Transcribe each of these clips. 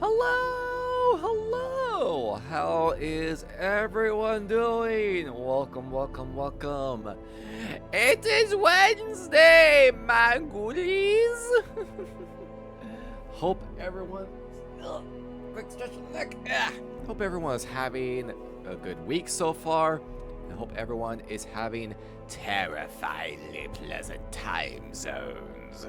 Hello, hello. How is everyone doing? Welcome, welcome, welcome. It is Wednesday, my goodies. Hope everyone. Quick stretch of the neck. Hope everyone is having a good week so far. I hope everyone is having terrifyingly pleasant time zones.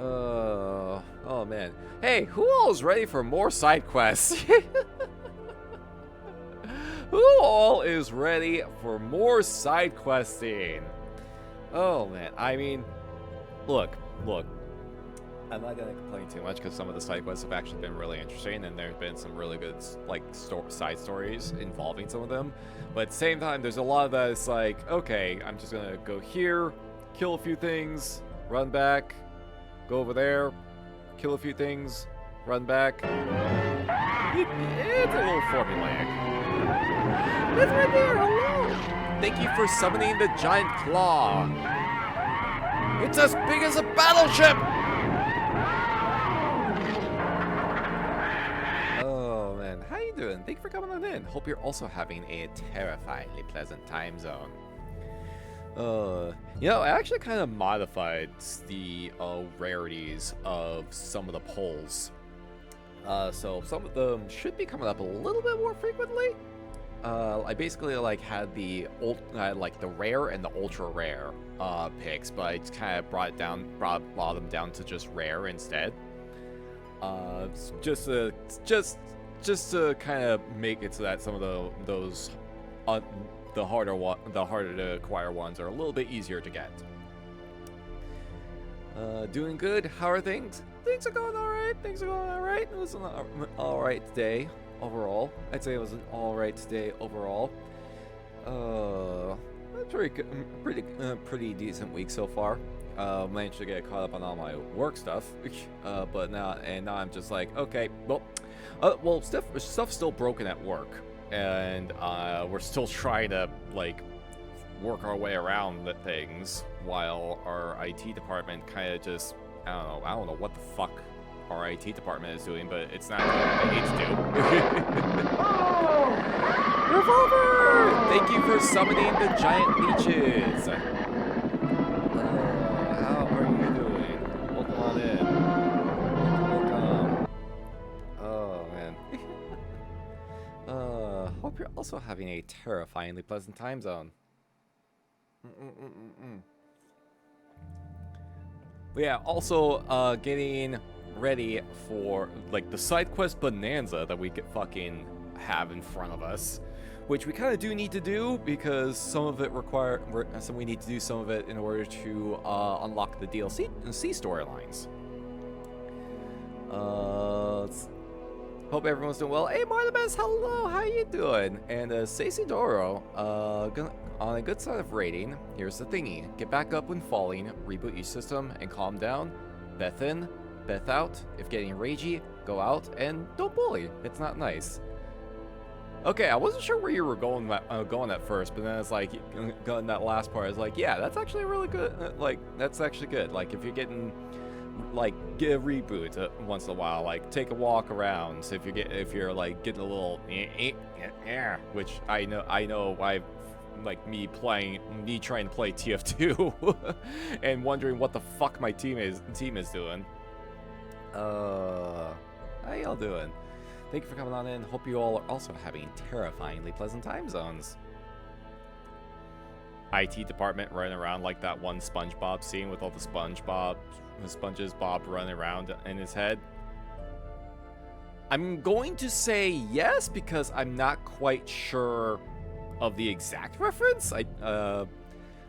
Oh man. Hey, who all is ready for more side quests? Who all is ready for more side questing? Oh man, I mean, look. I'm not gonna complain too much because some of the side quests have actually been really interesting, and there's been some really good side stories involving some of them. But at the same time, there's a lot of that. It's like, okay, I'm just gonna go here, kill a few things, run back, go over there, kill a few things, run back. It's a little formulaic. It's right there, hello! Thank you for summoning the giant claw. It's as big as a battleship! Oh man, how you doing? Thank you for coming on in. Hope you're also having a terrifyingly pleasant time zone. You know, I actually kind of modified the rarities of some of the polls. So some of them should be coming up a little bit more frequently. I basically had the rare and the ultra rare picks, but I kind of brought them down to just rare instead. Just to kind of make it so that some of those the harder to acquire ones are a little bit easier to get. Doing good. How are things? Things are going all right. Things are going all right. It was an all right day overall. I'd say it was an all right day overall. Pretty decent week so far. Managed to get caught up on all my work stuff, but now I'm just like, okay, well, stuff's still broken at work. And we're still trying to work our way around the things while our IT department kind of just I don't know what the fuck our IT department is doing, but it's not doing what they need to do. Revolver! Thank you for summoning the giant leeches. How are you doing? Welcome on in. Welcome. Oh man. Hope you're also having a terrifyingly pleasant time zone. But yeah, also getting ready for the side quest bonanza that we could fucking have in front of us, which we kind of do need to do because some of it we need to do some of it in order to unlock the DLC and C storylines. Hope everyone's doing well. Hey, Martha, hello, how you doing? And Stacey Doro, on a good side of rating, here's the thingy. Get back up when falling, reboot your system, and calm down. Beth in, Beth out. If getting ragey, go out, and don't bully. It's not nice. Okay, I wasn't sure where you were going at first, but then it's got in that last part, I was like, yeah, that's actually really good. That's actually good. If you're getting get a reboot once in a while, take a walk around. So if you're getting a little which I know I me trying to play TF2 and wondering what the fuck my team is doing. How y'all doing? Thank you for coming on in. Hope you all are also having terrifyingly pleasant time zones. IT department running around like that one SpongeBob scene with all the sponges Bob running around in his head. I'm going to say yes because I'm not quite sure of the exact reference. I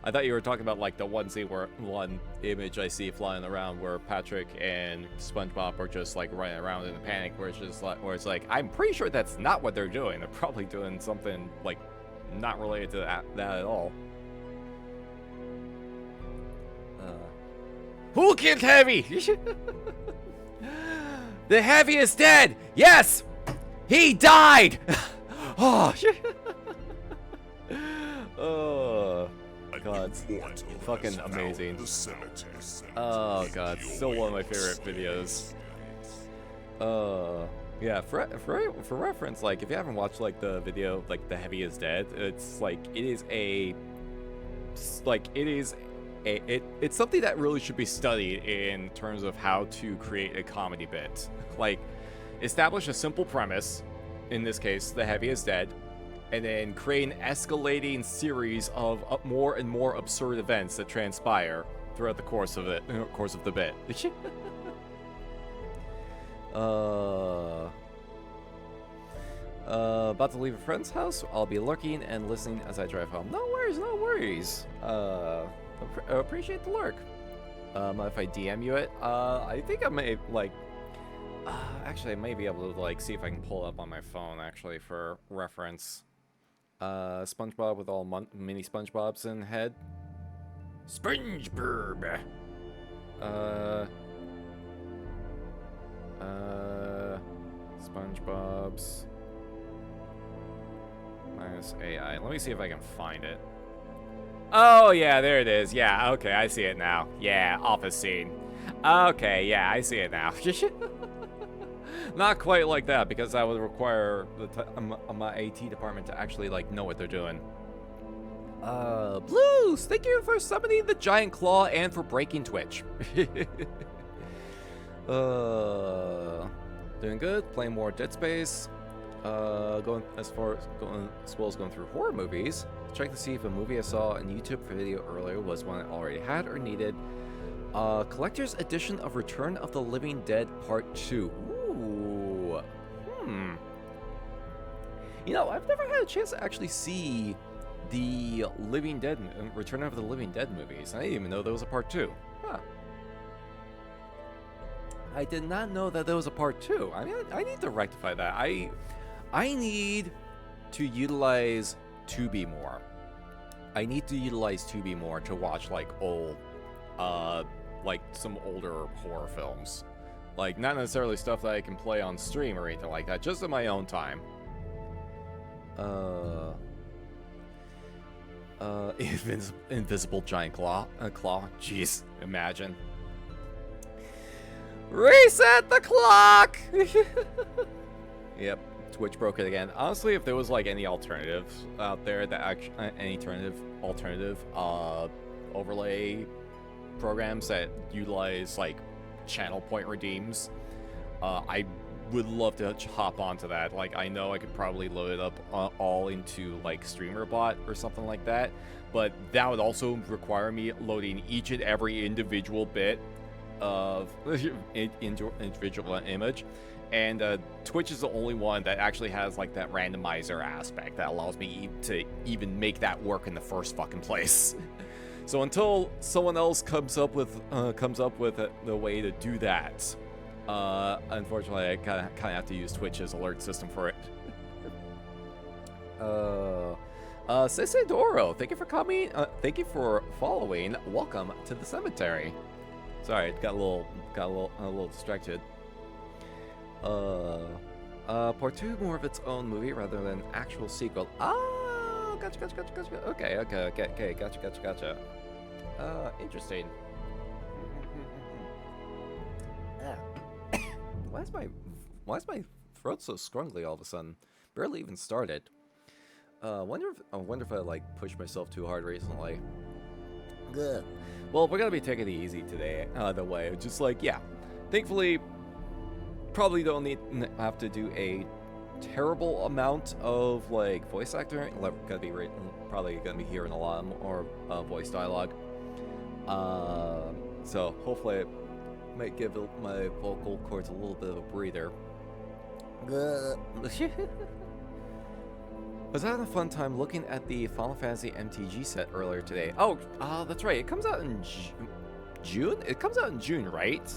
thought you were talking about the one scene one image I see flying around where Patrick and SpongeBob are just running around in a panic, where it's I'm pretty sure that's not what they're doing. They're probably doing something not related to that at all. Who killed Heavy? The Heavy is dead! Yes! He died! Oh, oh, God. Fucking amazing. Oh, God. Still one of my favorite videos. Yeah, for reference, like, if you haven't watched, like, the video, like, The Heavy is Dead, it's, like, it's something that really should be studied in terms of how to create a comedy bit. Like, establish a simple premise, in this case, The Heavy is Dead, and then create an escalating series of more and more absurd events that transpire throughout the course of the bit. About to leave a friend's house. I'll be lurking and listening as I drive home. No worries, no worries. Appreciate the lurk. If I DM you it, I think I may, like, actually, I may be able to, like, see if I can pull it up on my phone, actually, for reference. SpongeBob with all mini SpongeBobs in head. SpongeBob! SpongeBob's minus AI. Let me see if I can find it. Oh, yeah, there it is. Yeah, okay, I see it now. Yeah, office scene. Okay, yeah, I see it now. Not quite like that, because that would require my AT department to actually, like, know what they're doing. Blues, thank you for summoning the giant claw and for breaking Twitch. Doing good, playing more Dead Space. Going as well as going through horror movies. Check to see if a movie I saw on YouTube video earlier was one I already had or needed. Collector's edition of Return of the Living Dead Part 2. Ooh. You know, I've never had a chance to actually see the Return of the Living Dead movies. I didn't even know there was a Part 2. Huh. I did not know that there was a Part 2. I mean, I need to rectify that. I need to utilize Tubi more. I need to utilize Tubi more to watch, like, old, like, some older horror films. Like, not necessarily stuff that I can play on stream or anything like that, just in my own time. Invisible giant claw. Jeez, imagine. Reset the clock! Yep, Twitch broke it again. Honestly, if there was, like, any alternatives out there that any alternative overlay programs that utilize, like, channel point redeems, I would love to hop onto that. Like, I know I could probably load it up all into, like, StreamerBot or something like that, but that would also require me loading each and every individual bit of individual image, and Twitch is the only one that actually has, like, that randomizer aspect that allows me to even make that work in the first fucking place. So until someone else comes up with the way to do that, unfortunately, I kind of have to use Twitch's alert system for it. Cicidoro, thank you for coming. Thank you for following. Welcome to the cemetery. Sorry, it got a little distracted. Part 2, more of its own movie rather than actual sequel. Oh, gotcha. Okay, gotcha. Interesting. Why is my throat so scrungly all of a sudden? Barely even started. I wonder if I, like, pushed myself too hard recently. Good. Well, we're gonna be taking it easy today. Either way, just, like, yeah. Thankfully, probably don't have to do a terrible amount of, like, voice acting. Probably gonna be hearing a lot more voice dialogue. So hopefully it might give my vocal cords a little bit of a breather. Was having a fun time looking at the Final Fantasy MTG set earlier today. Oh, that's right. It comes out in June? It comes out in June, right?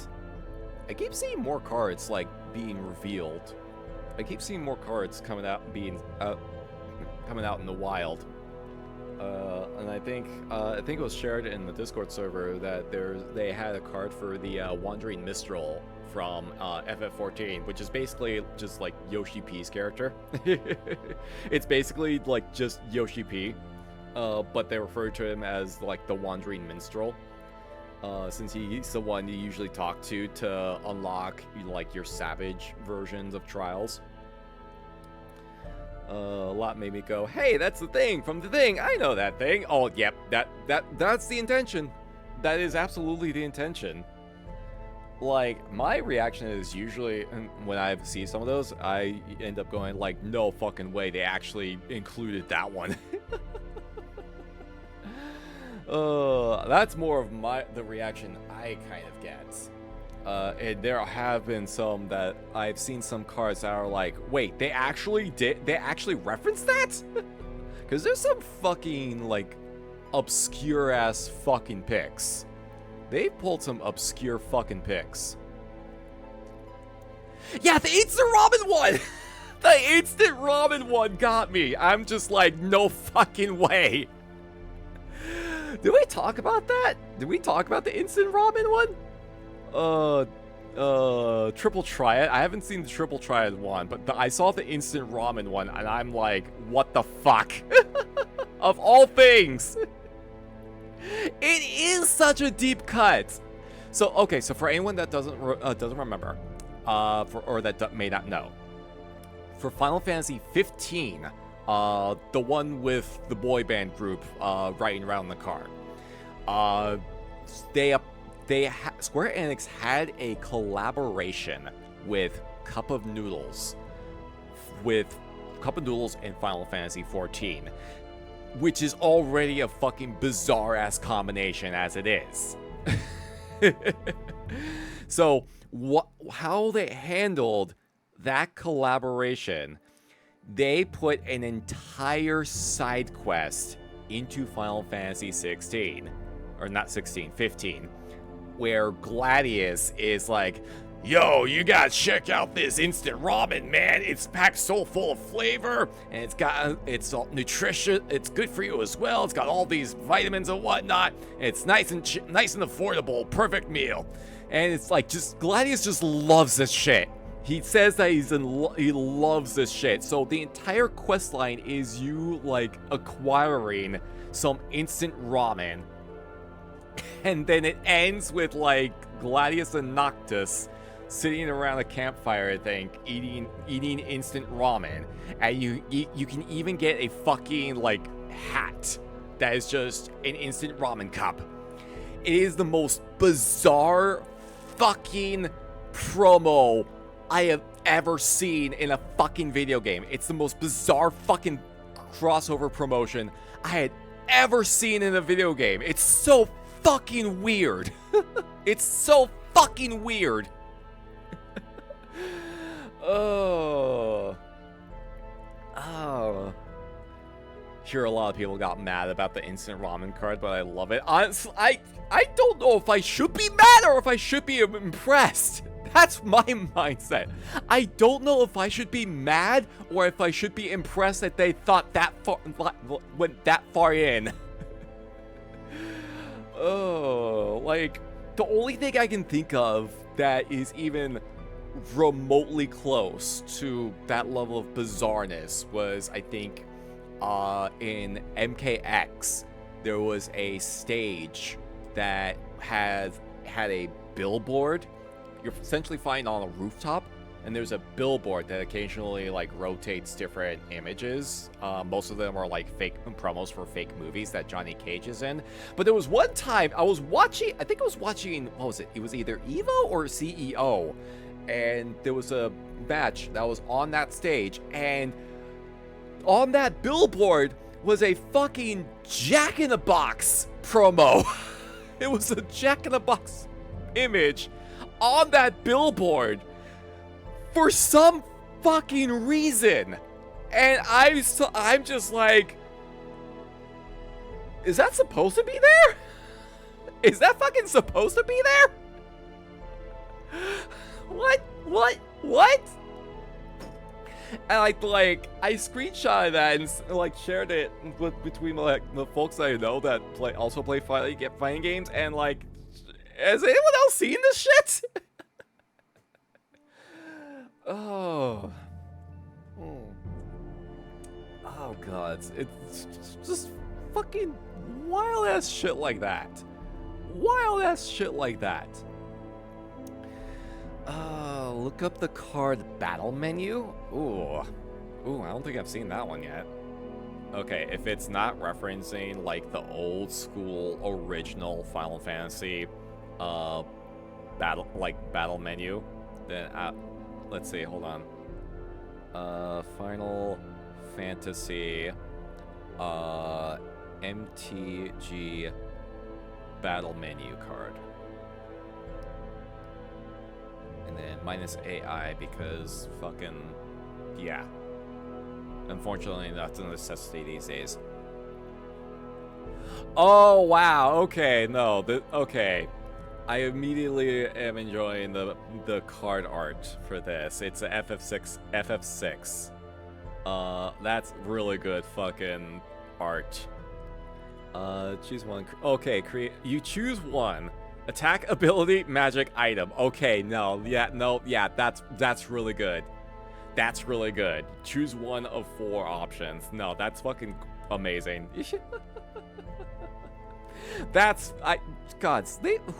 I keep seeing more cards, like, being revealed. I keep seeing more cards coming out in the wild. And I think it was shared in the Discord server that they had a card for the Wandering Mistral from FF14, which is basically just, like, Yoshi P's character. It's basically, like, just Yoshi P, but they refer to him as, like, the Wandering Minstrel. since he's the one you usually talk to unlock like your savage versions of trials. A lot made me go, hey, that's the thing from the thing. I know that thing. Oh, yep, that's the intention. That is absolutely the intention. Like, my reaction is usually, when I see some of those, I end up going like, no fucking way they actually included that one. That's more of the reaction I kind of get. And there have been some that I've seen some cards that are like, wait, they actually referenced that? Because there's some fucking, like, obscure-ass fucking picks. They've pulled some obscure fucking picks. Yeah, the instant ramen one! The instant ramen one got me! I'm just like, no fucking way! Did we talk about that? Did we talk about the instant ramen one? Triple Triad. I haven't seen the Triple Triad one, but I saw the instant ramen one, and I'm like, what the fuck? Of all things! It is such a deep cut! So, okay, so for anyone that doesn't remember, or that may not know, for Final Fantasy 15, the one with the boy band group riding around in the car, Square Enix had a collaboration with Cup of Noodles and Final Fantasy 14, which is already a fucking bizarre ass combination as it is. So how they handled that collaboration, they put an entire side quest into Final Fantasy 16, or not 16, 15, where Gladius is like, yo, you gotta check out this instant ramen, man. It's packed so full of flavor, and it's all nutritious. It's good for you as well. It's got all these vitamins and whatnot. And it's nice and affordable, perfect meal. And it's like, Gladius just loves this shit. He says that he loves this shit. So the entire quest line is you like acquiring some instant ramen, and then it ends with like Gladius and Noctis sitting around a campfire, I think, eating instant ramen, and you can even get a fucking like hat that is just an instant ramen cup. It is the most bizarre fucking promo I have ever seen in a fucking video game. It's the most bizarre fucking crossover promotion I had ever seen in a video game. It's so fucking weird. It's so fucking weird. Oh. Sure, a lot of people got mad about the instant ramen card, but I love it. Honestly, I don't know if I should be mad or if I should be impressed. That's my mindset. I don't know if I should be mad or if I should be impressed that they thought went that far in. Oh, like, the only thing I can think of that is even remotely close to that level of bizarreness was, I think, in MKX, there was a stage that had a billboard. You're essentially flying on a rooftop, and there's a billboard that occasionally like rotates different images. Most of them are like fake promos for fake movies that Johnny Cage is in. But there was one time I was watching, what was it? It was either Evo or CEO. And there was a match that was on that stage, and on that billboard was a fucking Jack in the Box promo. It was a Jack in the Box image on that billboard for some fucking reason. And I'm just like, is that supposed to be there? Is that fucking supposed to be there? What? And I screenshotted that and like shared it between like the folks I know that also play fighting games, and like, has anyone else seen this shit? Oh god, it's just fucking wild ass shit like that. wild ass shit like that. Look up the card battle menu. Ooh, I don't think I've seen that one yet. Okay, if it's not referencing like the old school original Final Fantasy battle menu, then let's see, hold on. Final Fantasy MTG battle menu card. And then minus AI because fucking yeah. Unfortunately, that's a necessity these days. Oh wow, okay, no, okay. I immediately am enjoying the card art for this. It's a FF6. That's really good fucking art. Choose one. Okay, you choose one. Attack, ability, magic, item. Okay, yeah, that's really good. That's really good. Choose one of 4 options. No, that's fucking amazing.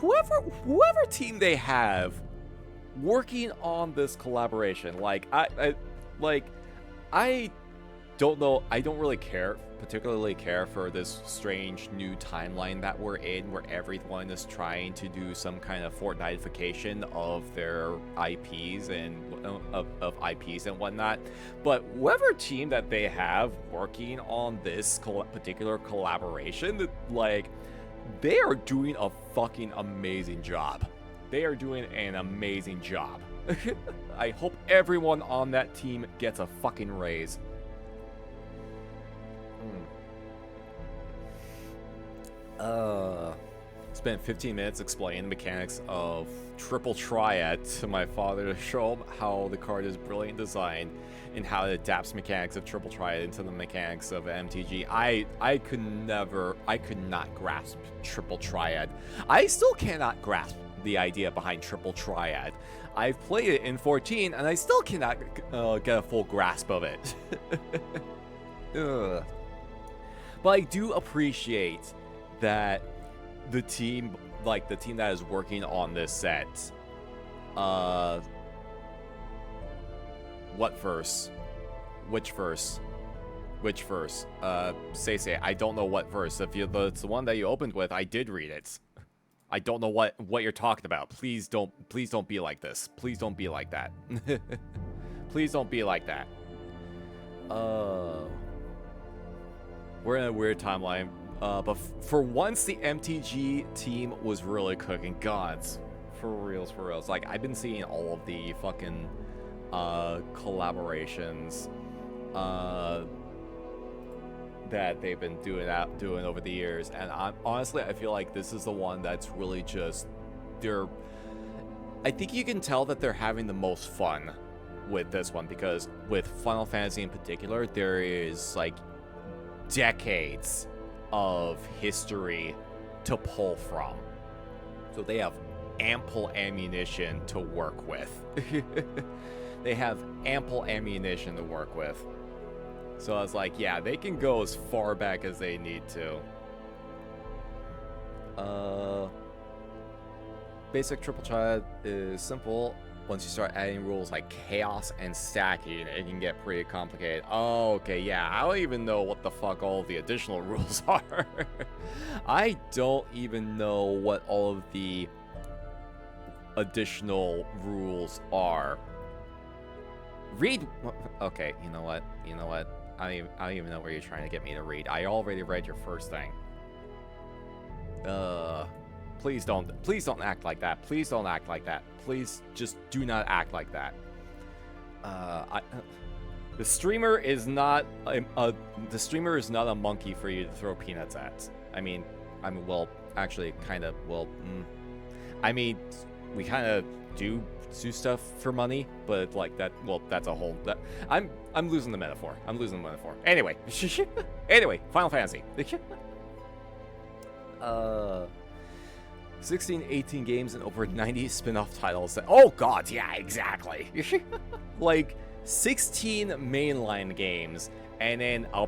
Whoever team they have working on this collaboration, like I don't know, I don't really particularly care for this strange new timeline that we're in, where everyone is trying to do some kind of Fortnite-ification of their IPs and of IPs and whatnot. But whoever team that they have working on this particular collaboration, like, they are doing a fucking amazing job. They are doing an amazing job. I hope everyone on that team gets a fucking raise. Spent 15 minutes explaining the mechanics of Triple Triad to my father to show him how the card is brilliant design and how it adapts mechanics of Triple Triad into the mechanics of MTG. I could not grasp Triple Triad. I still cannot grasp the idea behind Triple Triad. I've played it in 14 and I still cannot get a full grasp of it. But I do appreciate that the team that is working on this set, what verse? Which verse? Say, I don't know what verse. If it's the one that you opened with, I did read it. I don't know what you're talking about. Please don't be like this. Please don't be like that. Please don't be like that. We're in a weird timeline. But for once, the MTG team was really cooking. Gods, for reals. Like, I've been seeing all of the fucking collaborations that they've been doing over the years, and honestly, I feel like this is the one that's really just I think you can tell that they're having the most fun with this one, because with Final Fantasy in particular, there is like decades of history to pull from, so they have ample ammunition to work with. They have ample ammunition to work with, so I was like, yeah, they can go as far back as they need to. Basic Triple Triad is simple. Once you start adding rules like chaos and stacking, it can get pretty complicated. Oh, okay, yeah, I don't even know what the fuck all of the additional rules are. I don't even know what all of the additional rules are. Read. Okay, you know what? I don't even know where you're trying to get me to read. I already read your first thing. Please don't act like that. Please don't act like that. Please just do not act like that. The streamer is not a monkey for you to throw peanuts at. I mean, well, actually, kind of. Well, I mean, we kind of do stuff for money, but like that. Well, that's a whole. I'm losing the metaphor. Anyway, Final Fantasy. 16, 18 games and over 90 spin-off titles. Oh god, yeah, exactly. Like 16 mainline games and then a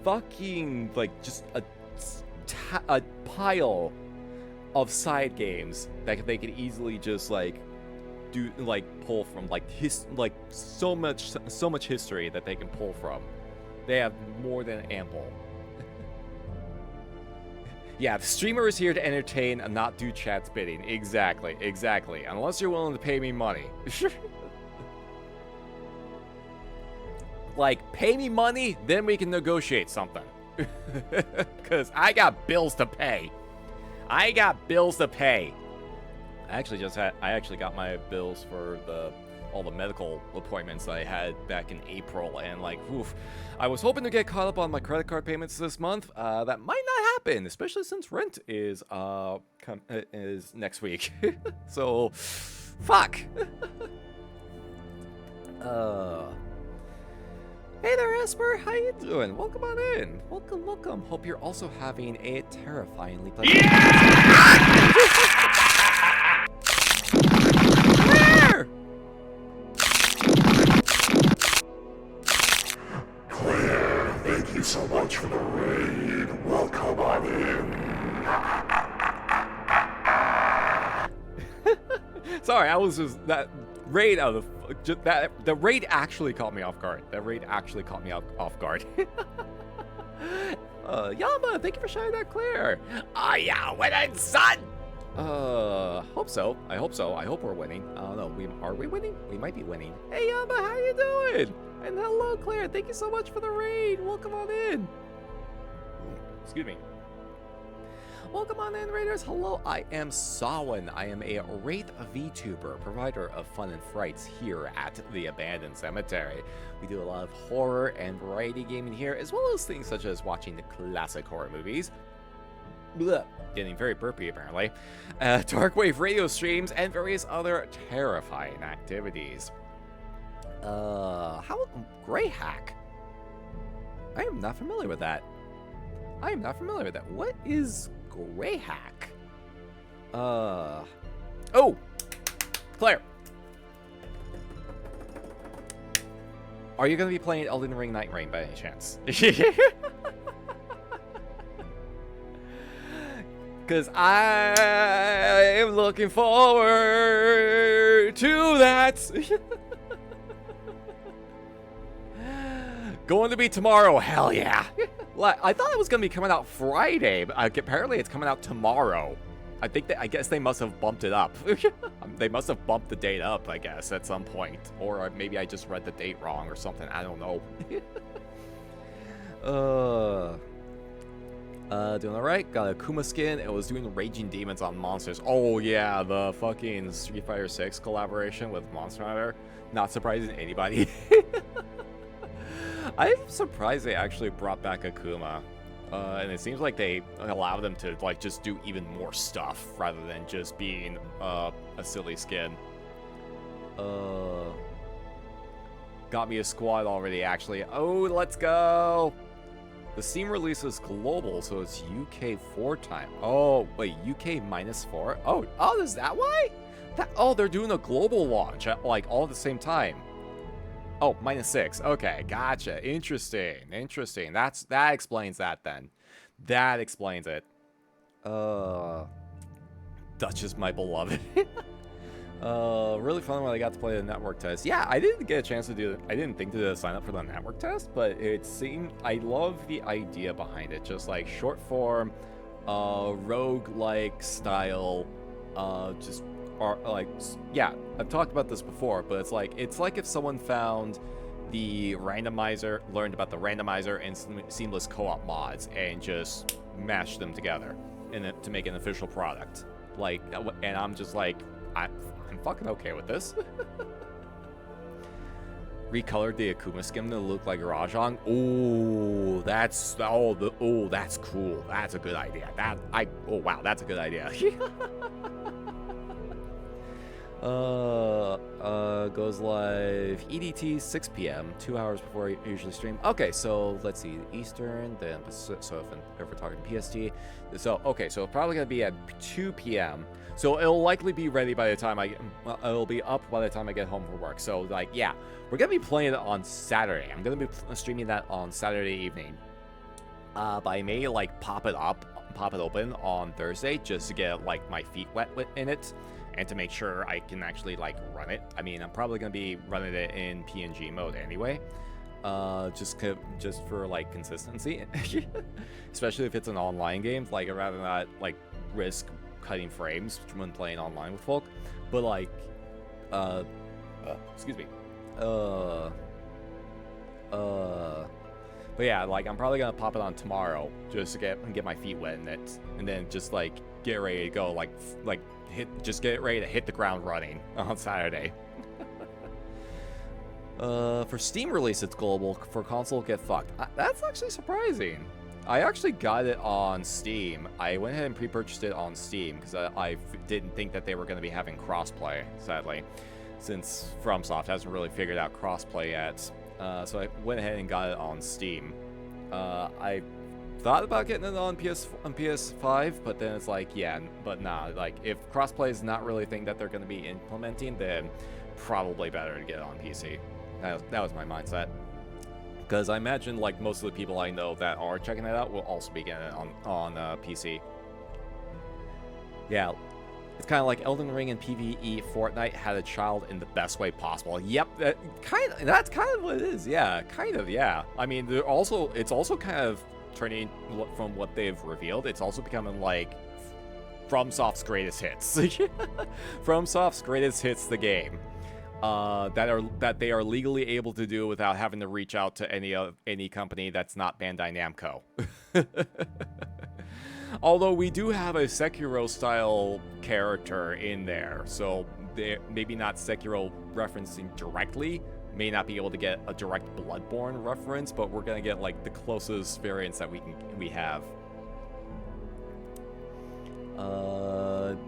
fucking like just a pile of side games that they could easily just like do, like pull from, like so much history that they can pull from. They have more than ample. Yeah, the streamer is here to entertain and not do chat's bidding. Exactly. Unless you're willing to pay me money. Like, pay me money, then we can negotiate something. Because I got bills to pay. I actually got my bills for all the medical appointments I had back in April, and like, oof, I was hoping to get caught up on my credit card payments this month. That might not happen, especially since rent is next week. So, fuck. Hey there, Esper. How you doing? Welcome on in. Welcome. Hope you're also having a terrifyingly pleasant. Yeah! Claire, thank you so much for the raid. Welcome on in. Sorry, I was just that raid out of the raid actually caught me off guard. Yama, thank you for sharing that, Claire. Oh yeah, winning, son. Hope so. I hope we're winning. I don't know. Are we winning? We might be winning. Hey Yama, how you doing? And hello, Claire. Thank you so much for the raid. Welcome on in. Excuse me. Welcome on in, Raiders. Hello, I am Sawin. I am a Wraith VTuber, provider of fun and frights here at the Abandoned Cemetery. We do a lot of horror and variety gaming here, as well as things such as watching the classic horror movies. Blah, getting very burpy, apparently. Darkwave radio streams, and various other terrifying activities. How Greyhack? I am not familiar with that. What is Greyhack? Oh, Claire. Are you going to be playing Elden Ring Night Rain by any chance? Because I am looking forward to that. Going to be tomorrow, hell yeah. I thought it was going to be coming out Friday, but apparently it's coming out tomorrow. I guess they must have bumped it up. They must have bumped the date up, I guess, at some point. Or maybe I just read the date wrong or something, I don't know. Doing alright, got a Kuma skin, and was doing Raging Demons on Monsters. Oh yeah, the fucking Street Fighter 6 collaboration with Monster Hunter. Not surprising anybody. I'm surprised they actually brought back Akuma, and it seems like they allow them to like just do even more stuff rather than just being a silly skin. Got me a squad already, actually. Oh, let's go! The Steam release is global, so it's UK 4 time. Oh, wait, UK -4? Oh, is that why? They're doing a global launch at like all at the same time. Oh, -6. Okay, gotcha. Interesting. That explains that then. That explains it. Duchess, my beloved. Really fun when I got to play the network test. Yeah, I didn't get a chance to do it. I didn't think to sign up for the network test, but it seemed, I love the idea behind it. Just like short form, rogue-like style, yeah, I've talked about this before, but it's like if someone found the randomizer, learned about the randomizer and seamless co-op mods, and just mashed them together to make an official product. Like, and I'm just like, I'm fucking okay with this. Recolored the Akuma skin to look like Rajan. Oh, that's cool. That's a good idea. Wow, that's a good idea. Goes live EDT 6 p.m. 2 hours before I usually stream. Okay, so let's see, Eastern, then so if we're talking PST, so okay, so probably gonna be at 2 p.m. So it'll likely be ready by the time it'll be up by the time I get home from work. So like, yeah, we're gonna be playing it on Saturday. I'm gonna be streaming that on Saturday evening. But I may like pop it up pop it open on Thursday just to get like my feet wet in it, and to make sure I can actually like run it. I mean, I'm probably gonna be running it in PNG mode anyway, just for like consistency, especially if it's an online game. Like I'd rather not like risk cutting frames when playing online with folk. But like, excuse me, but yeah, like I'm probably gonna pop it on tomorrow just to get my feet wet in it, and then just like get ready to go, just get ready to hit the ground running on Saturday. For Steam release, it's global. For console, get fucked. That's actually surprising. I actually got it on Steam. I went ahead and pre-purchased it on Steam because I didn't think that they were going to be having crossplay, sadly, since FromSoft hasn't really figured out crossplay yet. So I went ahead and got it on Steam. I thought about getting it on PS5, but then it's like, yeah, but nah. Like, if crossplay is not really a thing that they're going to be implementing, then probably better to get it on PC. That was my mindset. Because I imagine, like, most of the people I know that are checking it out will also be getting it on PC. Yeah, it's kind of like Elden Ring and PvE Fortnite had a child in the best way possible. Yep, that's kind of what it is. Yeah, kind of, yeah. I mean, it's also kind of turning from what they've revealed. It's also becoming like FromSoft's greatest hits. FromSoft's greatest hits, the game. That they are legally able to do without having to reach out to any company that's not Bandai Namco. Although we do have a Sekiro-style character in there, so maybe not Sekiro referencing directly, may not be able to get a direct Bloodborne reference, but we're gonna get like the closest variants that we have.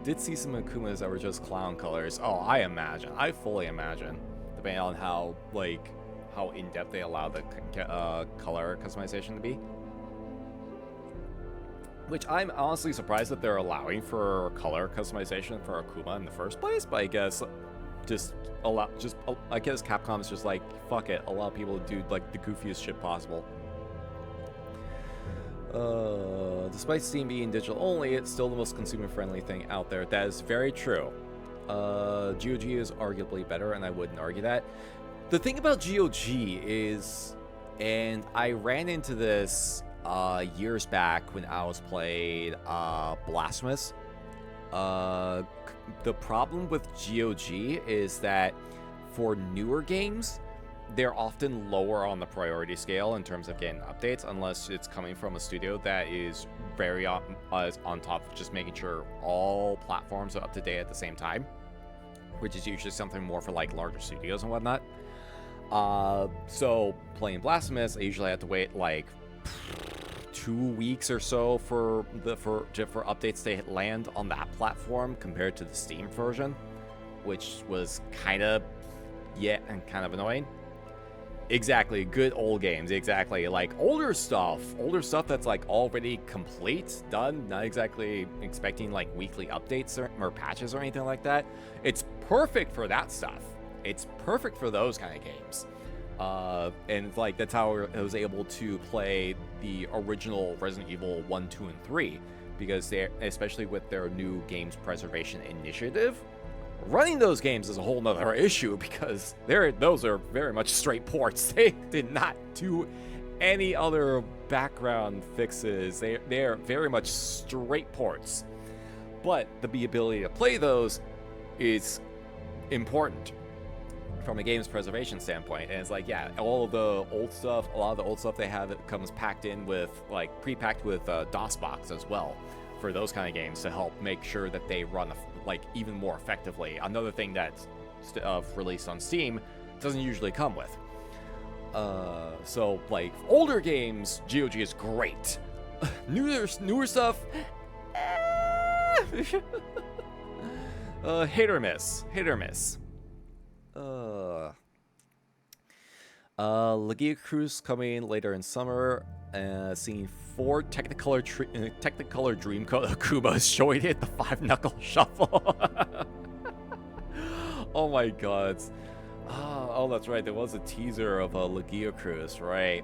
Did see some Akumas that were just clown colors. Oh, I fully imagine, depending on how in-depth they allow the color customization to be. Which I'm honestly surprised that they're allowing for color customization for Akuma in the first place, but I guess I guess Capcom's just like, fuck it, allow people to do like the goofiest shit possible. Despite Steam being digital only, it's still the most consumer-friendly thing out there. That is very true. GOG is arguably better, and I wouldn't argue that. The thing about GOG is, and I ran into this years back when I was playing Blasphemous. The problem with GOG is that for newer games, they're often lower on the priority scale in terms of getting updates, unless it's coming from a studio that is very on top of just making sure all platforms are up to date at the same time, which is usually something more for like larger studios and whatnot. So playing Blasphemous, I usually have to wait like 2 weeks or so for updates to land on that platform compared to the Steam version, which was kind of annoying. Exactly, good old games, exactly. Like older stuff that's like already complete, done, not exactly expecting like weekly updates or patches or anything like that. It's perfect for that stuff. It's perfect for those kind of games. And like that's how I was able to play the original Resident Evil 1, 2, and 3, because they're, especially with their new games preservation initiative, running those games is a whole nother issue, because those are very much straight ports. They did not do any other background fixes. They are very much straight ports. But the ability to play those is important from a game's preservation standpoint. And it's like, yeah, all of the old stuff, a lot of the old stuff they have, it comes packed in with, like, pre-packed with DOSBox as well for those kind of games to help make sure that they run like even more effectively. Another thing that's released on Steam doesn't usually come with. So like older games, GOG is great. newer stuff, hit or miss. Legia Cruise coming later in summer. Seeing 4 Technicolor Dreamcoat Akumas showing it the 5-knuckle shuffle. Oh my god. Oh, that's right. There was a teaser of a Legia Cruise, right?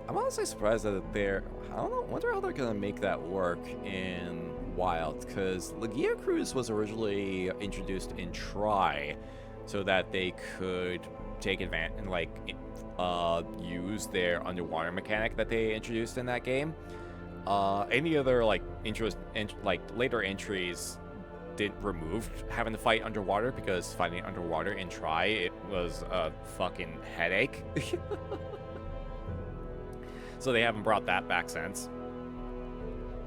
I'm honestly surprised that they're... I don't know, wonder how they're gonna make that work in Wild, because Legia Cruise was originally introduced in Tri, so that they could take advantage and, like, use their underwater mechanic that they introduced in that game. Any other, like, later entries didn't remove having to fight underwater, because fighting underwater in Tri, it was a fucking headache. So they haven't brought that back since.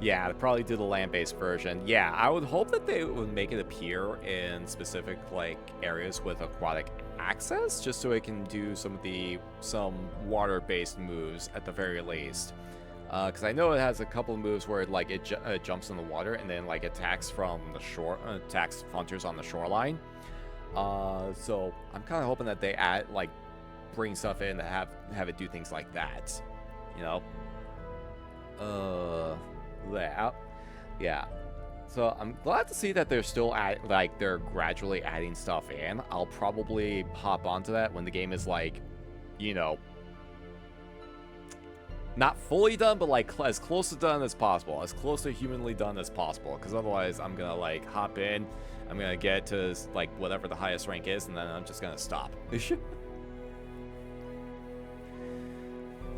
Yeah, they probably do the land-based version. Yeah, I would hope that they would make it appear in specific, like, areas with aquatic access, just so it can do some water-based moves at the very least. Because I know it has a couple of moves where it jumps in the water and then like attacks from the shore, attacks hunters on the shoreline. So I'm kind of hoping that they bring stuff in to have it do things like that. You know. Yeah. So I'm glad to see that they're still they're gradually adding stuff in. I'll probably hop onto that when the game is like, you know, not fully done, but like as close to done as possible, as close to humanly done as possible. Because otherwise, I'm gonna like hop in, I'm gonna get to like whatever the highest rank is, and then I'm just gonna stop.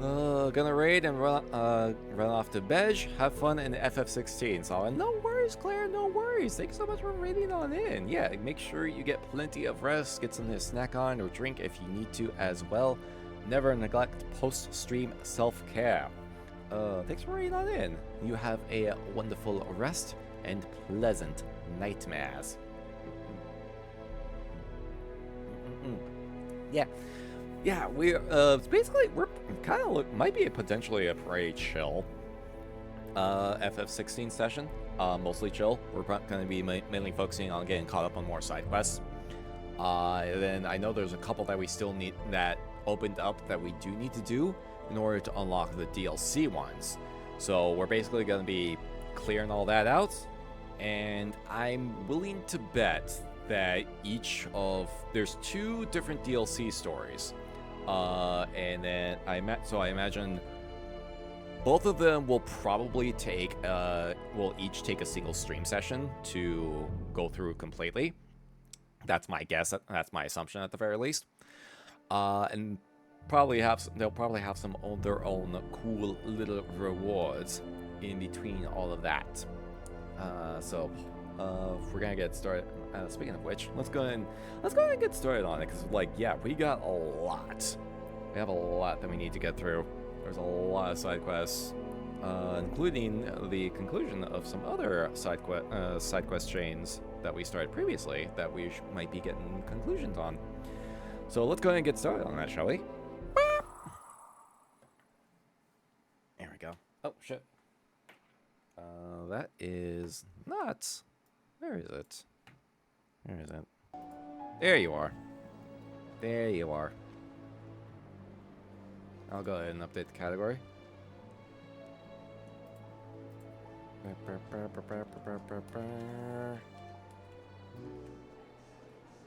Gonna raid and run off to Bej. Have fun in FF16. So no worries, Claire. No worries. Thanks so much for raiding on in. Yeah, make sure you get plenty of rest. Get something to snack on or drink if you need to as well. Never neglect post-stream self-care. Thanks for raiding on in. You have a wonderful rest and pleasant nightmares. Yeah. Yeah, we're basically we're kind of might be potentially a pretty chill FF16 session. Mostly chill. We're going to be mainly focusing on getting caught up on more side quests. Then I know there's a couple that we still need that opened up that we do need to do in order to unlock the DLC ones. So we're basically going to be clearing all that out, and I'm willing to bet that there's 2 different DLC stories. And then I imagine both of them will probably will each take a single stream session to go through completely. That's my guess. That's my assumption at the very least. And they'll probably have some of their own cool little rewards in between all of that. So if we're gonna get started. Speaking of which, let's go ahead and get started on it, because like, yeah, we got a lot. We have a lot that we need to get through. There's a lot of side quests, including the conclusion of some other side quest chains that we started previously that we might be getting conclusions on. So let's go ahead and get started on that, shall we? There we go. Oh shit. That is not. Where is it? Where is it? There you are. There you are. I'll go ahead and update the category.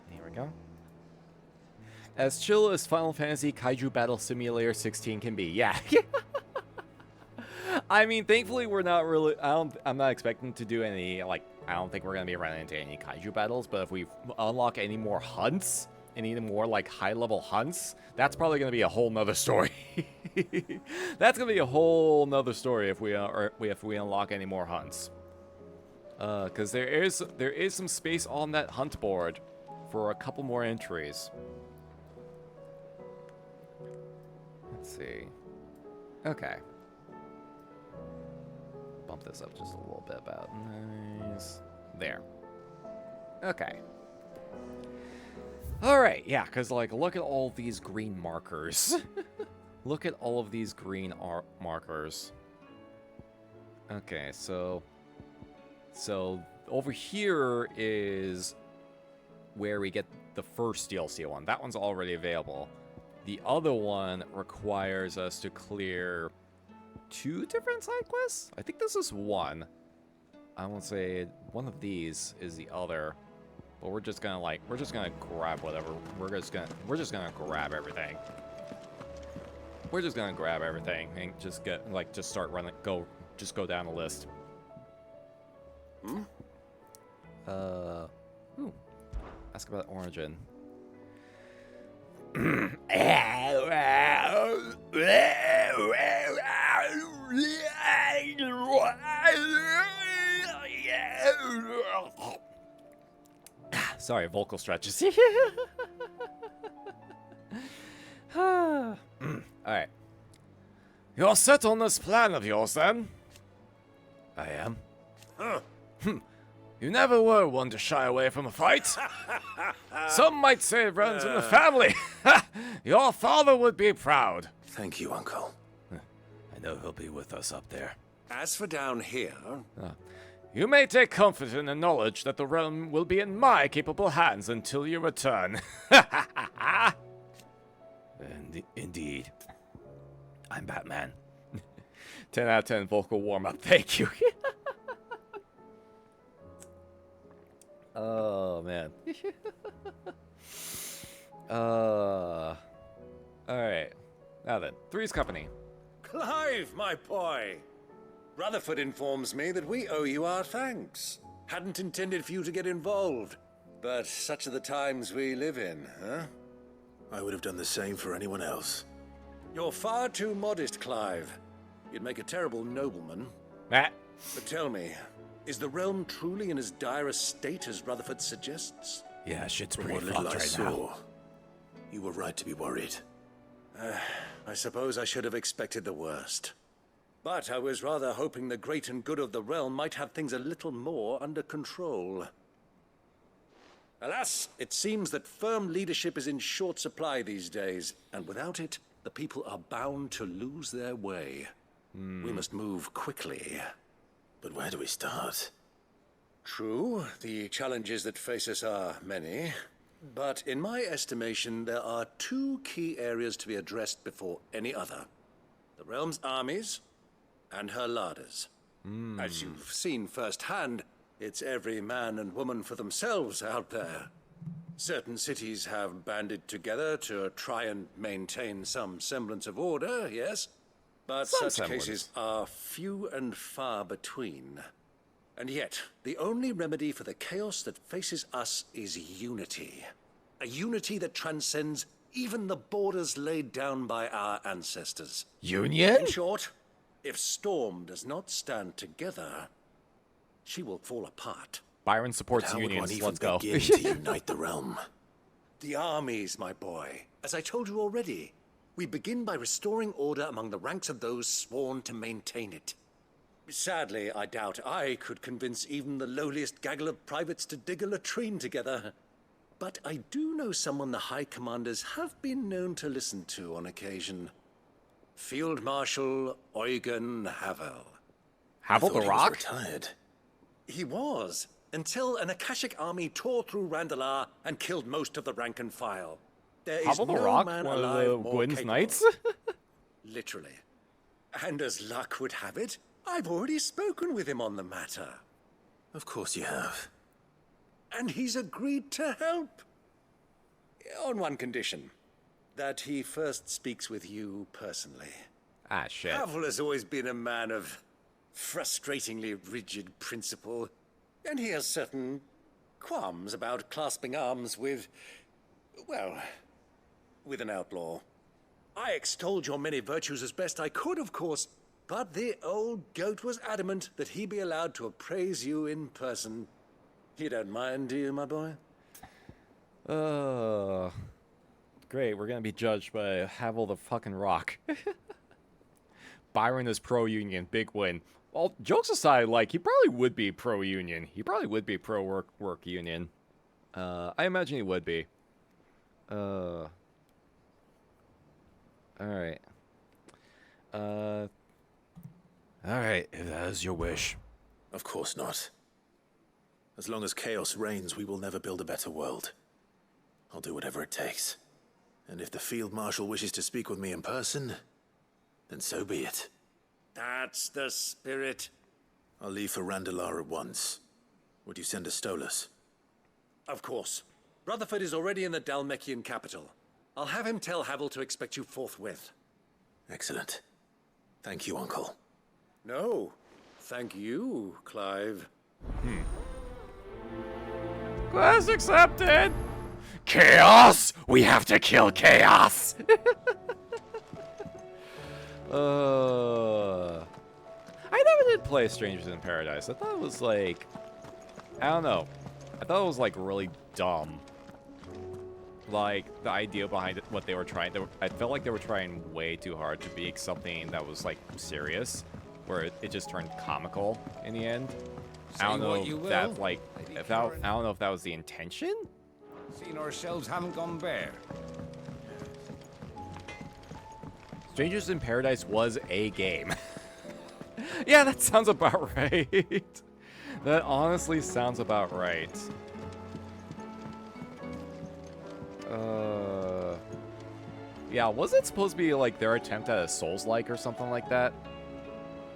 Here we go. As chill as Final Fantasy Kaiju Battle Simulator 16 can be. Yeah. I mean, thankfully we're not really. I'm not expecting to do any like. I don't think we're gonna be running into any kaiju battles. But if we unlock any more hunts, any more like high-level hunts, that's probably gonna be a whole nother story. That's gonna be a whole nother story if we unlock any more hunts. Because there is some space on that hunt board for a couple more entries. Let's see. Okay. Bump this up just a little bit about nice. There. Okay. Alright, yeah, because like look at all these green markers. Look at all of these green markers. Okay, so over here is where we get the first DLC one. That one's already available. The other one requires us to clear 2 different side quests? I think this is one. I won't say one of these is the other. But we're just gonna grab whatever. We're just gonna grab everything. we're just gonna grab everything and just get like just start running. Go down the list. Hmm? Ooh. Ask about origin. Sorry, vocal stretches. Alright. You're set on this plan of yours, then? I am. Huh. You never were one to shy away from a fight. Some might say it runs in the family. Your father would be proud. Thank you, Uncle. I know he'll be with us up there. As for down here... You may take comfort in the knowledge that the realm will be in my capable hands until you return. Indeed. I'm Batman. 10 out of 10 vocal warm-up, thank you. Oh, man. Alright. Now then, Three's Company. Clive, my boy! Rutherford informs me that we owe you our thanks. Hadn't intended for you to get involved, but such are the times we live in, huh? I would have done the same for anyone else. You're far too modest, Clive. You'd make a terrible nobleman. Matt. But tell me, is the realm truly in as dire a state as Rutherford suggests? Yeah, shit's From pretty what little fucked I right saw, now. you were right to be worried. I suppose I should have expected the worst. But I was rather hoping the great and good of the realm might have things a little more under control. Alas, it seems that firm leadership is in short supply these days, and without it, the people are bound to lose their way. We must move quickly. But where do we start? True, the challenges that face us are many, but in my estimation, there are two key areas to be addressed before any other. The realm's armies and her larders. As you've seen firsthand, it's every man and woman for themselves out there. Certain cities have banded together to try and maintain some semblance of order, yes, but such cases are few and far between. And yet, the only remedy for the chaos that faces us is unity. A unity that transcends even the borders laid down by our ancestors. Union? In short, if Storm does not stand together, she will fall apart. Byron supports How would one unions. even Let's go. begin to unite the realm? The armies, my boy. As I told you already, we begin by restoring order among the ranks of those sworn to maintain it. Sadly, I doubt I could convince even the lowliest gaggle of privates to dig a latrine together. But I do know someone the High Commanders have been known to listen to on occasion. Field Marshal Eugen Havel. Havel the Thought he was Rock? retired. He was, until an Akashic army tore through Randalar and killed most of the rank and file. There is Havel the no Rock? man One of alive the more Gwyn's capable. Knights? Literally. And as luck would have it, I've already spoken with him on the matter. Of course you have. And he's agreed to help. On one condition. That he first speaks with you personally. Ah, shit. Havel has always been a man of frustratingly rigid principle. And he has certain qualms about clasping arms with, well, with an outlaw. I extolled your many virtues as best I could, of course, but the old goat was adamant that he be allowed to appraise you in person. You don't mind, do you, my boy? Great, we're gonna be judged by Havel the fucking Rock. Byron is pro-union, big win. Well, jokes aside, like, he probably would be pro-union. He probably would be pro-work union. I imagine he would be. Alright. Alright, if that is your wish. Of course not. As long as chaos reigns, we will never build a better world. I'll do whatever it takes. And if the Field Marshal wishes to speak with me in person, then so be it. That's the spirit. I'll leave for Randalar at once. Would you send a Stolas? Of course. Rutherford is already in the Dalmekian capital. I'll have him tell Havel to expect you forthwith. Excellent. Thank you, Uncle. No, thank you, Clive. Quest accepted! Chaos! We have to kill Chaos! I never did play Strangers in Paradise. I thought it was like... I don't know. I thought it was like really dumb. Like, the idea behind it, what they were trying... I felt like they were trying way too hard to make something that was like serious. Where it just turned comical in the end. I don't know if that like... I don't know if that was the intention? Seen ourselves haven't gone bare. Strangers in Paradise was a game. Yeah, that sounds about right. That honestly sounds about right. Yeah, was it supposed to be like their attempt at a Souls-like or something like that?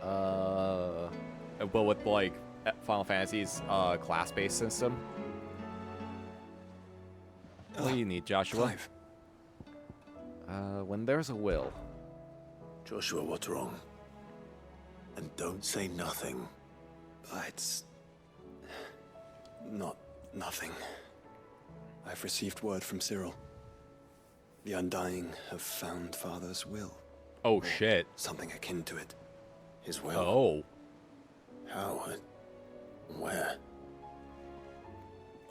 But with like Final Fantasy's class-based system. What do you need, Joshua? Clive. When there's a will. Joshua, what's wrong? And don't say nothing. It's... not nothing. I've received word from Cyril. The Undying have found Father's will. Oh, shit. Something akin to it. His will? Oh. How? Where?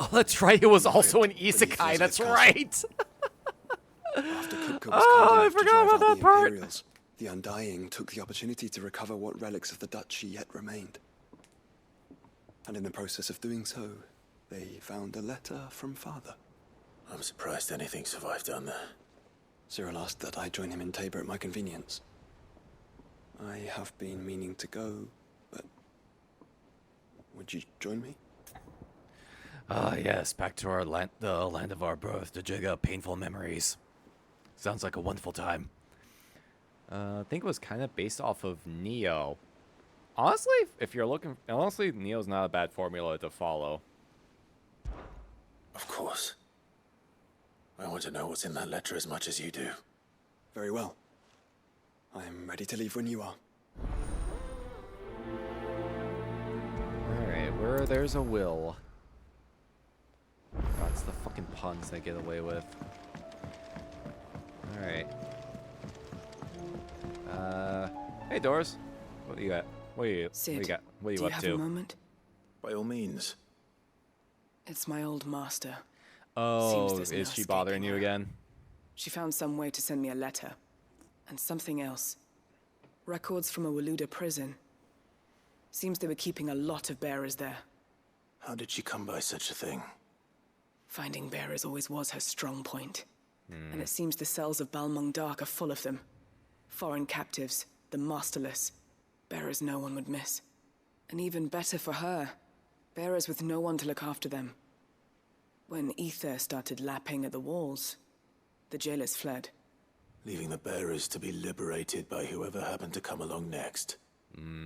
Oh, that's right. It was also an isekai. That's right. After Kupka was Oh, kind I enough to forgot drive about out that the part. Imperials, the Undying took the opportunity to recover what relics of the duchy yet remained. And in the process of doing so, they found a letter from Father. I'm surprised anything survived down there. Cyril asked that I join him in Tabor at my convenience. I have been meaning to go, but... would you join me? Yes, back to our the land of our birth to dig up painful memories. Sounds like a wonderful time. I think it was kind of based off of Neo. Honestly, if you're looking... Honestly, Neo's not a bad formula to follow. Of course. I want to know what's in that letter as much as you do. Very well. I'm ready to leave when you are. Alright, where there's a will. God, it's the fucking puns they get away with. Alright. Hey, Doris. What do you got? What do you Sid, got? What are you do you up have to? a moment? By all means. It's my old master. Oh, there's no is she bothering escaping you her. again? She found some way to send me a letter. And something else. Records from a Waluda prison. Seems they were keeping a lot of bearers there. How did she come by such a thing? Finding bearers always was her strong point. And it seems the cells of Balmung Dark are full of them. Foreign captives, the masterless. Bearers no one would miss. And even better for her, bearers with no one to look after them. When ether started lapping at the walls, the jailers fled. Leaving the bearers to be liberated by whoever happened to come along next.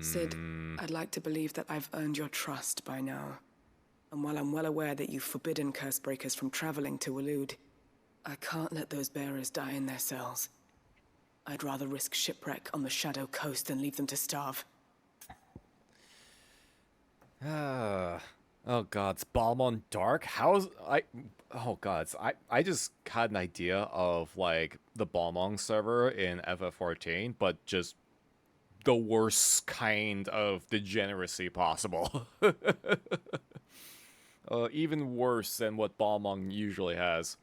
Sid, I'd like to believe that I've earned your trust by now. And while I'm well aware that you've forbidden Cursebreakers from traveling to Waloed, I can't let those bearers die in their cells. I'd rather risk shipwreck on the Shadow Coast than leave them to starve. Oh god, it's Balmung Dark? Oh god, I just had an idea of like the Balmung server in FF14, but just the worst kind of degeneracy possible. Even worse than what Balmung usually has.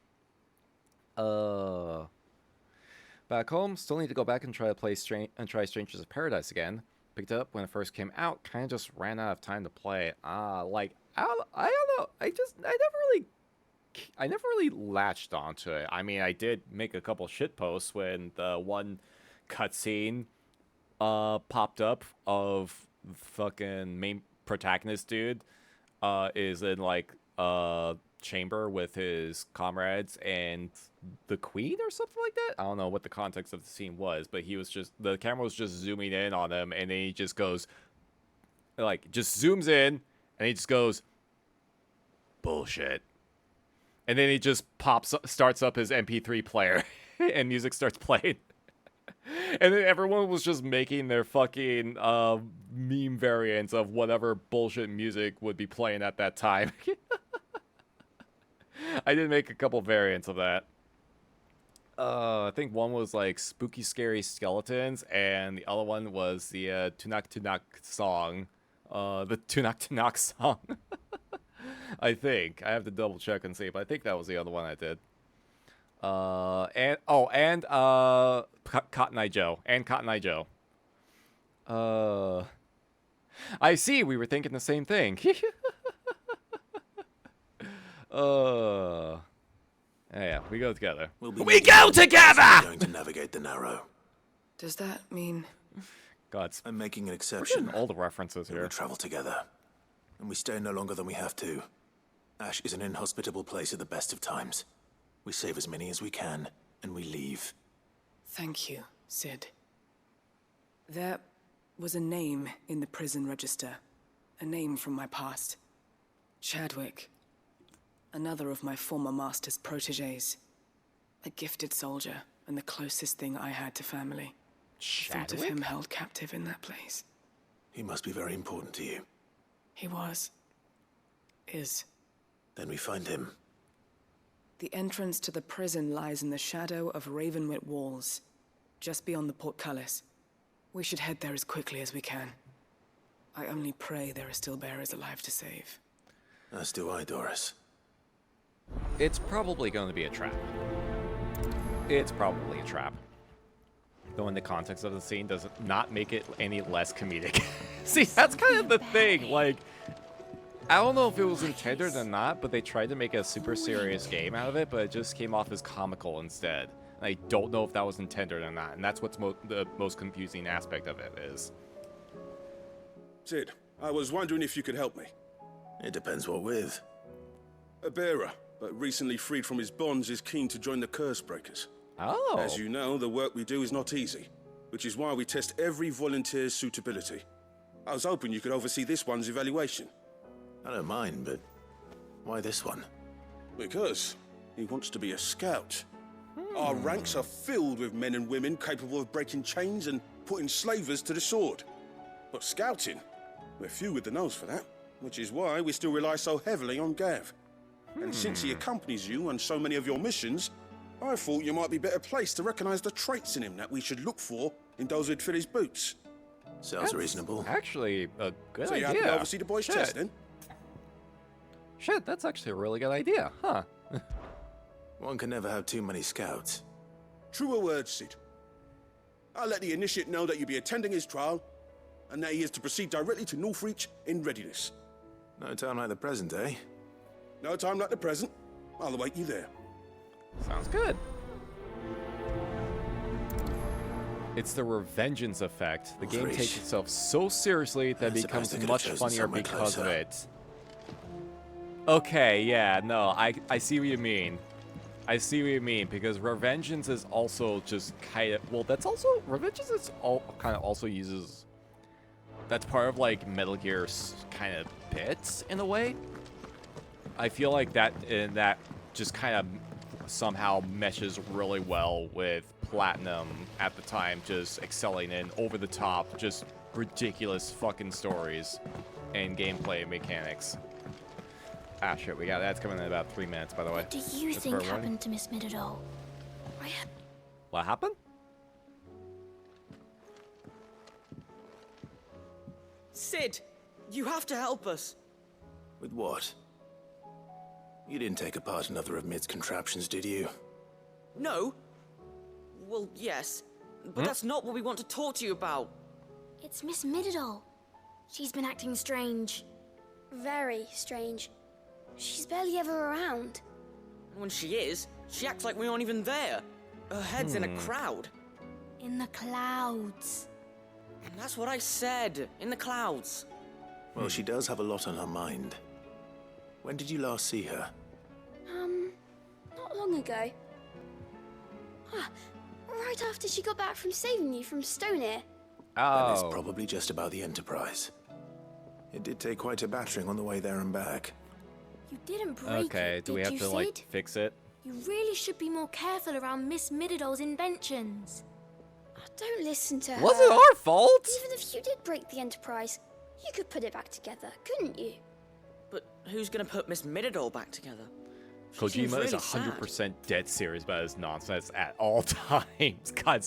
Back home, still need to go back and try to play try Strangers of Paradise again. Picked it up when it first came out, kind of just ran out of time to play it. Like I don't know. I never really latched onto it. I mean, I did make a couple shit posts when the one cutscene popped up of fucking main protagonist dude is in like chamber with his comrades and the queen or something like that. I don't know what the context of the scene was, but the camera was just zooming in on him, and then he just goes, like, just zooms in, and he just goes, bullshit. And then he just starts up his MP3 player, and music starts playing. And then everyone was just making their fucking meme variants of whatever bullshit music would be playing at that time. I did make a couple variants of that. I think one was like spooky, scary skeletons, and the other one was the Tunak Tunak song. The Tunak Tunak song. I think. I have to double check and see, but I think that was the other one I did. And Cotton Eye Joe. And Cotton Eye Joe. I see, we were thinking the same thing. Yeah, we go together. We go together! Going to navigate the Narrow. Does that mean... God, I'm making an exception. all the references here. We travel together, and we stay no longer than we have to. Ash is an inhospitable place at the best of times. We save as many as we can, and we leave. Thank you, Sid. There was a name in the prison register. A name from my past. Chadwick. Another of my former master's protégés. A gifted soldier, and the closest thing I had to family. Thought of him held captive in that place. He must be very important to you. He was. Is. Then we find him. The entrance to the prison lies in the shadow of Ravenwit walls, just beyond the portcullis. We should head there as quickly as we can. I only pray there are still bearers alive to save. As do I, Doris. It's probably going to be a trap. It's probably a trap. Though in the context of the scene does not make it any less comedic. See, that's kind of the thing. Like, I don't know if it was intended or not, but they tried to make a super serious game out of it, but it just came off as comical instead. I don't know if that was intended or not, and that's what's the most confusing aspect of it is. Sid, I was wondering if you could help me. It depends what with. A bearer, but recently freed from his bonds, is keen to join the Curse Breakers. Oh. As you know, the work we do is not easy, which is why we test every volunteer's suitability. I was hoping you could oversee this one's evaluation. I don't mind, but why this one? Because he wants to be a scout. Our ranks are filled with men and women capable of breaking chains and putting slavers to the sword. But scouting, we're few with the nose for that, which is why we still rely so heavily on Gav. And since he accompanies you on so many of your missions, I thought you might be better placed to recognize the traits in him that we should look for in those who'd fill his boots. Sounds reasonable. Actually, a good So you idea. happy to oversee the boys' Shit. test then? Shit, that's actually a really good idea, huh? One can never have too many scouts. Truer words, Sid. I'll let the initiate know that you'll be attending his trial, and that he is to proceed directly to Northreach in readiness. No time like the present, eh? No time like the present. I'll await you there. Sounds good. It's the revengeance effect. The game takes itself so seriously that it becomes much funnier because of it. Okay, yeah, no, I see what you mean. I see what you mean, because revengeance is also just kind of, well, that's also, revengeance is all kind of also uses, that's part of like Metal Gear's kind of bits in a way. I feel like that just kind of somehow meshes really well with Platinum at the time, just excelling in over the top, just ridiculous fucking stories and gameplay mechanics. Ah, shit, we got that's coming in about 3 minutes, by the way. What do you think happened to Miss Midadol? What happened? Sid, you have to help us. With what? You didn't take apart another of Mid's contraptions, did you? No. Well, yes. But that's not what we want to talk to you about. It's Miss Midadol. She's been acting strange. Very strange. She's barely ever around. When she is, she acts like we aren't even there. Her head's in a crowd. In the clouds. That's what I said. In the clouds. Well, she does have a lot on her mind. When did you last see her? Not long ago. Right after she got back from saving you from Stoneir. Then it's probably just about the Enterprise. It did take quite a battering on the way there and back. You didn't break Okay, it, do we did have you, to, like, Sid? fix it? You really should be more careful around Miss Midadol's inventions. Don't listen to her. Was it our fault? Even if you did break the Enterprise, you could put it back together, couldn't you? But who's gonna put Miss Mididol back together? She seems Kojima is really sad. 100% dead serious about his nonsense at all times. God,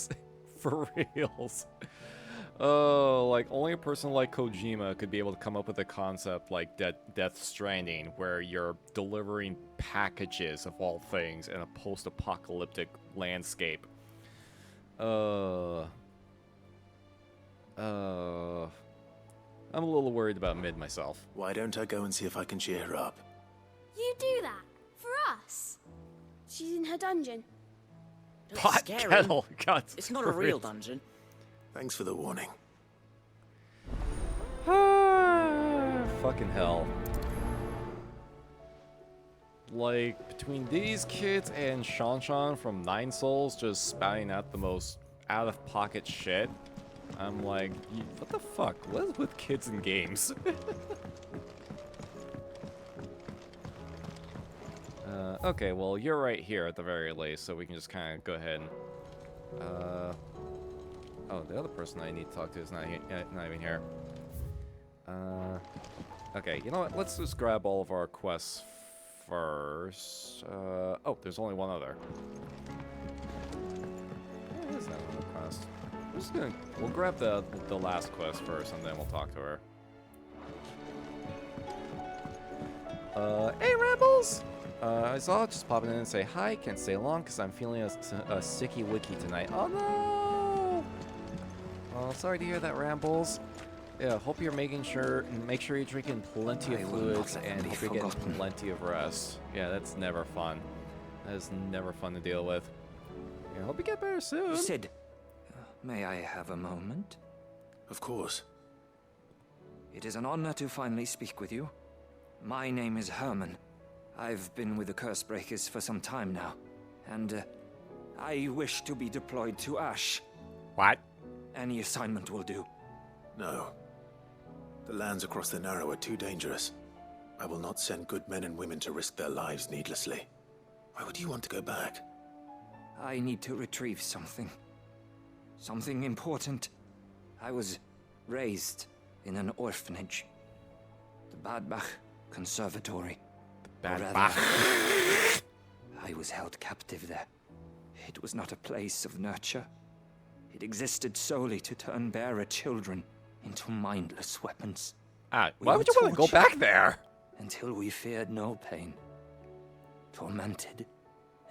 for reals. Oh, like only a person like Kojima could be able to come up with a concept like Death Stranding, where you're delivering packages of all things in a post-apocalyptic landscape. I'm a little worried about Mid myself. Why don't I go and see if I can cheer her up? You do that? For us? She's in her dungeon. That's Pot scary. kettle. God, It's not a real dungeon. Thanks for the warning. Fucking hell. Like, between these kids and Shanshan from Nine Souls just spouting out the most out-of-pocket shit, I'm like, what the fuck? What is with kids in games? Okay, well, you're right here at the very least, so we can just kind of go ahead and... Oh, the other person I need to talk to is not even here. Okay, you know what? Let's just grab all of our quests first. Oh, there's only one other. Yeah, there's that other quest. We'll grab the last quest first, and then we'll talk to her. Hey, Rambles! I saw just popping in and say hi. Can't stay long because I'm feeling a sticky wicky tonight. Oh no! Oh, sorry to hear that, Rambles. Yeah, hope you're make sure you're drinking plenty of fluids and hope you're getting plenty of rest. Yeah, that's never fun. That is never fun to deal with. Yeah, hope you get better soon. Sid, may I have a moment? Of course. It is an honor to finally speak with you. My name is Herman. I've been with the Cursebreakers for some time now, and I wish to be deployed to Ash. What? Any assignment will do. No. The lands across the Narrow are too dangerous. I will not send good men and women to risk their lives needlessly. Why would you want to go back? I need to retrieve something. Something important. I was raised in an orphanage. The Badbach Conservatory. Badbach. I was held captive there. It was not a place of nurture. It existed solely to turn bearer children into mindless weapons. Why would you want to go back there? Until we feared no pain. Tormented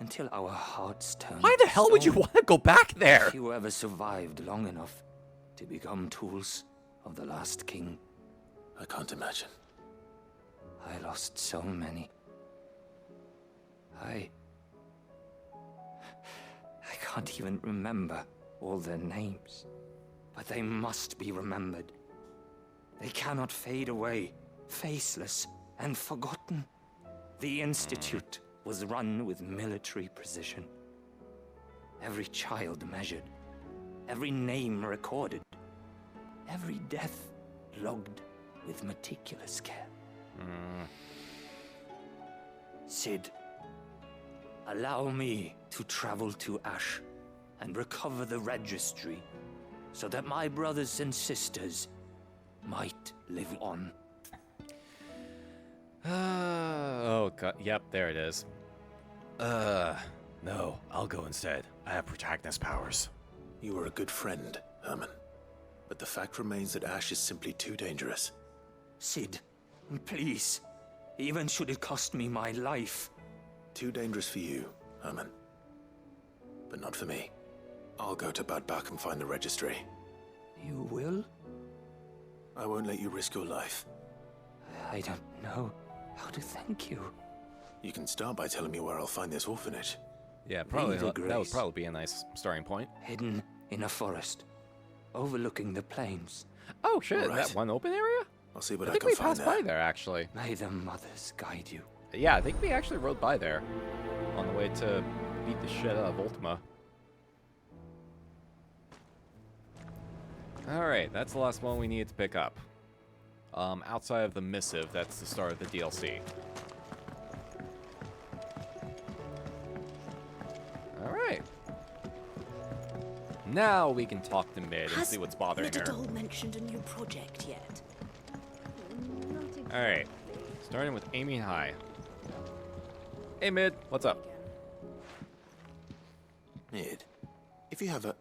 until our hearts turned. Why the hell would you want to go back there? Few ever survived long enough to become tools of the last king. I can't imagine. I lost so many. I can't even remember all their names. But they must be remembered. They cannot fade away, faceless and forgotten. The Institute was run with military precision. Every child measured, every name recorded, every death logged with meticulous care. Sid, allow me to travel to Ash and recover the registry so that my brothers and sisters might live on. Oh god, yep, there it is. No, I'll go instead. I have protagonist powers. You were a good friend, Herman. But the fact remains that Ash is simply too dangerous. Sid, please. Even should it cost me my life. Too dangerous for you, Herman. But not for me. I'll go to Badbach and find the registry. You will? I won't let you risk your life. I don't know how to thank you. You can start by telling me where I'll find this orphanage. Yeah, probably that would probably be a nice starting point. Hidden in a forest, overlooking the plains. Oh shit, Right. that one open area? I'll see what I I think can we find passed by there actually. May the mothers guide you. Yeah, I think we actually rode by there on the way to beat the shit out of Ultima. Alright, that's the last one we needed to pick up. Outside of the missive, that's the start of the DLC. Alright. Now we can talk to Mid and see what's bothering her. Has mentioned a new project yet? Alright. Starting with aiming high. Hey, Mid. What's up? Mid, if you have a...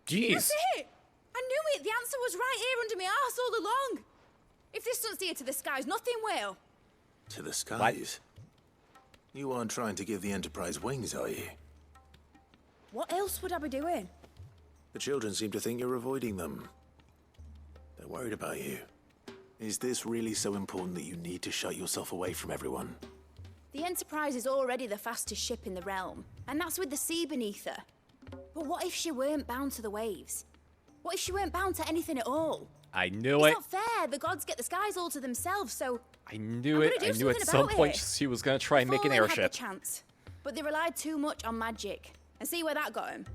Jeez. That's it! I knew it! The answer was right here under my arse all along! If this doesn't steer to the skies, nothing will. To the skies? You aren't trying to give the Enterprise wings, are you? What else would I be doing? The children seem to think you're avoiding them. They're worried about you. Is this really so important that you need to shut yourself away from everyone? The Enterprise is already the fastest ship in the realm, and that's with the sea beneath her. But what if she weren't bound to the waves? What if she weren't bound to anything at all? I knew it. It's not fair. The gods get the skies all to themselves, so... I knew it. I knew at some point she was going to try and make an airship. Had the chance, but they relied too much on magic. And see where that got him?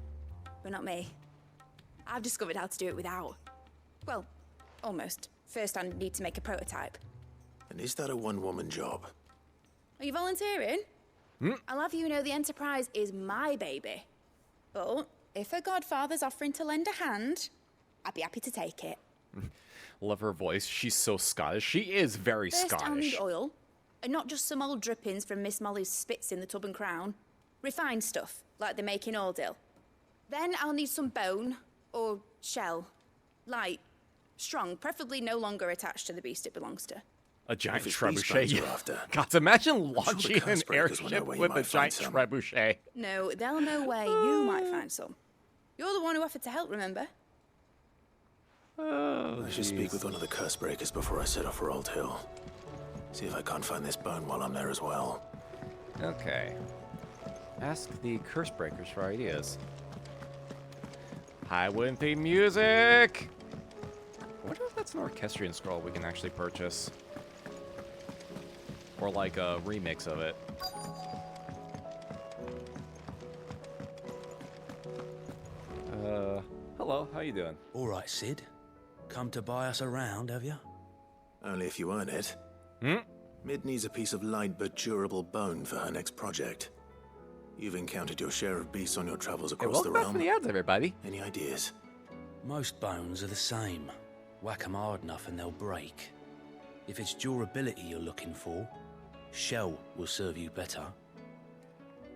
But not me. I've discovered how to do it without. Well, almost. First, I need to make a prototype. And is that a one-woman job? Are you volunteering? I'll have you know the Enterprise is my baby. But if her godfather's offering to lend a hand, I'd be happy to take it. Love her voice. She's so Scottish. She is very First, Scottish. I'll need oil. And not just some old drippings from Miss Molly's spits in the tub and crown. Refined stuff, like they make in Ordill. Then I'll need some bone, or shell. Light, strong, preferably no longer attached to the beast it belongs to. A giant If it's these bones you're after, trebuchet. God, imagine launching sure the an Cursebreakers will know airship where you with a might giant find some. trebuchet. No, they'll know where you might find some. You're the one who offered to help, remember? Oh, I should speak with one of the Cursebreakers before I set off for Old Hill. See if I can't find this bone while I'm there as well. Okay. Ask the Cursebreakers for ideas. High wind theme music! I wonder if that's an orchestrion scroll we can actually purchase. Or like a remix of it. Hello, how you doing? All right, Sid. Come to buy us around, have you? Only if you earn it. Mid needs a piece of light but durable bone for her next project. You've encountered your share of beasts on your travels across the welcome back realm. from the ads, everybody. Any ideas? Most bones are the same. Whack 'em hard enough and they'll break. If it's durability you're looking for, shell will serve you better.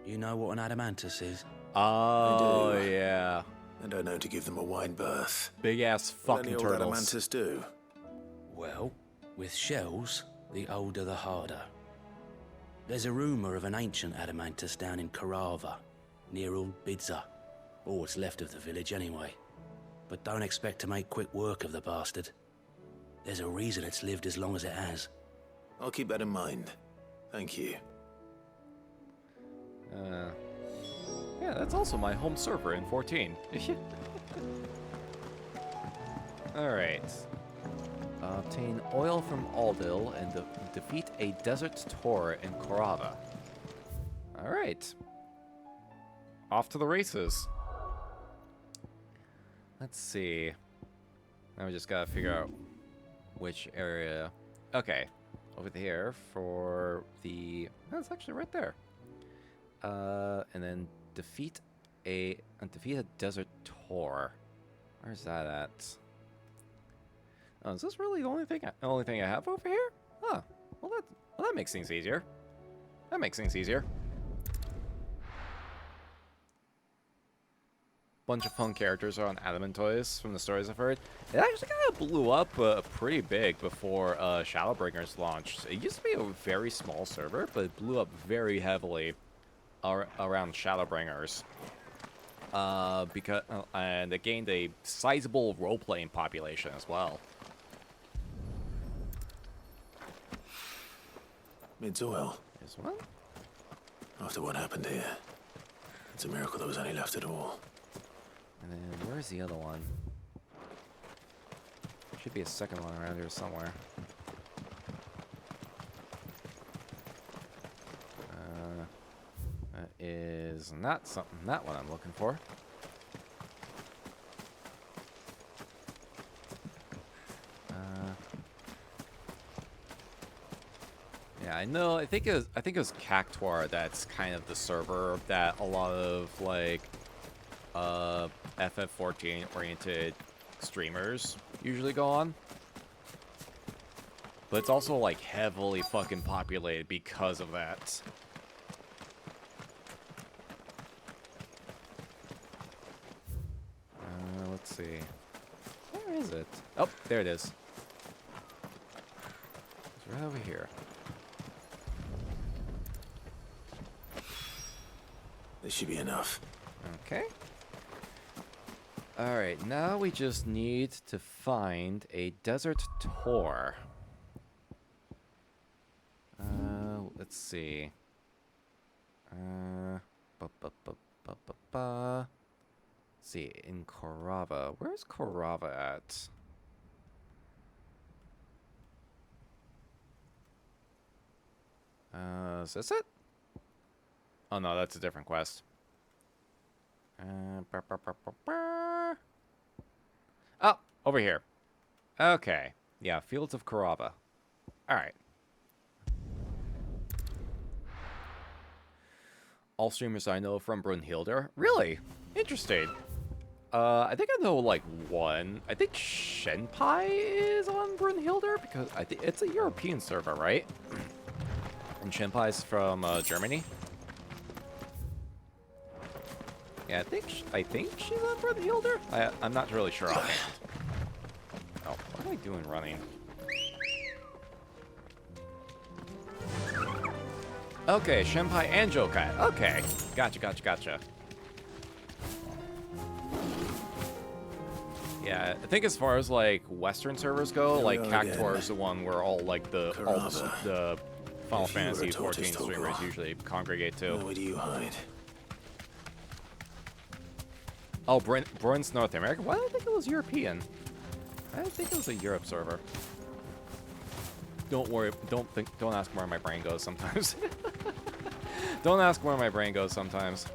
You know what an adamantus is? Oh, I do. yeah. And I know to give them a wide berth. Big ass fucking What turtles. adamantus do? Well, with shells, the older the harder. There's a rumour of an ancient adamantus down in Karava, near Bidza, or what's left of the village anyway. But don't expect to make quick work of the bastard. There's a reason it's lived as long as it has. I'll keep that in mind. Thank you. Yeah, that's also my home server in 14. Alright. Obtain oil from Aldil and defeat a desert Tor in Korava. Alright. Off to the races. Let's see. Now we just gotta figure out which area. Okay. Over here for the... That's actually right there. And then defeat a desert Tor. Where's that at? Oh, is this really the only thing I have over here? Huh. Well, that makes things easier. That makes things easier. Bunch of fun characters are on Adamant Toys from the stories I've heard. It actually kind of blew up pretty big before Shadowbringers launched. It used to be a very small server, but it blew up very heavily around Shadowbringers. And it gained a sizable role-playing population as well. Mid's oil. This one? After what happened here, it's a miracle there was any left at all. And then where's the other one? Should be a second one around here somewhere. That is not what I'm looking for. Yeah, I know. I think it was Cactuar that's kind of the server that a lot of like FF14 oriented streamers usually go on. But it's also like heavily fucking populated because of that. Let's see. Where is it? Oh, there it is. It's right over here. This should be enough. Okay. Alright, now we just need to find a desert tour. Let's see. Let's see, in Korava. Where's Korava at? Is this it? Oh no, that's a different quest. Oh, over here. Okay. Yeah, Fields of Korava. Alright. All streamers I know from Brunhilde. Really? Interesting. I think I know, like, one. I think Shenpai is on Brunhilde, because I think it's a European server, right? And Shenpai's from, Germany. Yeah, I think she's on Brunhilde? I'm not really sure on it. Oh, what am I doing running? Okay, Shenpai and Jokai. Okay, gotcha. Yeah, I think as far as like Western servers go, like Cactuar is the one where all like the Final Fantasy 14 streamers usually congregate to. Where do you hide? Oh, Brun's North America. Why did I think it was European? I didn't think it was a Europe server. Don't worry. Don't ask where my brain goes sometimes. Don't ask where my brain goes sometimes.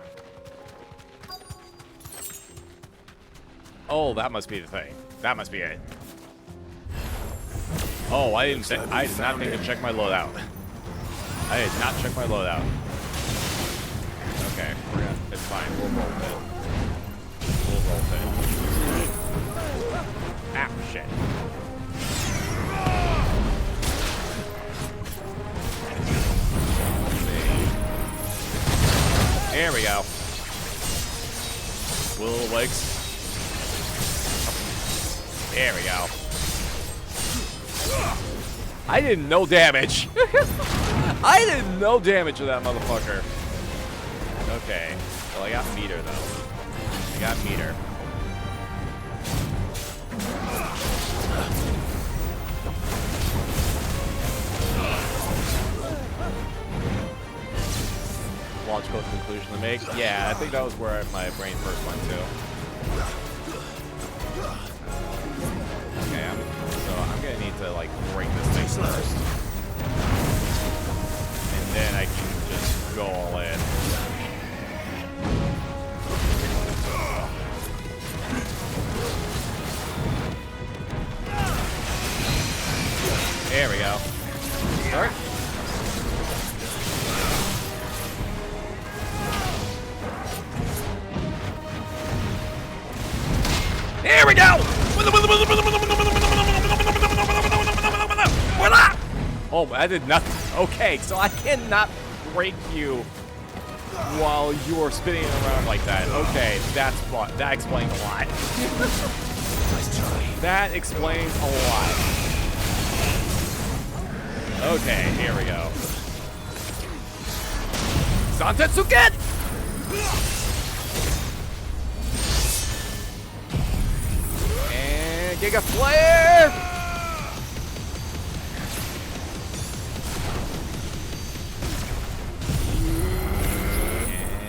Oh, that must be the thing. That must be it. Oh, I did not think to check my loadout. I did not check my loadout. Okay, it's fine. We'll roll it. Ah, shit. There we go. Little legs. There we go. I did no damage. I did no damage to that motherfucker. Okay. Well, I got meter, though. I got meter. Logical conclusion to make? Yeah, I think that was where my brain first went to. Okay, so I'm gonna need to like break this thing first. And then I can just go all in. There we go. Start. There we go! Oh, I did nothing. Okay, so I cannot break you while you're spinning around like that. Okay, that explains a lot. That explains a lot. Okay, here we go. Zantetsuken! And Giga Flare!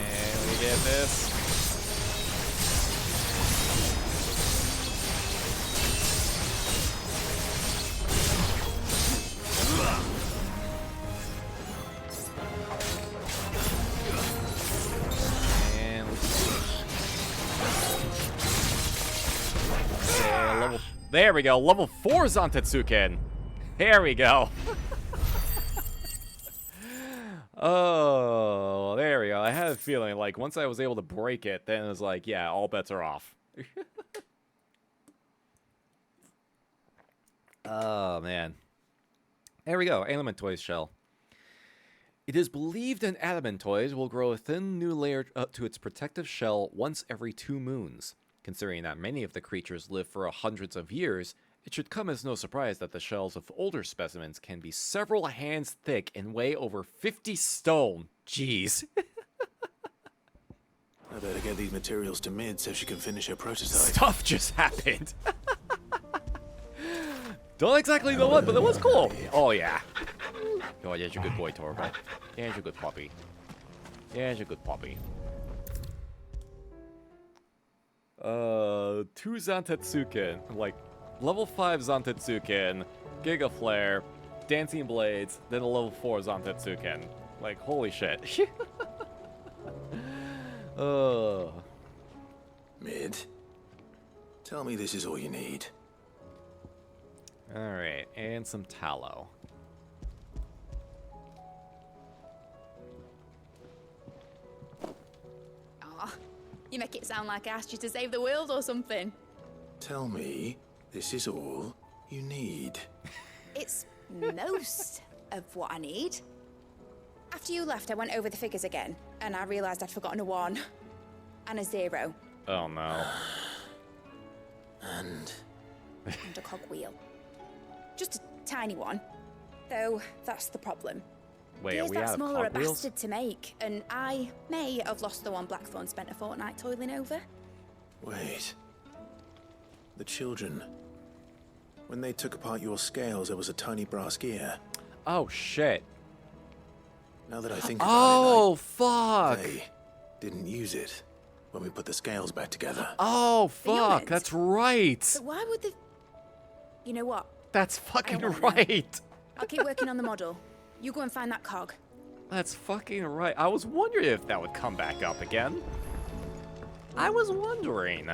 And we get this. There we go, level 4 Zantetsuken. There we go. Oh, there we go. I had a feeling, like, once I was able to break it, then it was like, yeah, all bets are off. Oh, man. There we go. Elementoid shell. It is believed an Adamantoid will grow a thin new layer up to its protective shell once every 2 moons. Considering that many of the creatures live for hundreds of years, it should come as no surprise that the shells of older specimens can be several hands thick and weigh over 50 stone. Jeez. I better get these materials to Mid so she can finish her prototype. Stuff just happened. Don't exactly know what, but it was cool. Oh, yeah. Oh, yeah, you're a good boy, Torgo. Yeah, you're a good puppy. Yeah, you're a good puppy. 2 Zantetsuken. Like, level 5 Zantetsuken, Giga Flare, Dancing Blades, then a level 4 Zantetsuken. Like, holy shit. Mid, tell me this is all you need. Alright, and some tallow. Aw, you make it sound like I asked you to save the world or something. Tell me this is all you need. It's most of what I need. After you left, I went over the figures again, and I realised I'd forgotten a 1 and a 0. Oh no. And a cogwheel. Just a tiny one. Though, that's the problem. Wait, Gears are we that out of small are a cogwheels? bastard to make, and I may have lost the one Blackthorn spent a fortnight toiling over. wait. The children. When they took apart your scales, there was a tiny brass gear. Oh, shit. Now that I think Oh, about fuck. it, they didn't use it when we put the scales back together. Oh, fuck. humans? That's right. But why would the... You know what? That's fucking wanna know. right. I'll keep working on the model. You go and find that cog. That's fucking right. I was wondering if that would come back up again. I was wondering.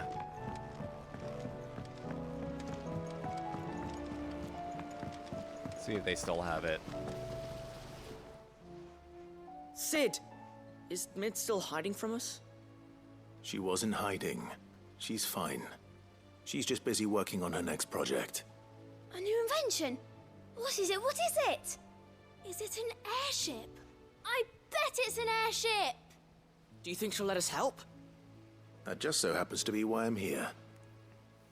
See if they still have it. Sid! Is Mid still hiding from us? She wasn't hiding. She's fine. She's just busy working on her next project. A new invention? What is it? What is it? Is it an airship? I bet it's an airship! Do you think she'll let us help? That just so happens to be why I'm here.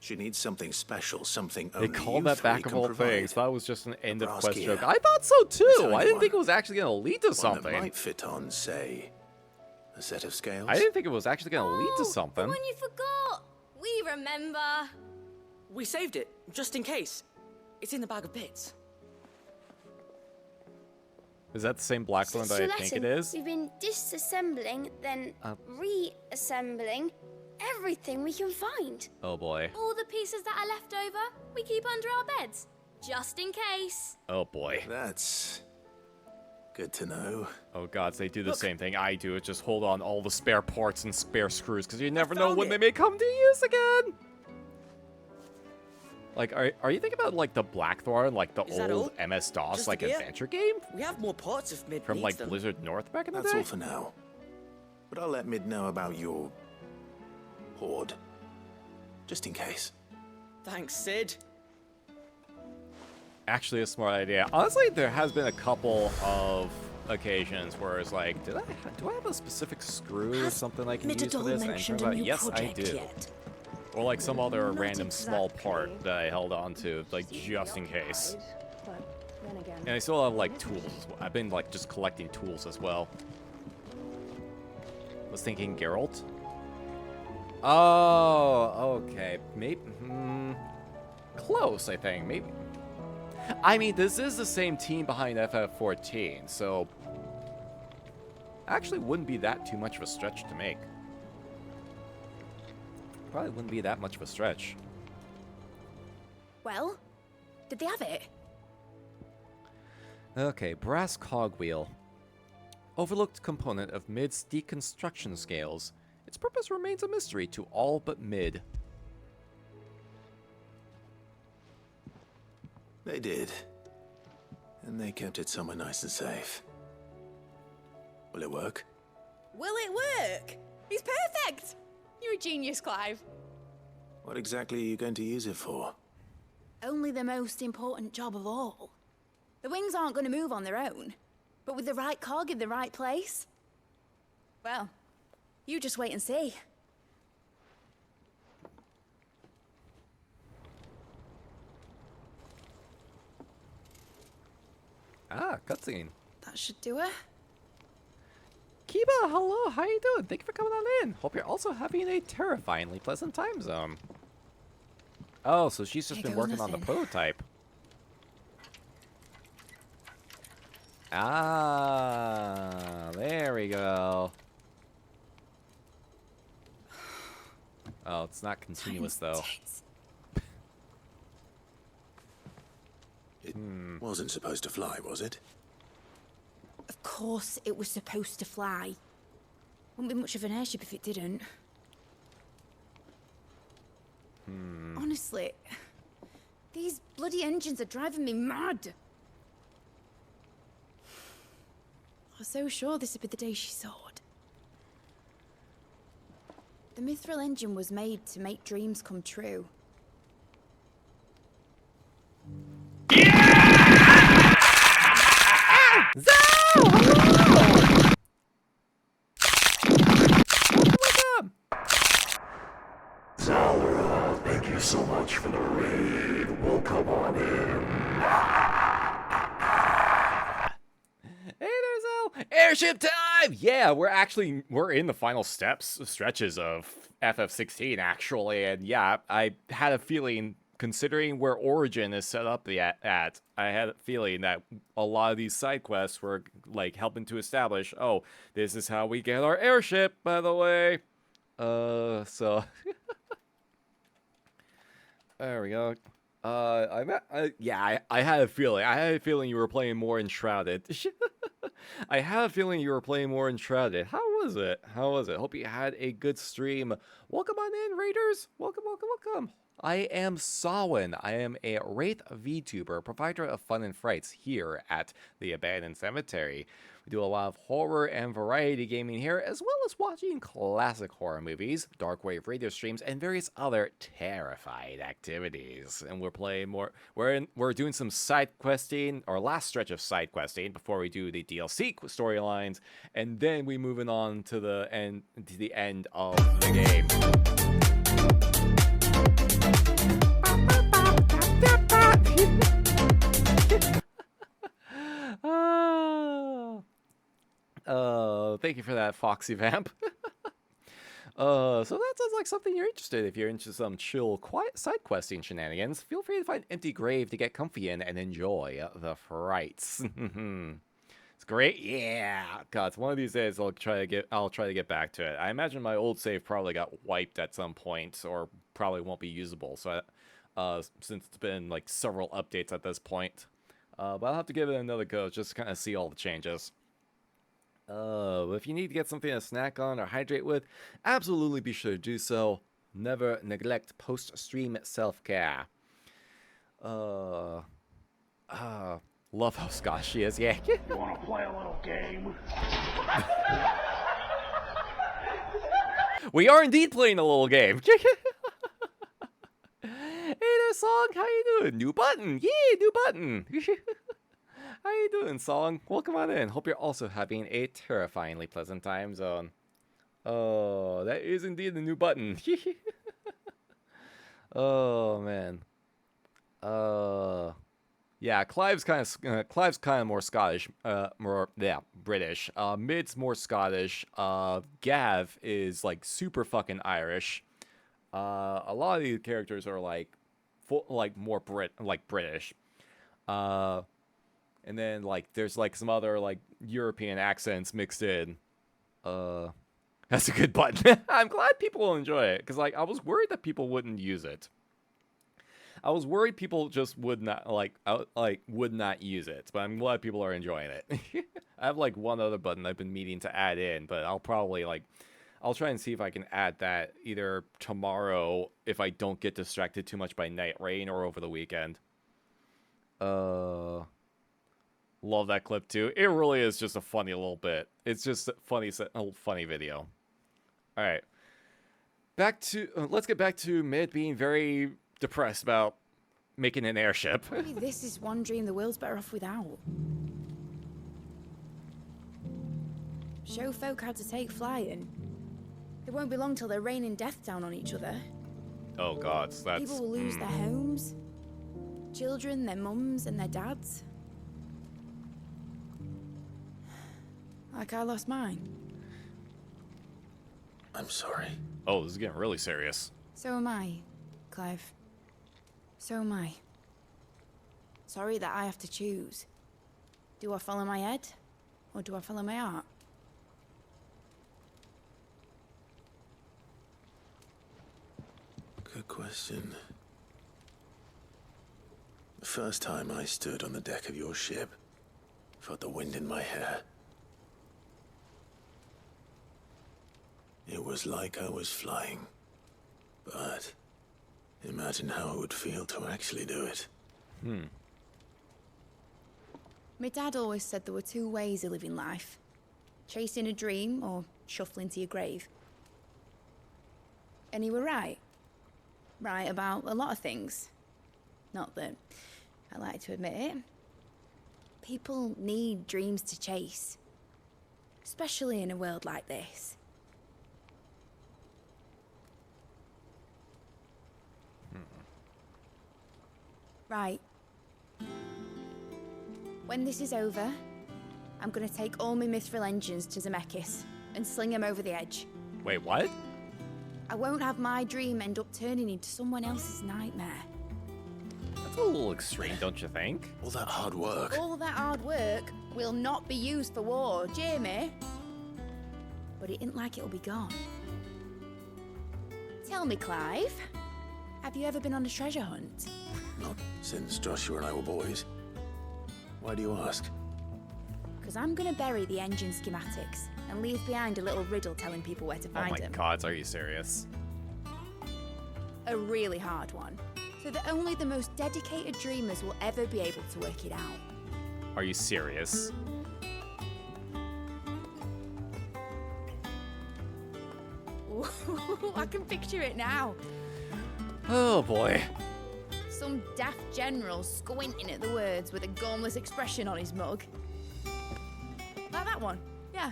She needs something special, something They only call you that three back can of all provide. things. That was just an end of brass quest gear. joke. I thought so too. tiny I didn't think it one. was actually going to lead to One something. that might fit on, say, a set of scales. I didn't think it was actually going to lead to The something. one you forgot! We remember! We saved it, just in case. It's in the bag of bits. Is that the same black one that I think it is? We've been disassembling, then reassembling everything we can find. Oh boy. All the pieces that are left over, we keep under our beds, just in case. Oh boy. That's good to know. Oh god, they do the same thing I do. It's just hold on all the spare parts and spare screws because you never know found when it. they may come to use again. Like, are you thinking about like the Blackthorn, like the Is that old all? MS-DOS Just like the gear? adventure game We have more parts if Mid from needs like them. Blizzard North back in the That's day? all for now. But I'll let Mid know about your hoard. Just in case. Thanks, Sid. Actually, a smart idea. Honestly, there has been a couple of occasions where it's like, do I have a specific screw or something I can use for Midadol this? And it mentioned turns a out, new yes, I project do. yet? Or like some other Not random small exactly. part that I held on to, like just in case. But then again, And I still have like tools as well. I've been like just collecting tools as well. Was thinking Geralt. Oh, okay. Maybe close, I think. Maybe. I mean, this is the same team behind FF14, so actually wouldn't be that too much of a stretch to make. Probably wouldn't be that much of a stretch. Well, did they have it? Okay, brass cogwheel. Overlooked component of Mid's deconstruction scales. Its purpose remains a mystery to all but Mid. They did. And they kept it somewhere nice and safe. Will it work? Will it work? He's perfect! You're a genius, Clive. What exactly are you going to use it for? Only the most important job of all. The wings aren't going to move on their own. But with the right cog in the right place... Well, you just wait and see. Ah, cutscene. That should do it. Kiba, hello, how you doing? Thank you for coming on in. Hope you're also having a terrifyingly pleasant time zone. Oh, so she's just been working on the prototype. Ah, there we go. Oh, it's not continuous though. It wasn't supposed to fly, was it? Of course it was supposed to fly. Wouldn't be much of an airship if it didn't. Honestly, these bloody engines are driving me mad. I was so sure this would be the day she soared. The mithril engine was made to make dreams come true. Zalra, thank you so much for the raid. Welcome on in. Hey there, Zal! Airship time! Yeah, we're in the final stretches of FF16 actually, and yeah, I had a feeling, considering where Origin is set up at, I had a feeling that a lot of these side quests were like helping to establish, oh, this is how we get our airship, by the way. So there we go. I had a feeling. I had a feeling you were playing more Enshrouded. I had a feeling you were playing more Enshrouded. How was it? Hope you had a good stream. Welcome on in, Raiders. Welcome. I am Sawin. I am a Wraith VTuber, provider of fun and frights here at the Abandoned Cemetery. We do a lot of horror and variety gaming here, as well as watching classic horror movies, dark wave radio streams, and various other terrifying activities. And we're playing more. We're doing some side questing, our last stretch of side questing before we do the DLC storylines, and then we moving on to the end of the game. Thank you for that, Foxy Vamp. So that sounds like something you're interested in. If you're into some chill, quiet side questing shenanigans, feel free to find Empty Grave to get comfy in and enjoy the frights. It's great, yeah. God, one of these days I'll try to get back to it. I imagine my old save probably got wiped at some point, or probably won't be usable. So, since it's been like several updates at this point, but I'll have to give it another go just to kind of see all the changes. If you need to get something to snack on or hydrate with, absolutely be sure to do so. Never neglect post-stream self-care. Love how Scotch she is, yeah. You wanna play a little game? We are indeed playing a little game. Hey there, Song, how you doing? New button, yeah, new button. How you doing, Song? Welcome on in. Hope you're also having a terrifyingly pleasant time zone. Oh, that is indeed the new button. Oh man. Yeah, Clive's kind of more Scottish, British. Mid's more Scottish. Gav is like super fucking Irish. A lot of these characters are like more British. And then like there's like some other like European accents mixed in. That's a good button. I'm glad people will enjoy it, because like I was worried that people wouldn't use it. I was worried people just would not would not use it, but I'm glad people are enjoying it. I have like one other button I've been meaning to add in, but I'll probably I'll try and see if I can add that either tomorrow if I don't get distracted too much by Night Rain, or over the weekend. Love that clip too. It really is just a funny little bit. It's just a funny video. All right. Back to let's get back to Mid being very depressed about making an airship. Maybe this is one dream the world's better off without. Show folk how to take flying. It won't be long till they're raining death down on each other. Oh God, so that's... People will lose their homes. Children, their mums and their dads. Like I lost mine. I'm sorry. Oh, this is getting really serious. So am I, Clive. So am I. Sorry that I have to choose. Do I follow my head? Or do I follow my heart? Good question. The first time I stood on the deck of your ship, felt the wind in my hair. It was like I was flying. But imagine how it would feel to actually do it. My dad always said there were two ways of living life. Chasing a dream or shuffling to your grave. And he were right. Right about a lot of things. Not that I like to admit it. People need dreams to chase. Especially in a world like this. Right. When this is over, I'm gonna take all my mithril engines to Zemeckis and sling them over the edge. Wait, what? I won't have my dream end up turning into someone else's nightmare. That's a little extreme, don't you think? All that hard work. All that hard work will not be used for war, Jamie. But it isn't like it'll be gone. Tell me, Clive, have you ever been on a treasure hunt? Not since Joshua and I were boys. Why do you ask? Because I'm gonna bury the engine schematics and leave behind a little riddle telling people where to find them. Oh my God, are you serious? A really hard one, so that only the most dedicated dreamers will ever be able to work it out. Are you serious? Ooh, I can picture it now. Oh boy. Some daft general squinting at the words with a gormless expression on his mug. Like that one, yeah.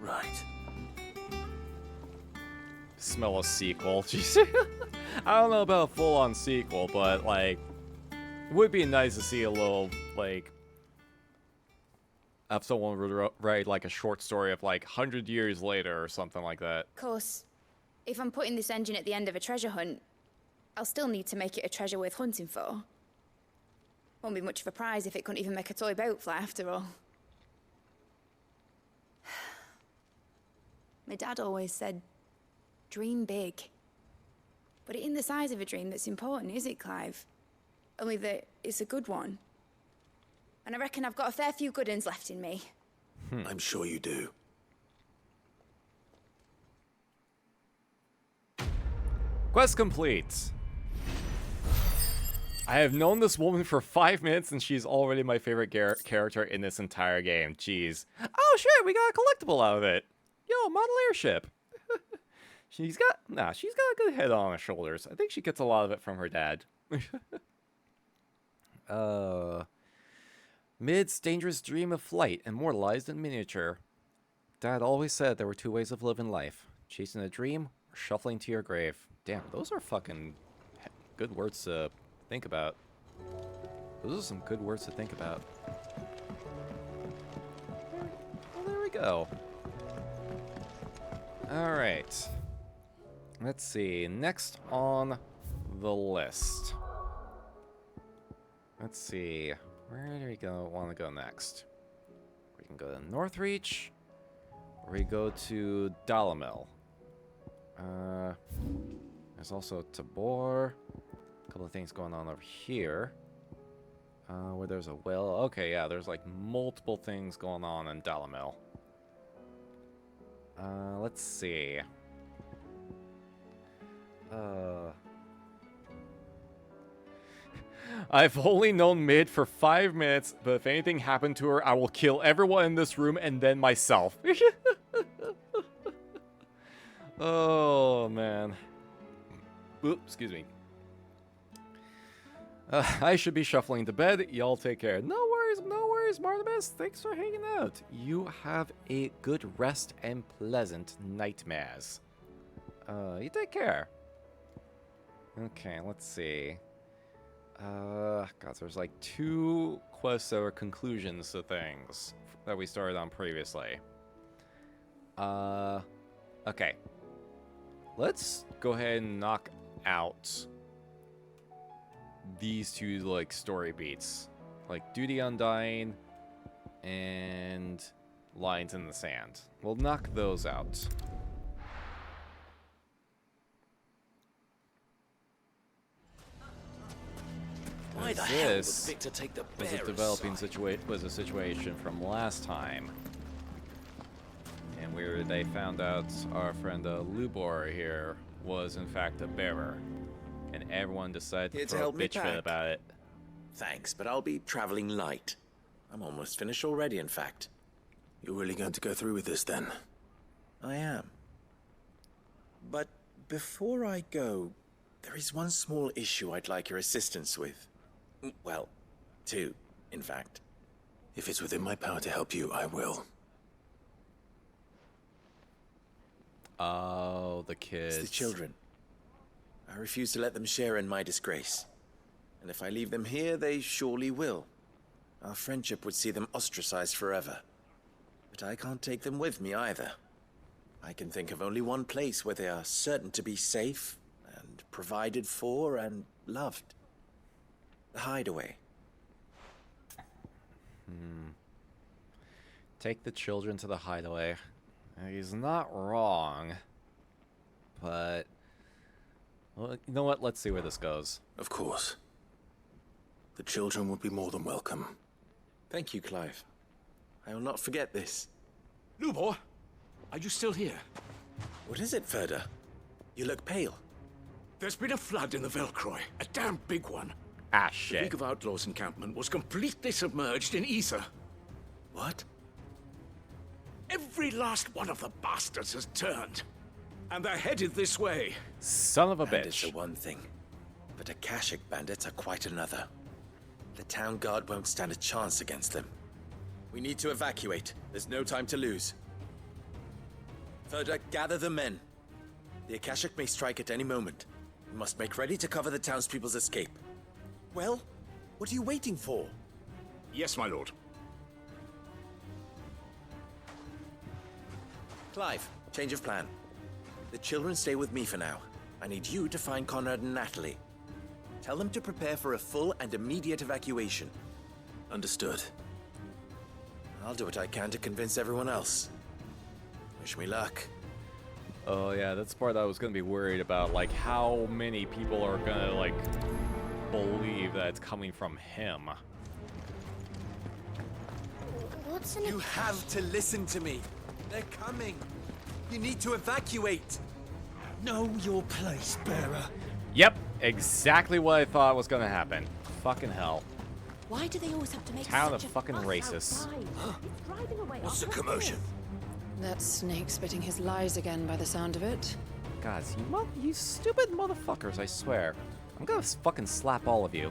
Right. Smell a sequel. Jeez. I don't know about a full-on sequel, but like, it would be nice to see a little like, have someone write like a short story of like 100 years later or something like that. Of course, if I'm putting this engine at the end of a treasure hunt, I'll still need to make it a treasure worth hunting for. Won't be much of a prize if it couldn't even make a toy boat fly after all. My dad always said, dream big. But it ain't the size of a dream that's important, is it, Clive? Only that it's a good one. And I reckon I've got a fair few good uns left in me. I'm sure you do. Quest complete. I have known this woman for 5 minutes and she's already my favorite character in this entire game. Jeez. Oh shit, we got a collectible out of it. Yo, model airship. she's got a good head on her shoulders. I think she gets a lot of it from her dad. Mid's dangerous dream of flight, immortalized in miniature. Dad always said there were two ways of living life. Chasing a dream or shuffling to your grave. Damn, those are fucking good words to think about. Those are some good words to think about. Well, there we go. Alright. Let's see. Next on the list. Let's see. Where do we want to go next? We can go to Northreach. Or we go to Dalamel. There's also Tabor. A couple of things going on over here. Where there's a well. Okay, yeah, there's like multiple things going on in Dalamel. Let's see. I've only known Mid for 5 minutes, but if anything happened to her, I will kill everyone in this room and then myself. Oh, man. Oops, excuse me. I should be shuffling to bed. Y'all take care. No worries, Martimus. Thanks for hanging out. You have a good rest and pleasant nightmares. You take care. Okay, let's see. God, there's like 2 quests that were conclusions to things that we started on previously. Okay. Let's go ahead and knock out these 2 like story beats, like Duty Undying and Lines in the Sand. We'll knock those out. Why the hell would Victor take the bearer's was a situation from last time, and where they found out our friend Lubor here was in fact a bearer, and everyone decided to throw a bitch fit about it. Thanks, but I'll be traveling light. I'm almost finished already, in fact. You're really going to go through with this, then? I am. But before I go, there is one small issue I'd like your assistance with. Well, 2, in fact. If it's within my power to help you, I will. Oh, the kids. It's the children. I refuse to let them share in my disgrace. And if I leave them here, they surely will. Our friendship would see them ostracized forever. But I can't take them with me either. I can think of only one place where they are certain to be safe and provided for and loved. The Hideaway. Take the children to the Hideaway. He's not wrong, but well, you know what? Let's see where this goes. Of course. The children would be more than welcome. Thank you, Clive. I will not forget this. Lubor, are you still here? What is it, Ferda? You look pale. There's been a flood in the Velcroy, a damn big one. Ah, The shit. League of Outlaws encampment was completely submerged in ether. What? Every last one of the bastards has turned. And they're headed this way. Son of a Bandits bitch. are one thing, but Akashic bandits are quite another. The town guard won't stand a chance against them. We need to evacuate. There's no time to lose. Ferda, gather the men. The Akashic may strike at any moment. We must make ready to cover the townspeople's escape. Well, what are you waiting for? Yes, my lord. Clive, change of plan. The children stay with me for now. I need you to find Conrad and Natalie. Tell them to prepare for a full and immediate evacuation. Understood. I'll do what I can to convince everyone else. Wish me luck. Oh yeah, that's the part I was gonna be worried about. Like, how many people are gonna like believe that it's coming from him? What's in You have to listen to me. They're coming. You need to evacuate. Know your place, bearer. Yep, exactly what I thought was gonna happen. Fucking hell. Why do they always have to make Town such of a fucking fuss racists. outside? It's driving away What's our the commotion? That snake spitting his lies again by the sound of it. Guys, you stupid motherfuckers, I swear. I'm gonna fucking slap all of you.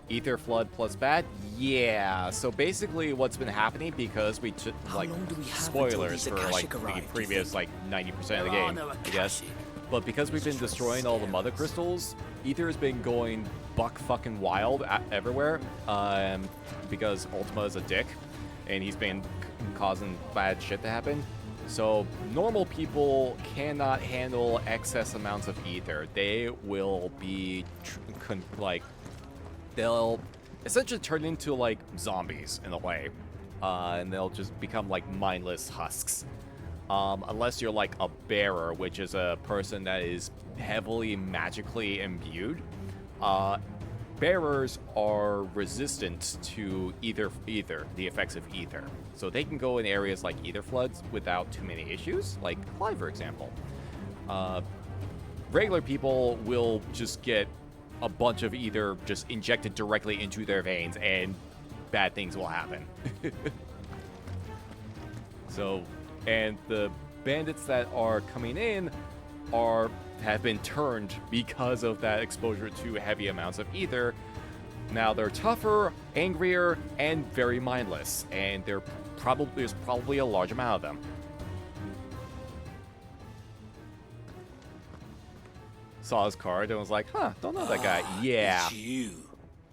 Ether flood plus bad? Yeah. So basically what's been happening, because we took, like, spoilers for, like, the previous, like, 90% of the game, I guess. But because we've been destroying all the mother crystals, Ether has been going buck fucking wild everywhere, because Ultima is a dick, and he's been causing bad shit to happen. So normal people cannot handle excess amounts of Ether. They will be, they'll essentially turn into, like, zombies in a way, and they'll just become, like, mindless husks. Unless you're, like, a bearer, which is a person that is heavily magically imbued. Bearers are resistant to the effects of ether. So they can go in areas like ether floods without too many issues, like Clive, for example. Regular people will just get a bunch of either just injected directly into their veins and bad things will happen. So, and the bandits that are coming in have been turned because of that exposure to heavy amounts of ether. Now they're tougher, angrier, and very mindless, and there's probably a large amount of them. Saw his card and was like, huh, don't know that guy. Yeah. It's you.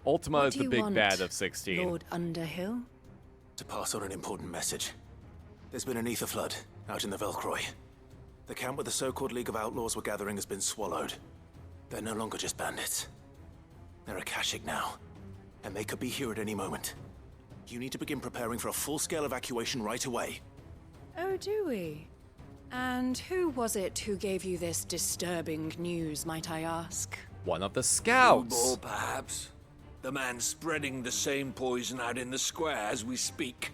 Ultima What is do the you big want, bad of 16. Lord Underhill? To pass on an important message. There's been an ether flood out in the Velcroy. The camp where the so-called League of Outlaws were gathering has been swallowed. They're no longer just bandits. They're Akashic now, and they could be here at any moment. You need to begin preparing for a full-scale evacuation right away. Oh, do we? And who was it who gave you this disturbing news, might I ask? One of the scouts. Or perhaps the man spreading the same poison out in the square as we speak.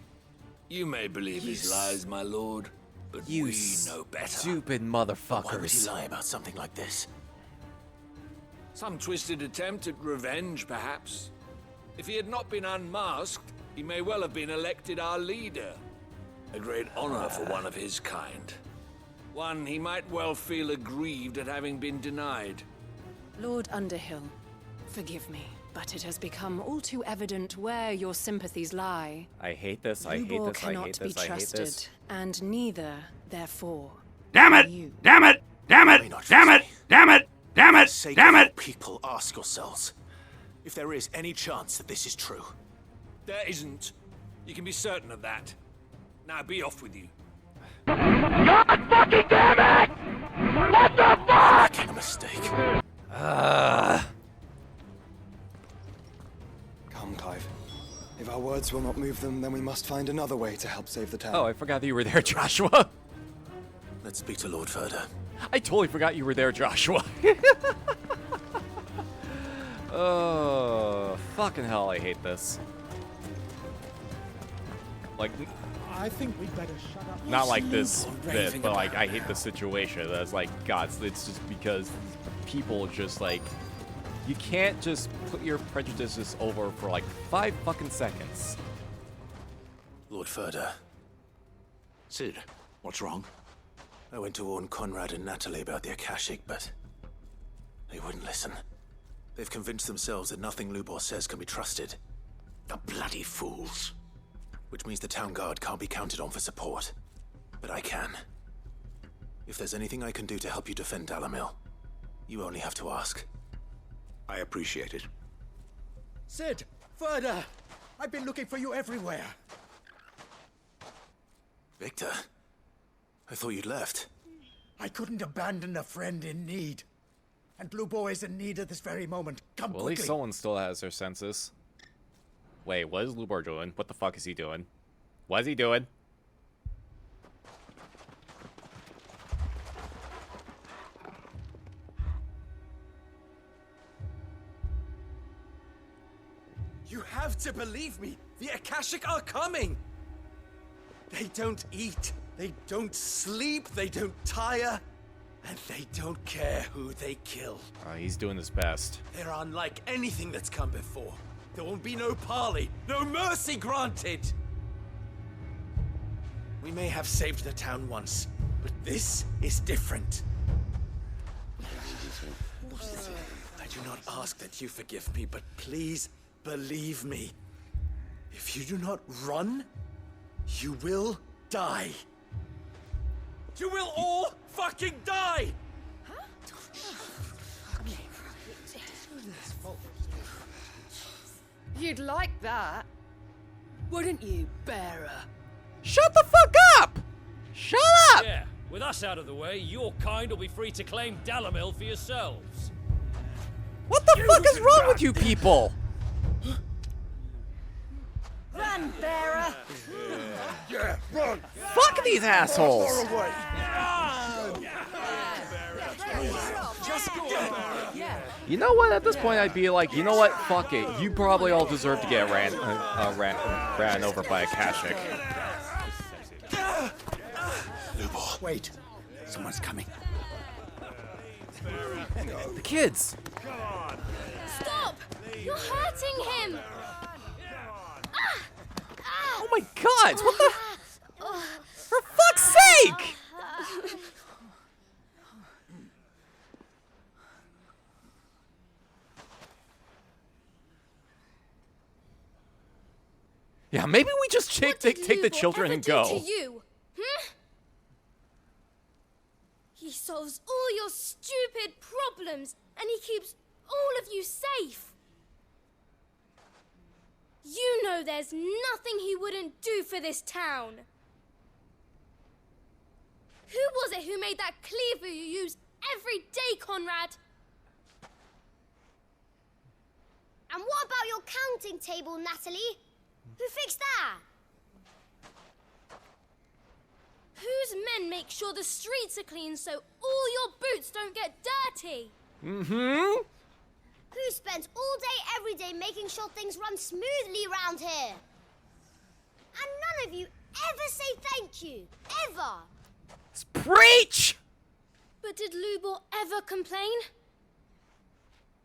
You may believe his lies, my lord, but we know better. Stupid Why would he motherfuckers. lie about something like this? Some twisted attempt at revenge, perhaps. If he had not been unmasked, he may well have been elected our leader. A great honor for one of his kind. One he might well feel aggrieved at having been denied. Lord Underhill, forgive me, but it has become all too evident where your sympathies lie. I hate this, I hate Lubor this, I cannot hate be this, I hate trusted, this. and neither, therefore. Damn it! You. Damn it! Damn it! Damn it! Damn it! Damn it! Damn it! People, ask yourselves if there is any chance that this is true. There isn't. You can be certain of that. Now be off with you. God fucking damn it! What the fuck? Making a mistake. Come, Clive. If our words will not move them, then we must find another way to help save the town. Oh, I forgot that you were there, Joshua. Let's speak to Lord Verda. I totally forgot you were there, Joshua. Oh, fucking hell, I hate this. Like, I think we'd better shut up. not like this bit, but like, I hate the situation. That's like, God, it's just because people just like, you can't just put your prejudices over for like 5 fucking seconds. Lord Verda. Sid, what's wrong? I went to warn Conrad and Natalie about the Akashic, but they wouldn't listen. They've convinced themselves that nothing Lubor says can be trusted. The bloody fools. Which means the town guard can't be counted on for support. But I can. If there's anything I can do to help you defend Dalamil, you only have to ask. I appreciate it. Sid! Verda! I've been looking for you everywhere. Victor? I thought you'd left. I couldn't abandon a friend in need. And Lubor is in need at this very moment. Come Well, at quickly. least someone still has their senses. Wait, what is Lubor doing? What the fuck is he doing? What is he doing? You have to believe me. The Akashic are coming. They don't eat. They don't sleep. They don't tire. And they don't care who they kill. He's doing his best. They're unlike anything that's come before. There won't be no parley, no mercy granted. We may have saved the town once, but this is different. I do not ask that you forgive me, but please believe me. If you do not run, you will die. You will all fucking die! You'd like that, wouldn't you, bearer? Shut the fuck up! Shut up! Yeah, with us out of the way, your kind will be free to claim Dalamil for yourselves. What the fuck is wrong with you people? Run, bearer! Yeah, run! Fuck these assholes! Far away! Just go, You know what? At this point, I'd be like, you know what? Fuck it. You probably all deserve to get ran over by a Akashic. Wait, someone's coming. The kids! Stop! You're hurting him! Oh my god! What the? For fuck's sake! Yeah, maybe we just take the children and go. To you? He solves all your stupid problems, and he keeps all of you safe. You know there's nothing he wouldn't do for this town. Who was it who made that cleaver you use every day, Conrad? And what about your counting table, Natalie? Who fixed that? Whose men make sure the streets are clean so all your boots don't get dirty? Mm-hmm. Who spends all day every day making sure things run smoothly around here? And none of you ever say thank you. Ever. Preach! But did Lubor ever complain?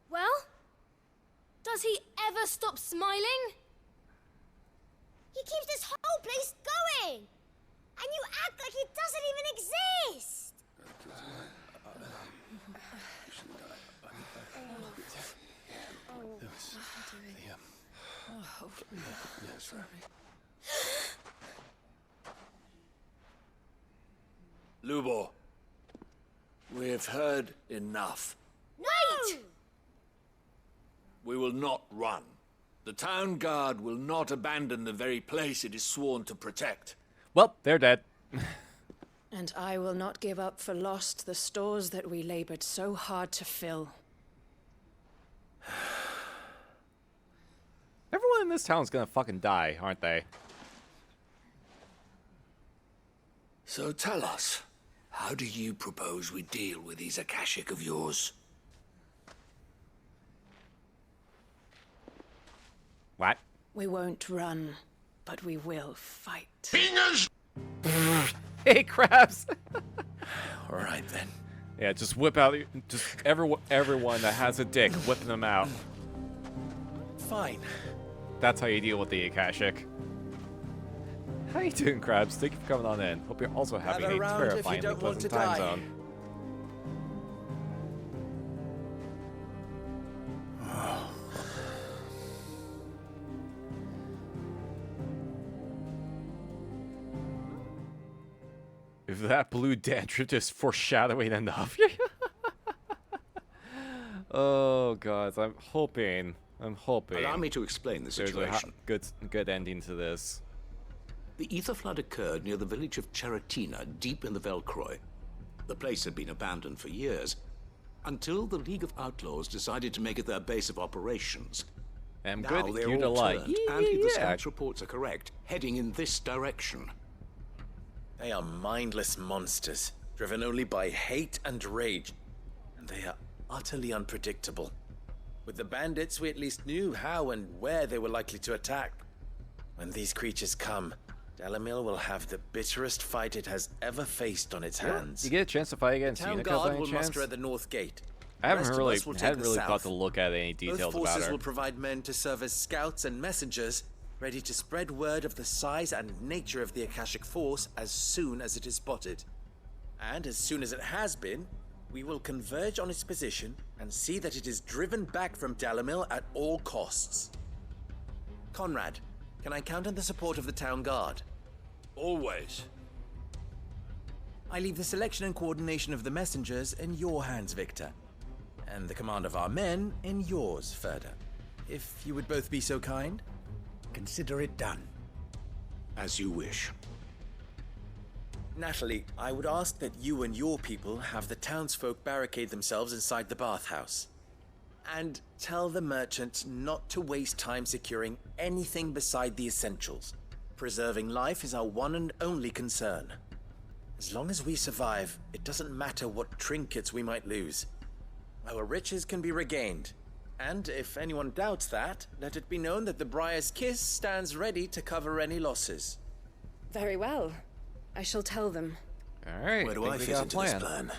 Well, does he ever stop smiling? He keeps this whole place going! And you act like it doesn't even exist! Lubor, we've heard enough. Wait! We will not run. The town guard will not abandon the very place it is sworn to protect. Well, they're dead. And I will not give up for lost the stores that we labored so hard to fill. Everyone in this town's gonna fucking die, aren't they? So tell us, how do you propose we deal with these Akashic of yours? What? We won't run, but we will fight. Fingers! Hey, crabs! Alright then. Yeah, just whip out, just everyone that has a dick, whipping them out. Fine. That's how you deal with the Akashic. How you doing, crabs? Thank you for coming on in. Hope you're also having a terrifyingly pleasant time zone. If that blue dandruff is foreshadowing enough. Oh god, I'm hoping. Allow me to explain the situation. There's a good ending to this. The ether flood occurred near the village of Cheratina, deep in the Velcroy. The place had been abandoned for years, until the League of Outlaws decided to make it their base of operations. I'm now good. they're You're all delight. turned, and if the scouts' reports are correct, heading in this direction. They are mindless monsters, driven only by hate and rage, and they are utterly unpredictable. With the bandits, we at least knew how and where they were likely to attack. When these creatures come, Dalamil will have the bitterest fight it has ever faced on its hands. You get a chance to fight against The town Unica guard by any will chance? muster at the north gate. I haven't The rest of really us will take the got south. to look at any details Both about forces her. will provide men to serve as scouts and messengers, ready to spread word of the size and nature of the Akashic force as soon as it is spotted. And as soon as it has been, we will converge on its position and see that it is driven back from Dalamil at all costs. Conrad, can I count on the support of the town guard? Always. I leave the selection and coordination of the messengers in your hands, Victor. And the command of our men in yours, Ferda. If you would both be so kind. Consider it done. As you wish. Natalie, I would ask that you and your people have the townsfolk barricade themselves inside the bathhouse. And tell the merchants not to waste time securing anything beside the essentials. Preserving life is our one and only concern. As long as we survive, it doesn't matter what trinkets we might lose. Our riches can be regained. And if anyone doubts that, let it be known that the Briar's Kiss stands ready to cover any losses. Very well. I shall tell them. Alright. Where do I fit into this plan?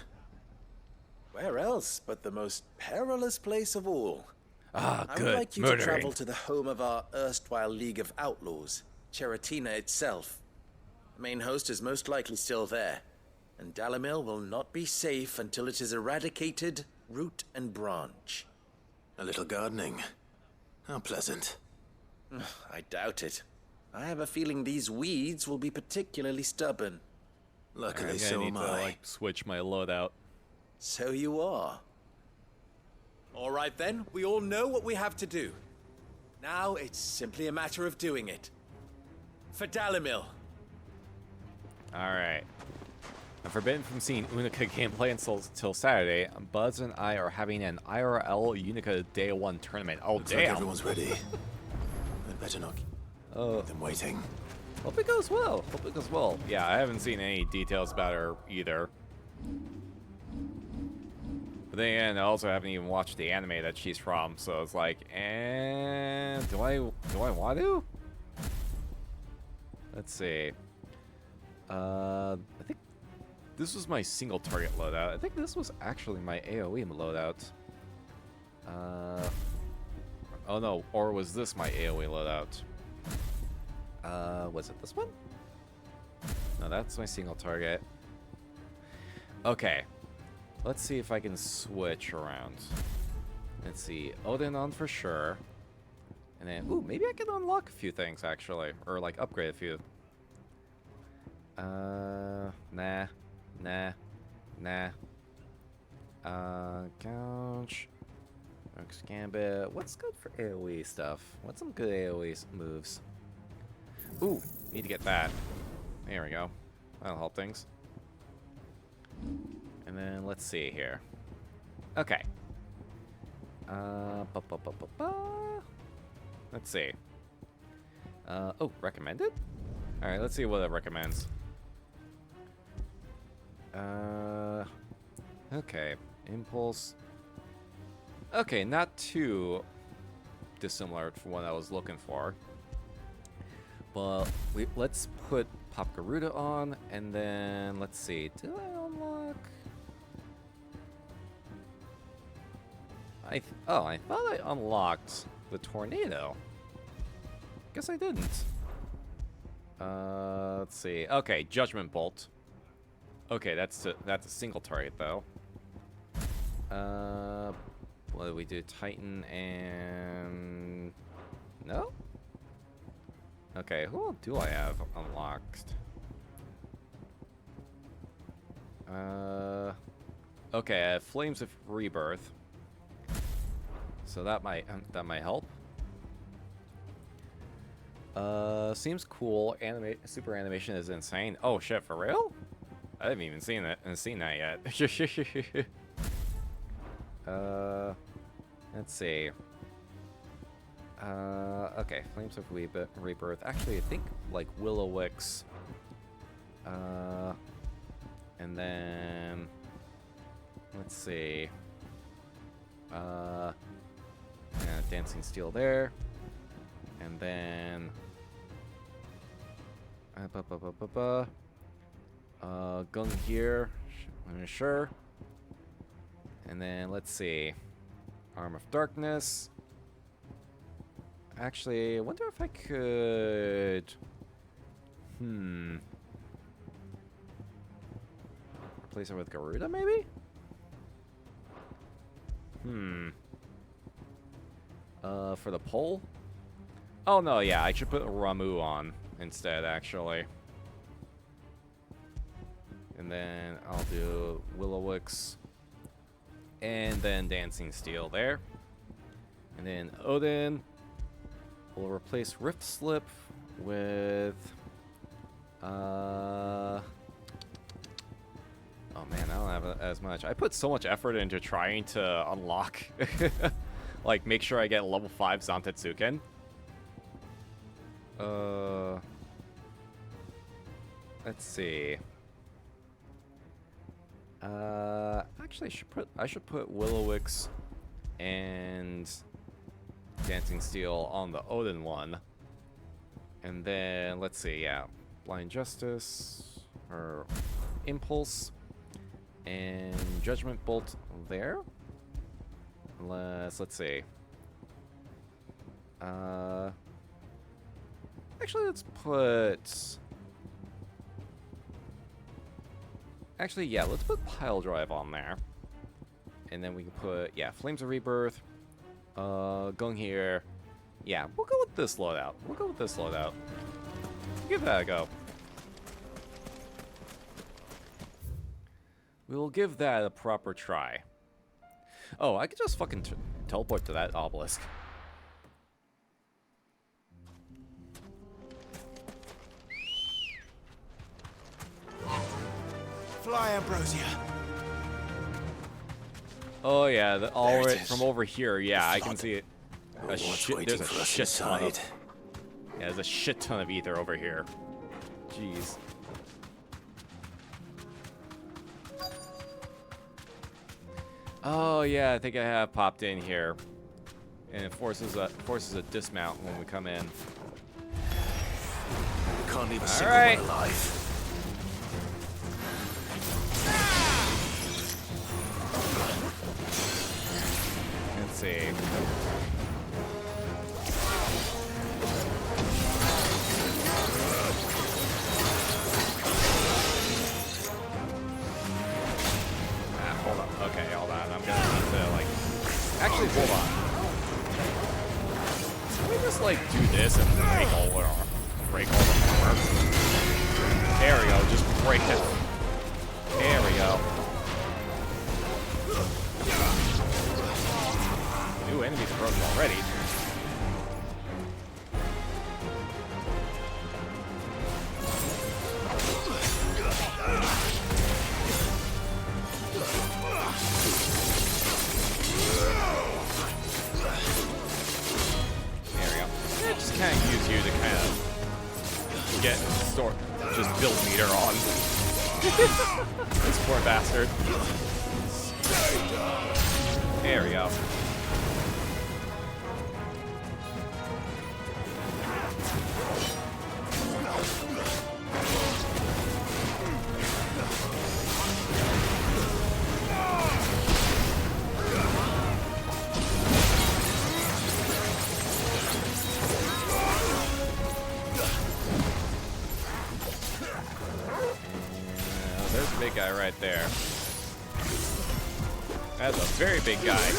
Where else but the most perilous place of all? Ah, I good. would like you Murdering. to travel to the home of our erstwhile League of Outlaws, Cheratina itself. The main host is most likely still there, and Dalamil will not be safe until it is eradicated, root and branch. A little gardening. How pleasant. I doubt it. I have a feeling these weeds will be particularly stubborn. Luckily, I'm so gonna am need to, I. like, switch my loadout. So you are. All right then, we all know what we have to do. Now it's simply a matter of doing it. For Dalamil. Alright. I'm forbidden from seeing Unica gameplay until Saturday. Buzz and I are having an IRL Unica Day 1 tournament. Oh, Looks like damn. everyone's ready. I'd better not keep them waiting. Hope it goes well. Hope it goes well. Yeah, I haven't seen any details about her either. But then again, I also haven't even watched the anime that she's from, so it's like, do I want to? Let's see. I think this was my single target loadout. I think this was actually my AoE loadout. Oh no, or was this my AoE loadout? Was it this one? No, that's my single target. Okay. Let's see if I can switch around. Let's see. Odin on for sure. And then, ooh, maybe I can unlock a few things, actually. Or, like, upgrade a few. Nah. Gouge. Rogue's Gambit. What's good for AoE stuff? What's some good AoE moves? Ooh, need to get that. There we go. That'll help things. And then let's see here. Okay. Let's see. Oh, recommended? Alright, let's see what it recommends. Okay. Impulse. Okay, not too dissimilar from what I was looking for. But let's put Pop Garuda on, and then let's see. Did I unlock? I thought I unlocked the tornado. Guess I didn't. Let's see. Okay, Judgment Bolt. Okay, that's a single target though. What do we do? Titan and no. Okay, who do I have unlocked? Okay, I have Flames of Rebirth. So that might help. Seems cool. Super animation is insane. Oh shit, for real? I haven't even seen that yet. Let's see. Okay, Flames of Rebirth. Actually, I think like Will-O-Wisp. And then let's see. Dancing Steel there, and then Gung here, I'm sure. And then let's see, Arm of Darkness. Actually, I wonder if I could. Replace her with Garuda, maybe. For the pole? Oh no, yeah, I should put Ramu on instead, actually. And then I'll do Will-O-Wisp. And then Dancing Steel there. And then Odin will replace Rift Slip with... Oh man, I don't have as much. I put so much effort into trying to unlock... like, make sure I get level 5 Zantetsuken. Let's see. Actually, I should put Will-O-Wisp and Dancing Steel on the Odin one. And then, let's see, yeah. Blind Justice, or Impulse. And Judgment Bolt there. Let's see. Actually, let's put... Actually, yeah, let's put Pile Drive on there. And then we can put, yeah, Flames of Rebirth. Going here. Yeah, we'll go with this loadout. Give that a go. We will give that a proper try. Oh, I could just fucking teleport to that obelisk. Fly, Ambrosia. Oh yeah, all right from over here. Yeah, I can see it. There's a shit ton of. Yeah, there's a shit ton of ether over here. Jeez. Oh yeah, I think I have popped in here, and it forces a dismount when we come in. We can't leave a single one alive. Let's see. Hold on. Okay, hold on. I'm gonna need to, like... Actually, hold on. Can we just, like, do this and break all the armor? There we go. Just break it. There we go. New enemies approaching already. Kind of use you to kind of get just build meter on. This poor bastard. There we go. Big guy right there. That's a very big guy.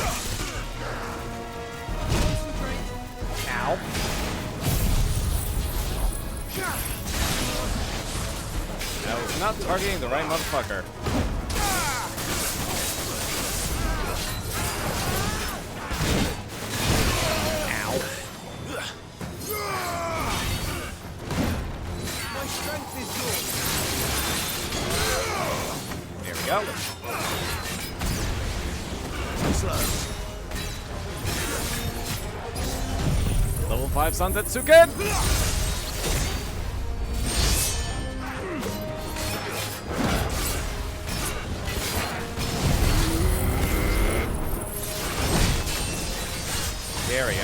Ow. I was not targeting the right motherfucker. Ow. My strength is yours. There we go. Level 5 Santetsuken! There we go.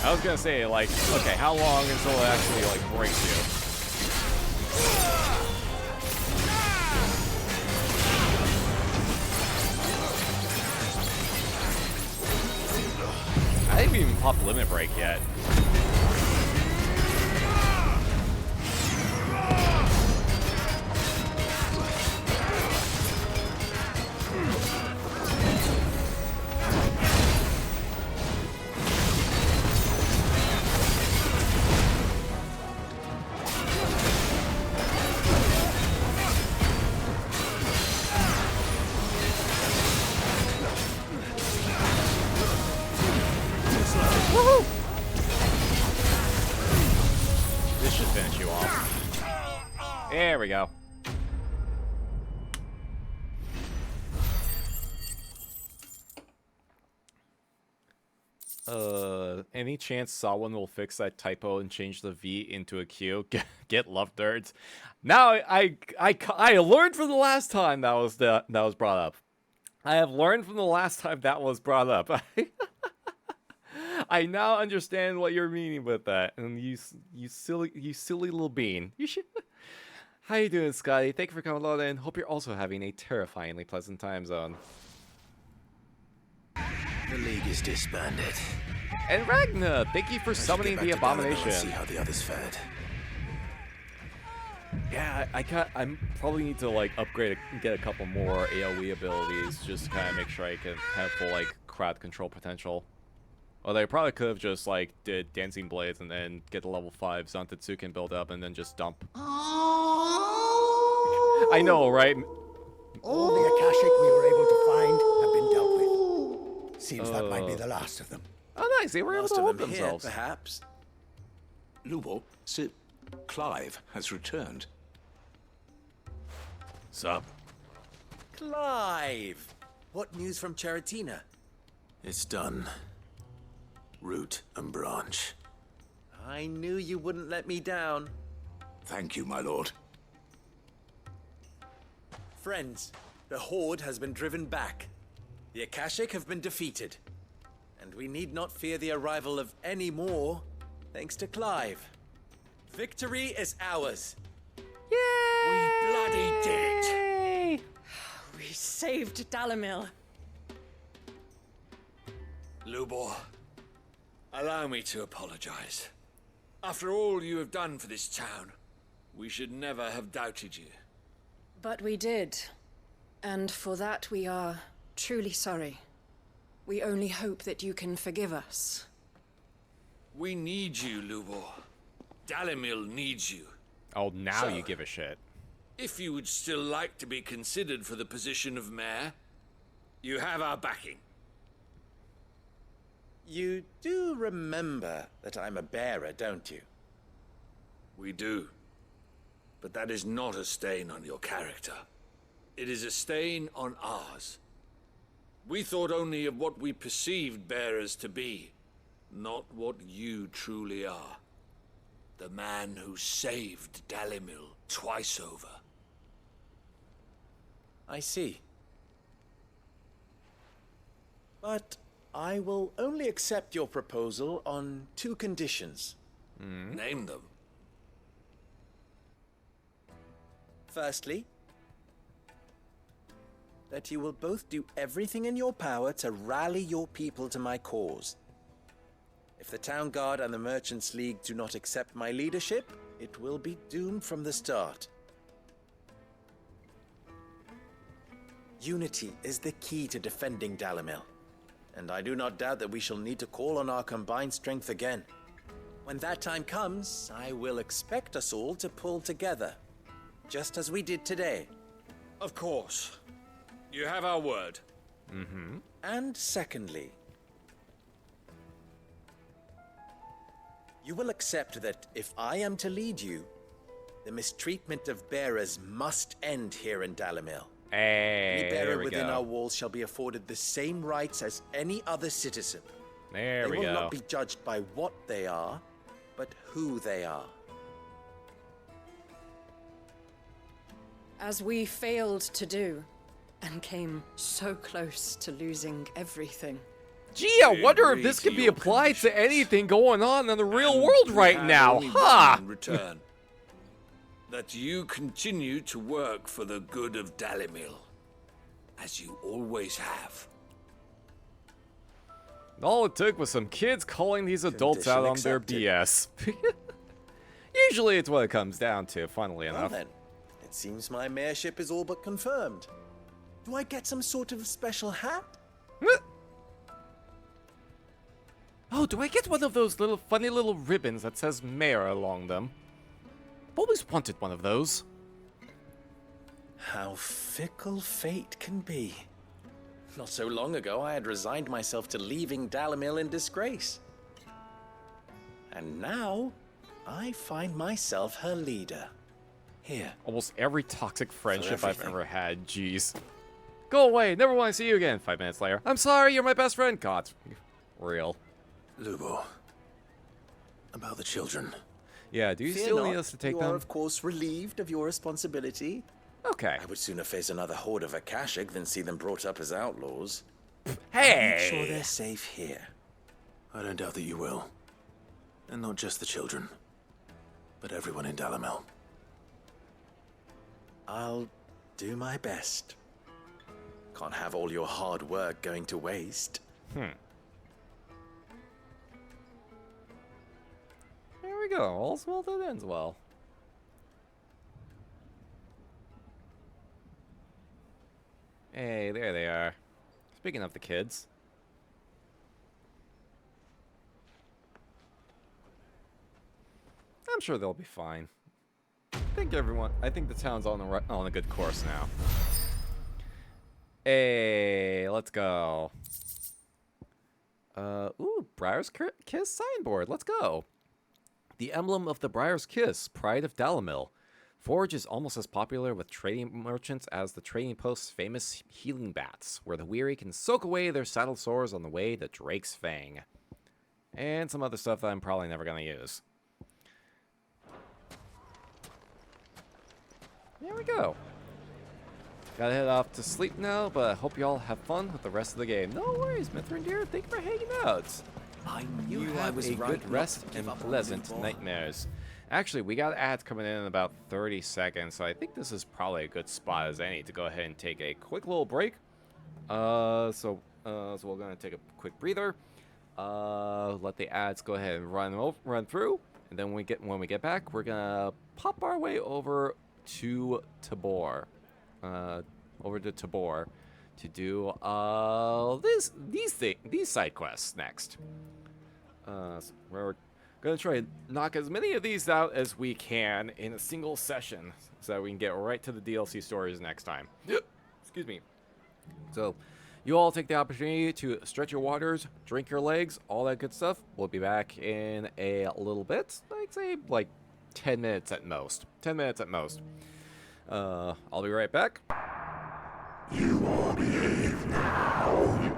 I was gonna say, like, okay, how long until it actually, like, breaks you? I didn't even pop Limit Break yet. This should finish you off. There we go. Any chance someone will fix that typo and change the V into a Q? Get love nerds. Now I learned from the last time that was brought up. I have learned from the last time that was brought up. I now understand what you're meaning with that. And you silly little bean. You should. How you doing, Scotty? Thank you for coming along, and hope you're also having a terrifyingly pleasant time zone. The League is disbanded. And Ragna, thank you for summoning the abomination. See how the others fared. Yeah, I probably need to like upgrade, get a couple more AoE abilities, just to kind of make sure I can have full like crowd control potential. Although I probably could have just like did Dancing Blades and then get the level 5 Zantetsuken build up and then just dump. I know, right? All the Akashic we were able to find have been dealt with. Seems that might be the last of them. Oh, nice. They were able to hold themselves. Here, perhaps. Lubo, Clive has returned. Sup? Clive! What news from Charatina? It's done. Root and branch. I knew you wouldn't let me down. Thank you, my lord. Friends, the Horde has been driven back. The Akashic have been defeated. And we need not fear the arrival of any more, thanks to Clive. Victory is ours. Yay! We bloody did it! We saved Dalimil. Lubor, allow me to apologize. After all you have done for this town, we should never have doubted you. But we did. And for that we are truly sorry. We only hope that you can forgive us. We need you, Lubor. Dalimil needs you. Oh, now So, you give a shit. If you would still like to be considered for the position of mayor, you have our backing. You do remember that I'm a bearer, don't you? We do. But that is not a stain on your character. It is a stain on ours. We thought only of what we perceived bearers to be, not what you truly are. The man who saved Dalimil twice over. I see. But I will only accept your proposal on 2 conditions. Name them. Firstly, that you will both do everything in your power to rally your people to my cause. If the Town Guard and the Merchants League do not accept my leadership, it will be doomed from the start. Unity is the key to defending Dalimil, and I do not doubt that we shall need to call on our combined strength again. When that time comes, I will expect us all to pull together, just as we did today. Of course. You have our word. And secondly, you will accept that if I am to lead you, the mistreatment of bearers must end here in Dalimil. Hey, Any bearer there we within go. our walls shall be afforded the same rights as any other citizen. There we They will go. not be judged by what they are, but who they are. As we failed to do, and came so close to losing everything. Gee, I wonder if this could be applied to anything going on in the real world right now. Only Ha! one in return. That you continue to work for the good of Dalimil, as you always have. All it took was some kids calling these adults out on their BS. Usually it's what it comes down to, funnily Well enough. then, it seems my mayorship is all but confirmed. Do I get some sort of special hat? Oh, do I get one of those little funny little ribbons that says mayor along them? I've always wanted one of those. How fickle fate can be. Not so long ago, I had resigned myself to leaving Dalimil in disgrace. And now, I find myself her leader. Here. Almost every toxic friendship I've everything. ever had, jeez. Go away, never want to see you again. 5 minutes later. I'm sorry, you're my best friend. God, real. Lubo, about the children. Yeah, do you Fear still not, need us to take you them? are, of course, relieved of your responsibility. Okay. I would sooner face another horde of Akashic than see them brought up as outlaws. Hey! I'm sure they're safe here. I don't doubt that you will. And not just the children, but everyone in Dalamel. I'll do my best. Can't have all your hard work going to waste. There we go. All's well that ends well. Hey, there they are. Speaking of the kids. I'm sure they'll be fine. I think the town's on a good course now. Hey, let's go. Ooh, Briar's Kiss signboard. Let's go. The emblem of the Briar's Kiss, pride of Dalamil. Forge is almost as popular with trading merchants as the trading post's famous healing bats, where the weary can soak away their saddle sores on the way to Drake's Fang. And some other stuff that I'm probably never going to use. There we go. Gotta head off to sleep now, but I hope y'all have fun with the rest of the game. No worries, Mithrin dear. Thank you for hanging out. I You knew have I was a right good not rest to give and up on pleasant Limbo. nightmares. Actually, we got ads coming in about 30 seconds, so I think this is probably a good spot as any to go ahead and take a quick little break. So we're gonna take a quick breather. Let the ads go ahead and run through, and then when we get back, we're gonna pop our way over to Tabor. To do these side quests next. So we're gonna try to knock as many of these out as we can in a single session, so that we can get right to the DLC stories next time. Excuse me. So, you all take the opportunity to stretch your waters, drink your legs, all that good stuff. We'll be back in a little bit. I'd say like 10 minutes at most. 10 minutes at most. I'll be right back. You all behave now.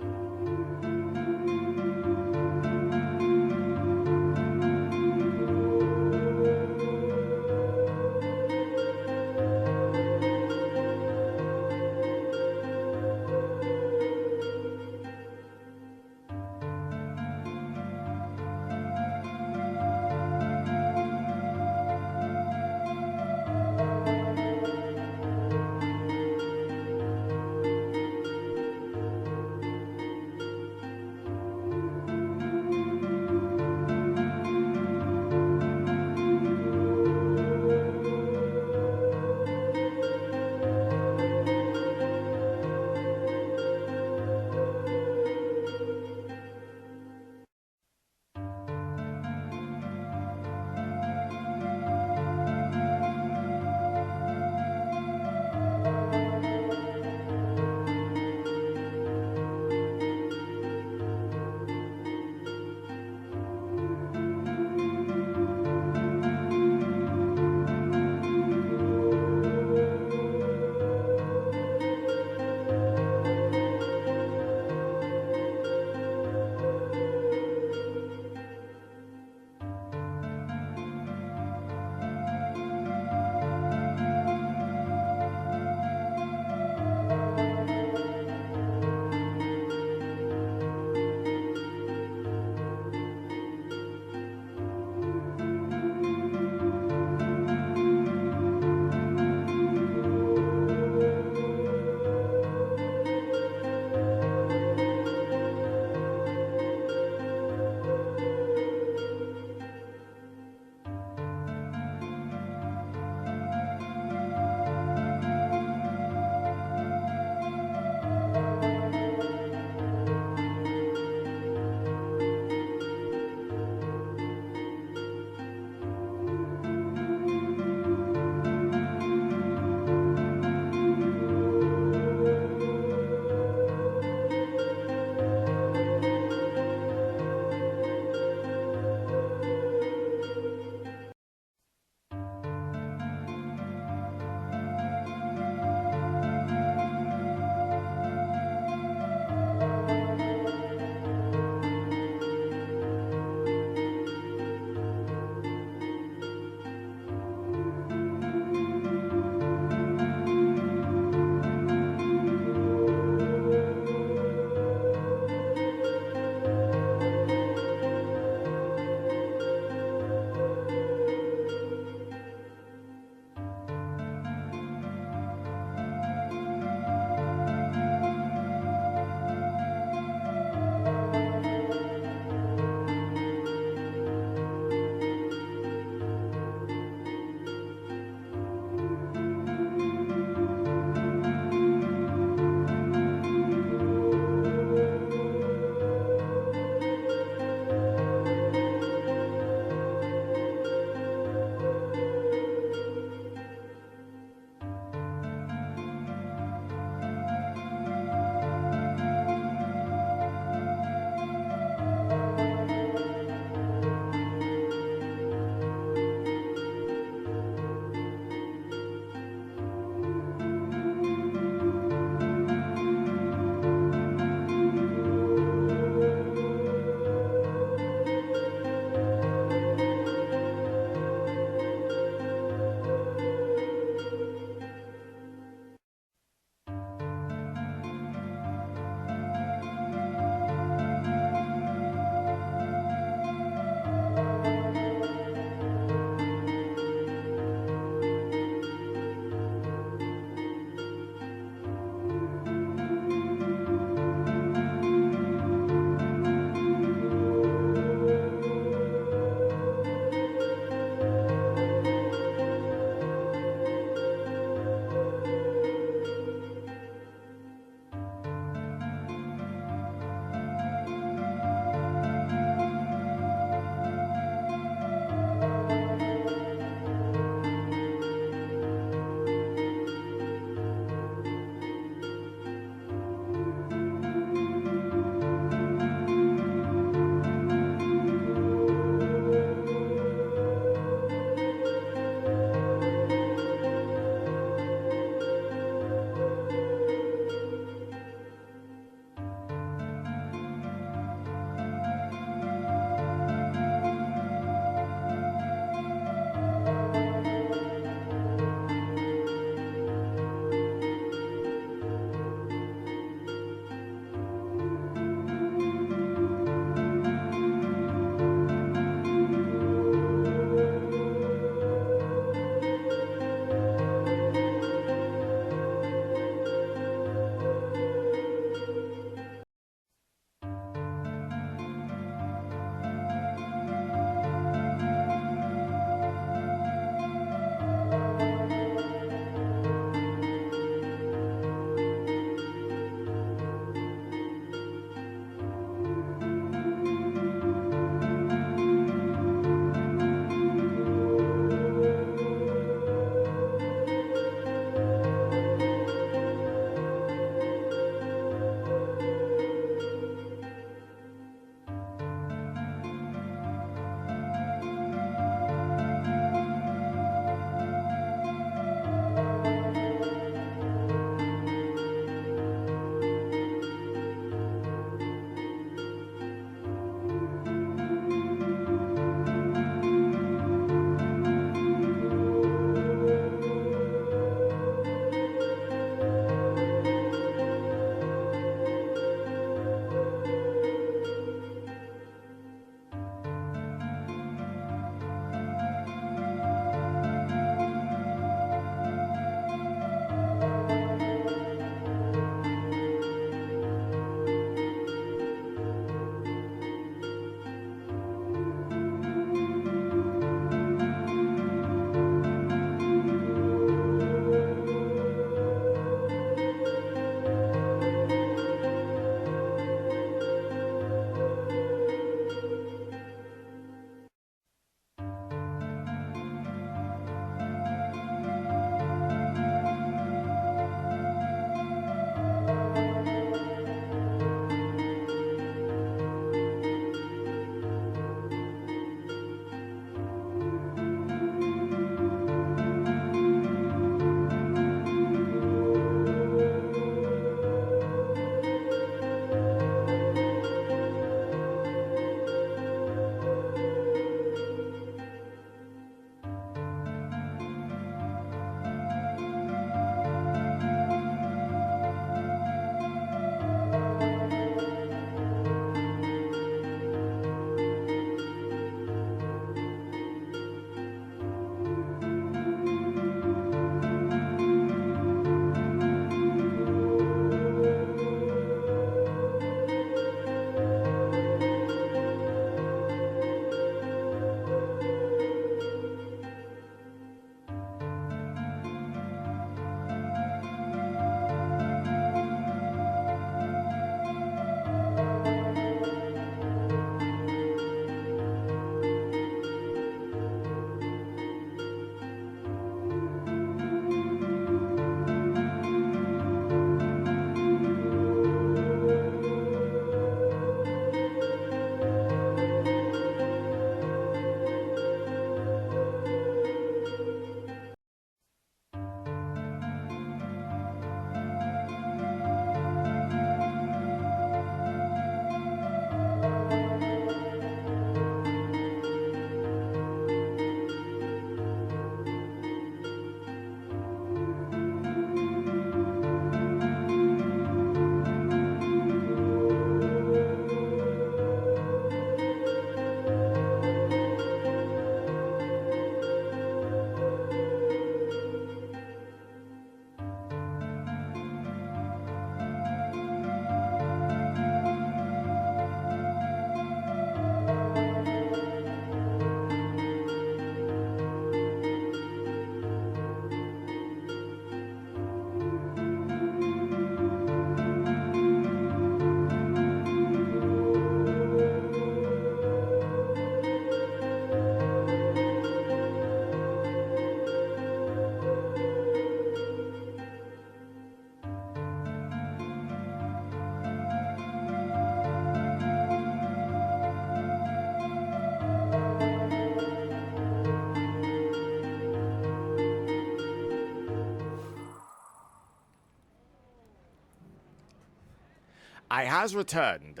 I has returned.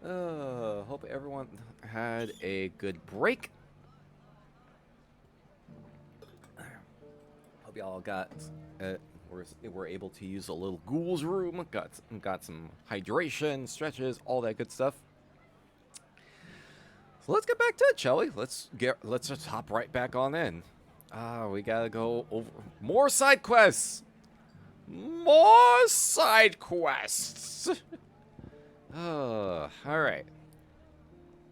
Hope everyone had a good break. Hope y'all got were able to use a little ghoul's room. Got some hydration, stretches, all that good stuff. So let's get back to it, shall we? Let's just hop right back on in. We gotta go over more side quests. More side quests. All right.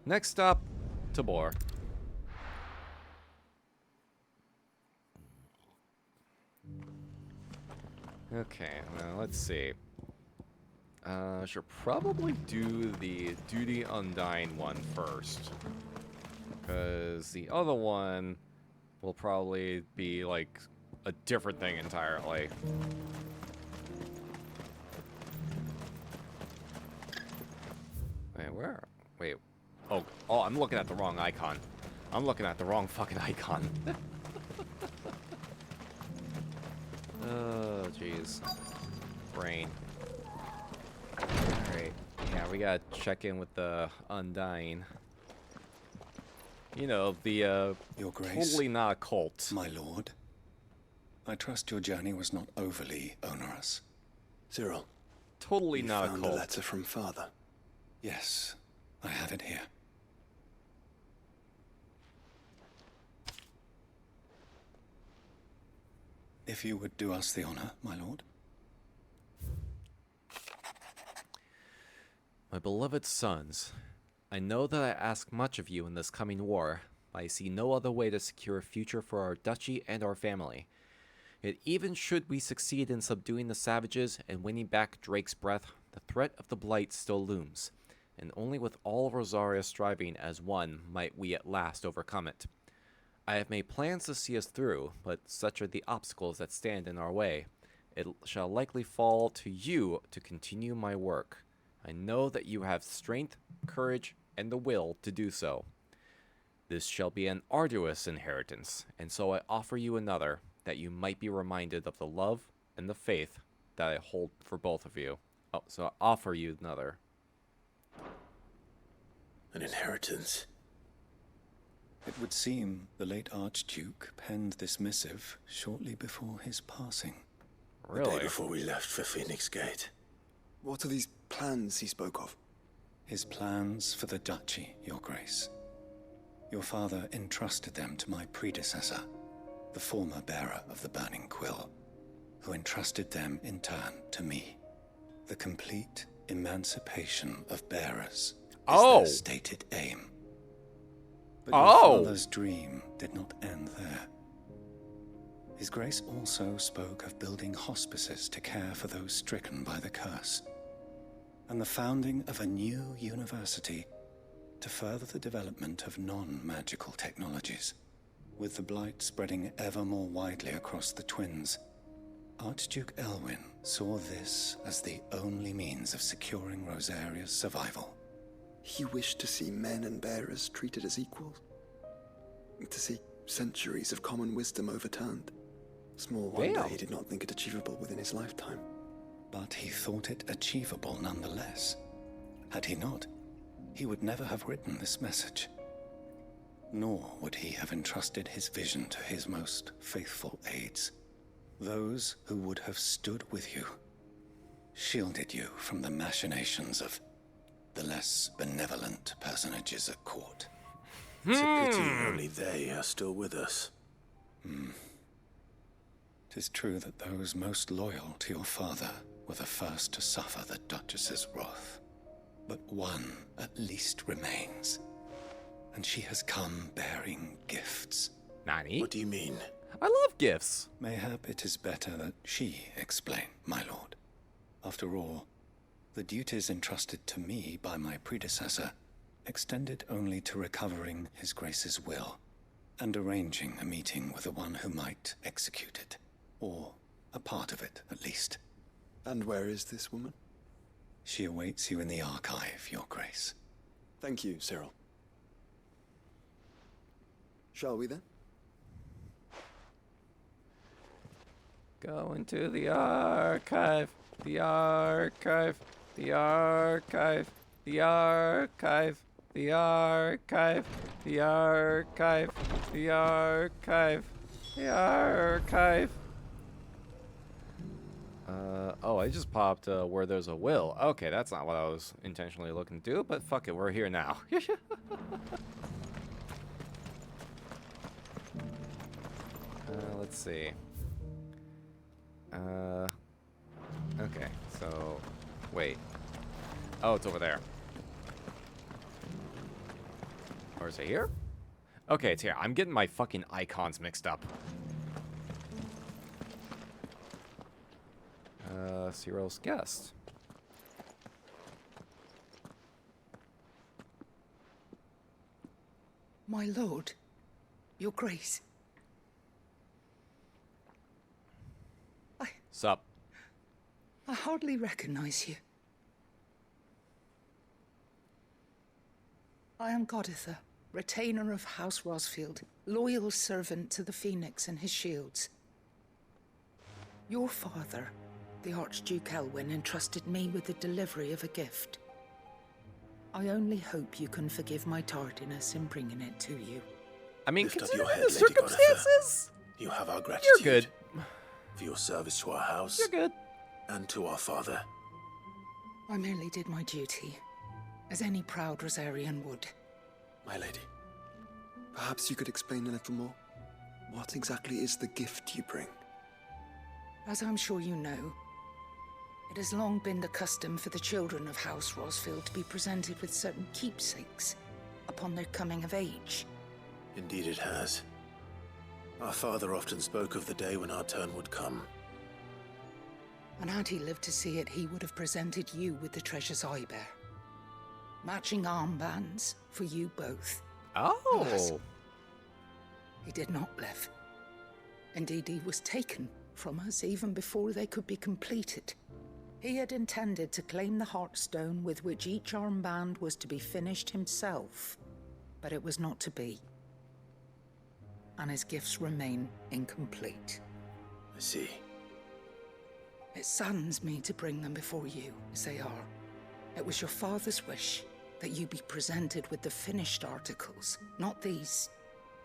Next stop, Tabor. Okay, well, let's see. Should probably do the Duty Undying one first. Because the other one will probably be, like, a different thing entirely. Wait, where? Wait. Oh, I'm looking at the wrong icon. I'm looking at the wrong fucking icon. Oh, jeez. Brain. Alright. Yeah, we gotta check in with the Undying. You know, the, Your Grace, totally not a cult. my lord. I trust your journey was not overly onerous. Cyril. Totally you not a found cult. a letter from Father. Yes, I have it here. If you would do us the honor, my lord. My beloved sons, I know that I ask much of you in this coming war, but I see no other way to secure a future for our duchy and our family. Yet even should we succeed in subduing the savages and winning back Drake's breath, the threat of the Blight still looms, and only with all Rosaria striving as one might we at last overcome it. I have made plans to see us through, but such are the obstacles that stand in our way. It shall likely fall to you to continue my work. I know that you have strength, courage, and the will to do so. This shall be an arduous inheritance, and so I offer you another, that you might be reminded of the love and the faith that I hold for both of you. Oh, so I offer you another. An inheritance. It would seem the late Archduke penned this missive shortly before his passing. The day before we left for Phoenix Gate. What are these plans he spoke of? His plans for the duchy, Your Grace. Your father entrusted them to my predecessor, the former bearer of the Burning Quill, who entrusted them in turn to me. The complete emancipation of bearers is their stated aim. But your father's dream did not end there. His Grace also spoke of building hospices to care for those stricken by the curse, and the founding of a new university to further the development of non-magical technologies. With the Blight spreading ever more widely across the Twins, Archduke Elwyn saw this as the only means of securing Rosaria's survival. He wished to see men and bearers treated as equals. To see centuries of common wisdom overturned. Small wonder he did not think it achievable within his lifetime. But he thought it achievable nonetheless. Had he not, he would never have written this message. Nor would he have entrusted his vision to his most faithful aides. Those who would have stood with you, shielded you from the machinations of the less benevolent personages at court. It's a pity only they are still with us. 'Tis true that those most loyal to your father were the first to suffer the Duchess's wrath. But one at least remains, and she has come bearing gifts. Nani? What do you mean? I love gifts. Mayhap it is better that she explain, my lord. After all, the duties entrusted to me by my predecessor extended only to recovering His Grace's will and arranging a meeting with the one who might execute it, or a part of it at least. And where is this woman? She awaits you in the archive, Your Grace. Thank you, Cyril. Shall we then? Go into the archive. The archive. The archive. The archive. The archive. The archive. The archive. The archive. Oh, I just popped where there's a will. Okay, that's not what I was intentionally looking to do, but fuck it, we're here now. Let's see. Okay, so wait. Oh, it's over there. Or is it here? Okay, it's here. I'm getting my fucking icons mixed up. Cyril's guest. My lord, your grace. Sup? I hardly recognize you. I am Goditha, retainer of House Rosfield, loyal servant to the Phoenix and his shields. Your father, the Archduke Elwyn, entrusted me with the delivery of a gift. I only hope you can forgive my tardiness in bringing it to you. I mean, Lift up considering your head, the Lady circumstances, Goditha. You have our gratitude. you're good. For your service to our house. You're good. And to our father. I merely did my duty, as any proud Rosarian would. My lady, perhaps you could explain a little more? What exactly is the gift you bring? As I'm sure you know, it has long been the custom for the children of House Rosfield to be presented with certain keepsakes upon their coming of age. Indeed it has. Our father often spoke of the day when our turn would come. And had he lived to see it, he would have presented you with the treasures I bear. Matching armbands for you both. Oh! Alas, he did not live. Indeed, he was taken from us even before they could be completed. He had intended to claim the Heartstone with which each armband was to be finished himself, but it was not to be. And his gifts remain incomplete. I see. It saddens me to bring them before you, as they are. It was your father's wish that you be presented with the finished articles, not these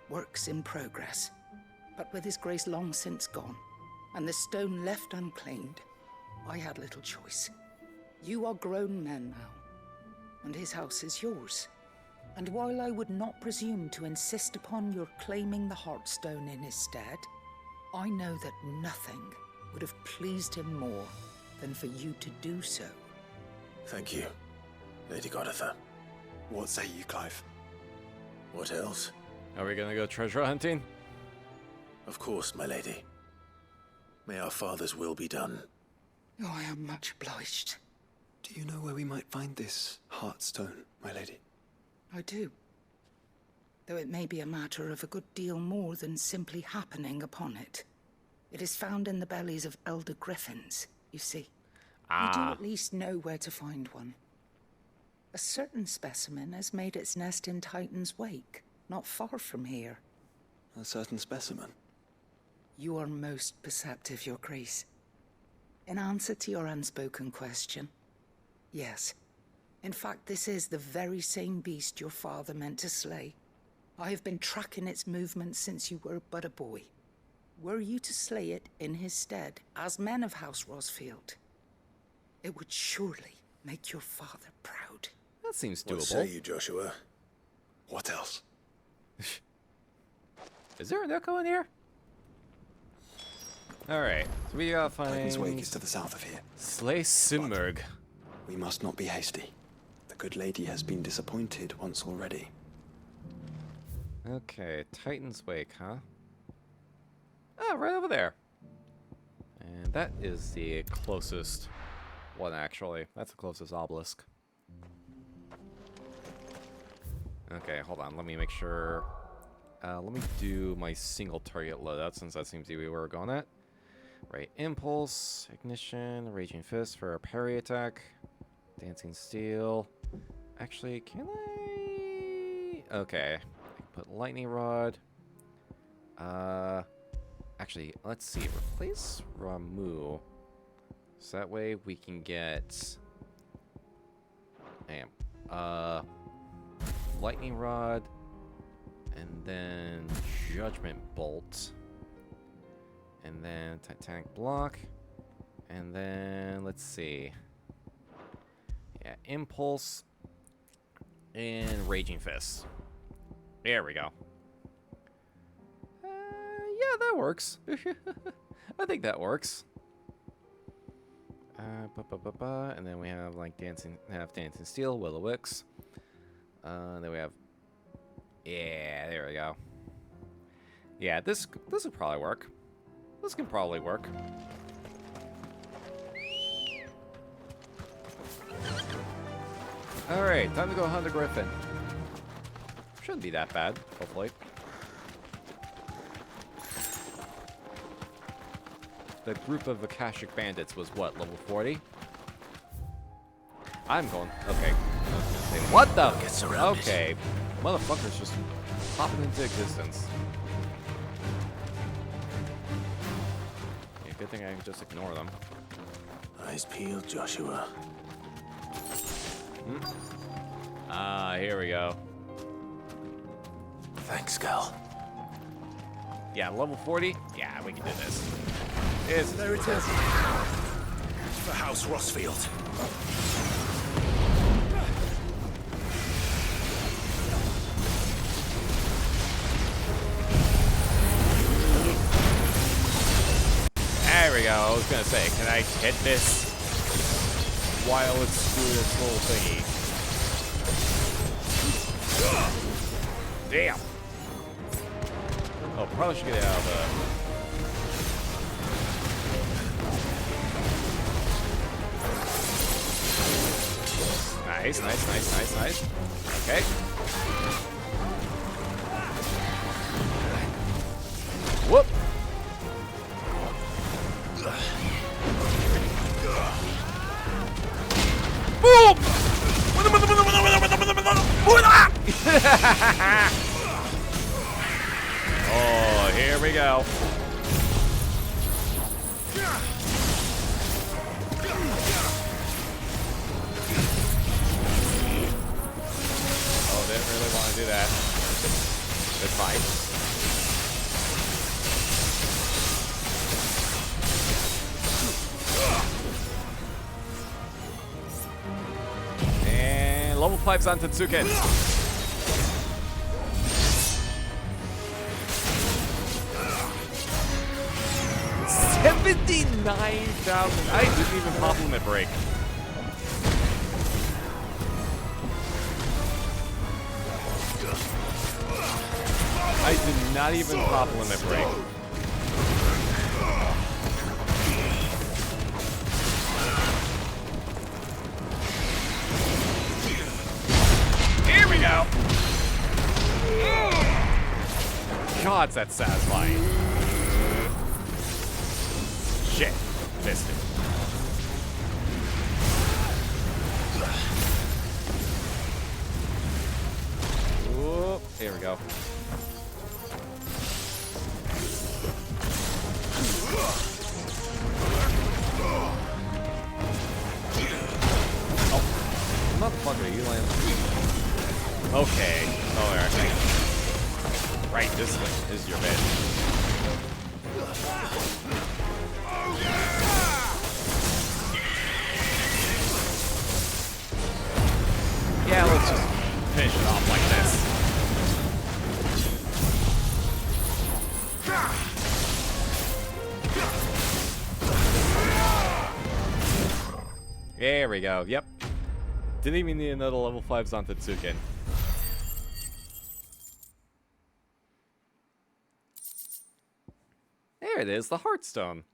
works in progress. But with his grace long since gone, and the stone left unclaimed, I had little choice. You are grown men now, and his house is yours. And while I would not presume to insist upon your claiming the Heartstone in his stead, I know that nothing would have pleased him more than for you to do so. Thank you, Lady Goditha. What say you, Clive? What else? Are we gonna go treasure hunting? Of course, my lady. May our father's will be done. Oh, I am much obliged. Do you know where we might find this Heartstone, my lady? I do. Though it may be a matter of a good deal more than simply happening upon it. It is found in the bellies of elder griffins, you see. We do at least know where to find one. A certain specimen has made its nest in Titan's Wake, not far from here. A certain specimen? You are most perceptive, Your Grace. In answer to your unspoken question, yes. In fact, this is the very same beast your father meant to slay. I have been tracking its movements since you were but a boy. Were you to slay it in his stead, as men of House Rosfield, it would surely make your father proud. That seems doable. What say you, Joshua? What else? Is there an echo in here? Alright, so we gotta find... Titan's Wake is to the south of here. Slay Simurg. We must not be hasty. The good lady has been disappointed once already. Okay, Titan's Wake, huh? Ah, right over there. And that is the closest one, actually. That's the closest obelisk. Okay, hold on. Let me make sure... let me do my single target loadout, since that seems to be where we're going at. Right, Impulse, Ignition, Raging Fist for a parry attack. Dancing Steel. Actually, can I... Okay. I can put Lightning Rod. Actually, let's see. Replace Ramu. So that way we can get... Damn. Lightning Rod. And then Judgment Bolt. And then Titanic Block. And then, let's see. Yeah, Impulse. And Raging Fist. There we go. Yeah, that works. I think that works. And then we have like Dancing Steel, Will-O-Wisp. Then we have... Yeah, there we go. Yeah, this will probably work. This can probably work. Alright, time to go hunt a griffin. Shouldn't be that bad, hopefully. The group of Akashic bandits was what, level 40? I'm going. Okay. I was gonna say, what the? Get surrounded. Okay. Motherfuckers just popping into existence. Yeah, good thing I can just ignore them. Eyes peeled, Joshua. Ah, here we go. Thanks, Gal. Yeah, level 40? Yeah, we can do this. There it is. For House Rossfield. There we go. I was gonna say, can I hit this while it's doing its little thingy? Damn. Oh, probably should get out of the... Nice, nice, nice, nice, nice. Okay. Whoop. Boom! Oh, here we go. Oh, didn't really want to do that. That's fine. And level 5's on Tetsuken. 79,000. I didn't even pop limit break. I did not even pop limit break. Here we go. God, that's satisfying. Shit. Missed it. Whoop. Here we go. Oh. Motherfucker, you land. Okay. Oh, there. Right, this way. This is your bed. Yeah, let's just finish it off like this. There we go. Yep. Didn't even need another level 5s on Tetsuken. There it is, the Heartstone.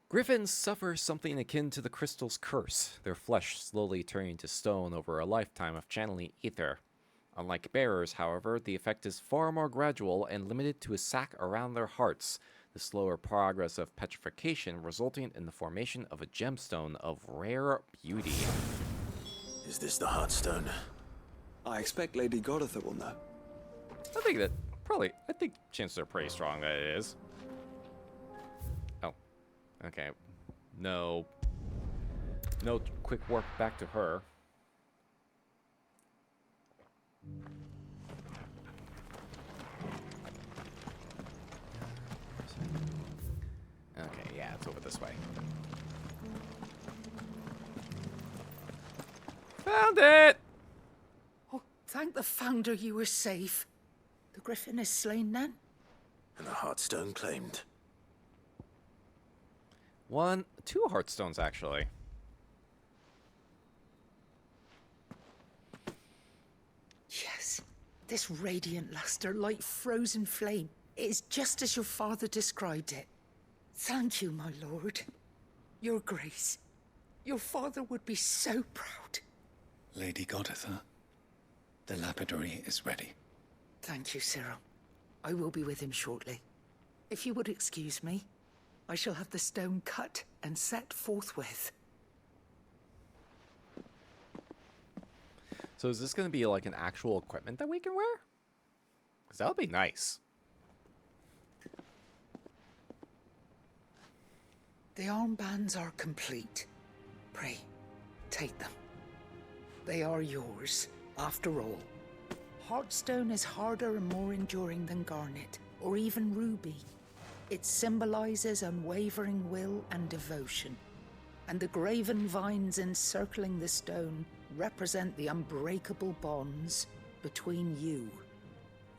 Griffins suffer something akin to the crystal's curse, their flesh slowly turning to stone over a lifetime of channeling ether. Unlike bearers, however, the effect is far more gradual and limited to a sac around their hearts, the slower progress of petrification resulting in the formation of a gemstone of rare beauty. Is this the Heartstone? I expect Lady Godatha will know. I think chances are pretty strong that it is. Okay. No. No quick warp back to her. Okay, yeah, it's over this way. Found it! Oh, thank the Founder you were safe. The griffin is slain then? And the Heartstone claimed. Two Heartstones, actually. Yes. This radiant luster, like frozen flame, it is just as your father described it. Thank you, my lord. Your grace. Your father would be so proud. Lady Goditha, the lapidary is ready. Thank you, Cyril. I will be with him shortly. If you would excuse me, I shall have the stone cut and set forthwith. So is this going to be like an actual equipment that we can wear? Because that would be nice. The armbands are complete. Pray, take them. They are yours, after all. Heartstone is harder and more enduring than garnet, or even ruby. It symbolizes unwavering will and devotion. And the graven vines encircling the stone represent the unbreakable bonds between you.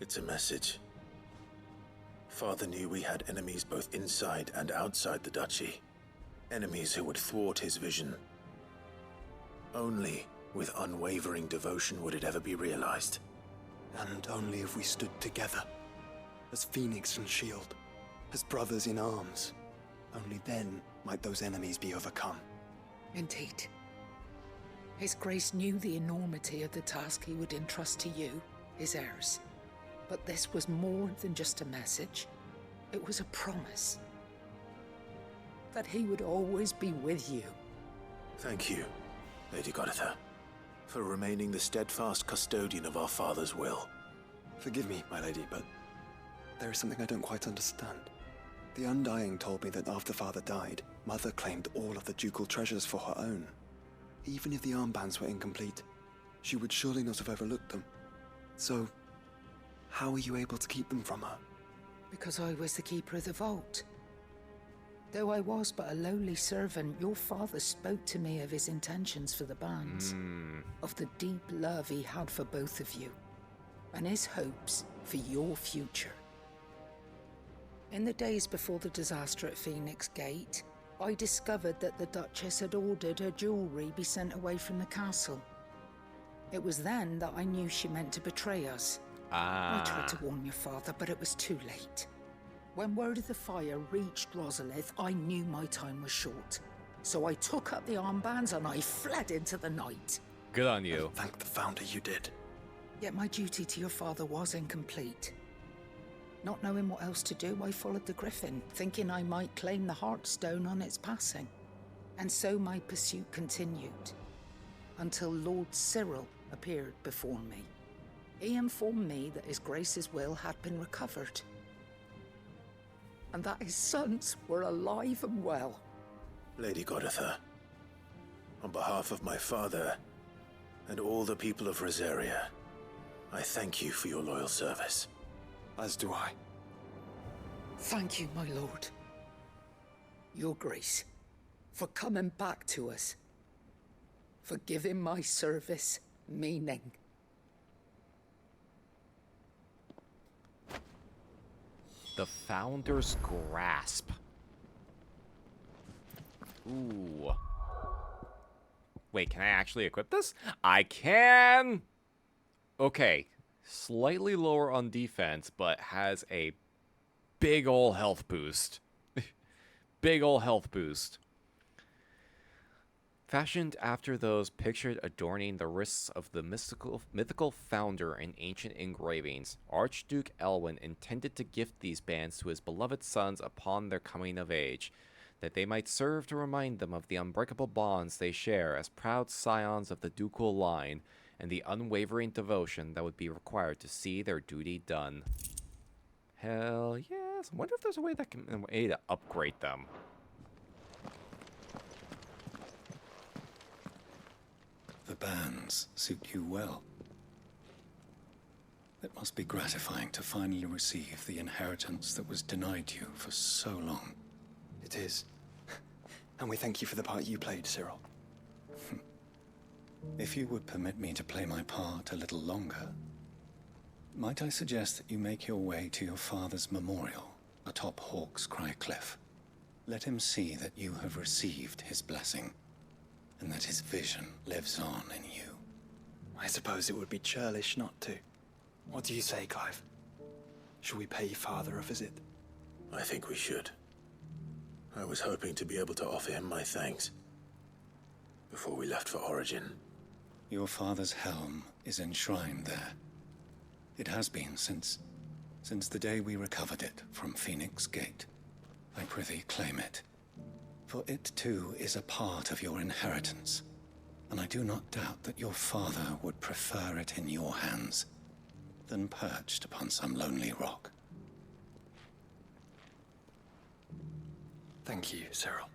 It's a message. Father knew we had enemies both inside and outside the duchy. Enemies who would thwart his vision. Only with unwavering devotion would it ever be realized. And only if we stood together, as Phoenix and Shield, as brothers in arms. Only then might those enemies be overcome. Indeed. His Grace knew the enormity of the task he would entrust to you, his heirs. But this was more than just a message. It was a promise. That he would always be with you. Thank you, Lady Goditha, for remaining the steadfast custodian of our father's will. Forgive me, my lady, but there is something I don't quite understand. The Undying told me that after Father died, Mother claimed all of the ducal treasures for her own. Even if the armbands were incomplete, she would surely not have overlooked them. So, how were you able to keep them from her? Because I was the keeper of the vault. Though I was but a lowly servant, your father spoke to me of his intentions for the bands, of the deep love he had for both of you, and his hopes for your future. In the days before the disaster at Phoenix Gate, I discovered that the Duchess had ordered her jewelry be sent away from the castle. It was then that I knew she meant to betray us. I tried to warn your father, but it was too late. When word of the fire reached Rosalith, I knew my time was short. So I took up the armbands and I fled into the night. Good on you. Thank the Founder you did. Yet my duty to your father was incomplete. Not knowing what else to do, I followed the griffin, thinking I might claim the Heartstone on its passing. And so my pursuit continued, until Lord Cyril appeared before me. He informed me that His Grace's will had been recovered, and that his sons were alive and well. Lady Goditha, on behalf of my father and all the people of Rosaria, I thank you for your loyal service. As do I. Thank you, my lord. Your Grace, for coming back to us, for giving my service meaning. The Founder's Grasp. Ooh. Wait, can I actually equip this? I can! Okay. Slightly lower on defense, but has a big ol' health boost. Big ol' health boost. Fashioned after those pictured adorning the wrists of the mythical founder in ancient engravings, Archduke Elwyn intended to gift these bands to his beloved sons upon their coming of age, that they might serve to remind them of the unbreakable bonds they share as proud scions of the ducal line, and the unwavering devotion that would be required to see their duty done. Hell yes. I wonder if there's a way to upgrade them. the bands suit you well. It must be gratifying to finally receive the inheritance that was denied you for so long. It is. And we thank you for the part you played, Cyril. If you would permit me to play my part a little longer, might I suggest that you make your way to your father's memorial atop Hawk's Cry Cliff? Let him see that you have received his blessing, and that his vision lives on in you. I suppose it would be churlish not to. What do you say, Clive? Shall we pay Father a visit? I think we should. I was hoping to be able to offer him my thanks before we left for Origin. Your father's helm is enshrined there. It has been since the day we recovered it from Phoenix Gate. I prithee claim it, for it too is a part of your inheritance, and I do not doubt that your father would prefer it in your hands than perched upon some lonely rock. Thank you, Cyril.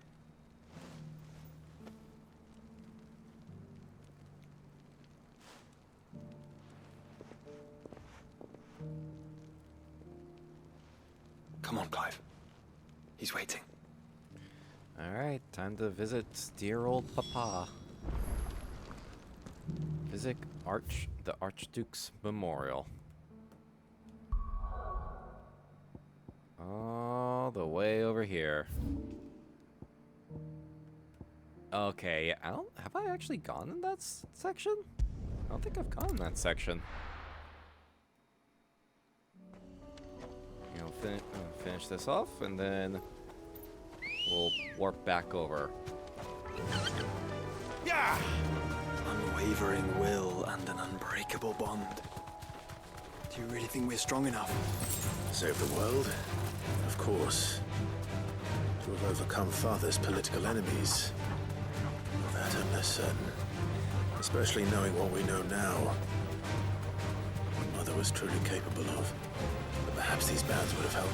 Come on, Clive. He's waiting. Alright, time to visit dear old Papa. Visit the Archduke's Memorial. All the way over here. Okay, have I actually gone in that section? I don't think I've gone in that section. You know, finish this off, and then we'll warp back over. Yeah! Unwavering will and an unbreakable bond. Do you really think we're strong enough? Save the world? Of course. To have overcome Father's political enemies. Of that I'm less certain. Especially knowing what we know now. What Mother was truly capable of. But perhaps these bands would have helped.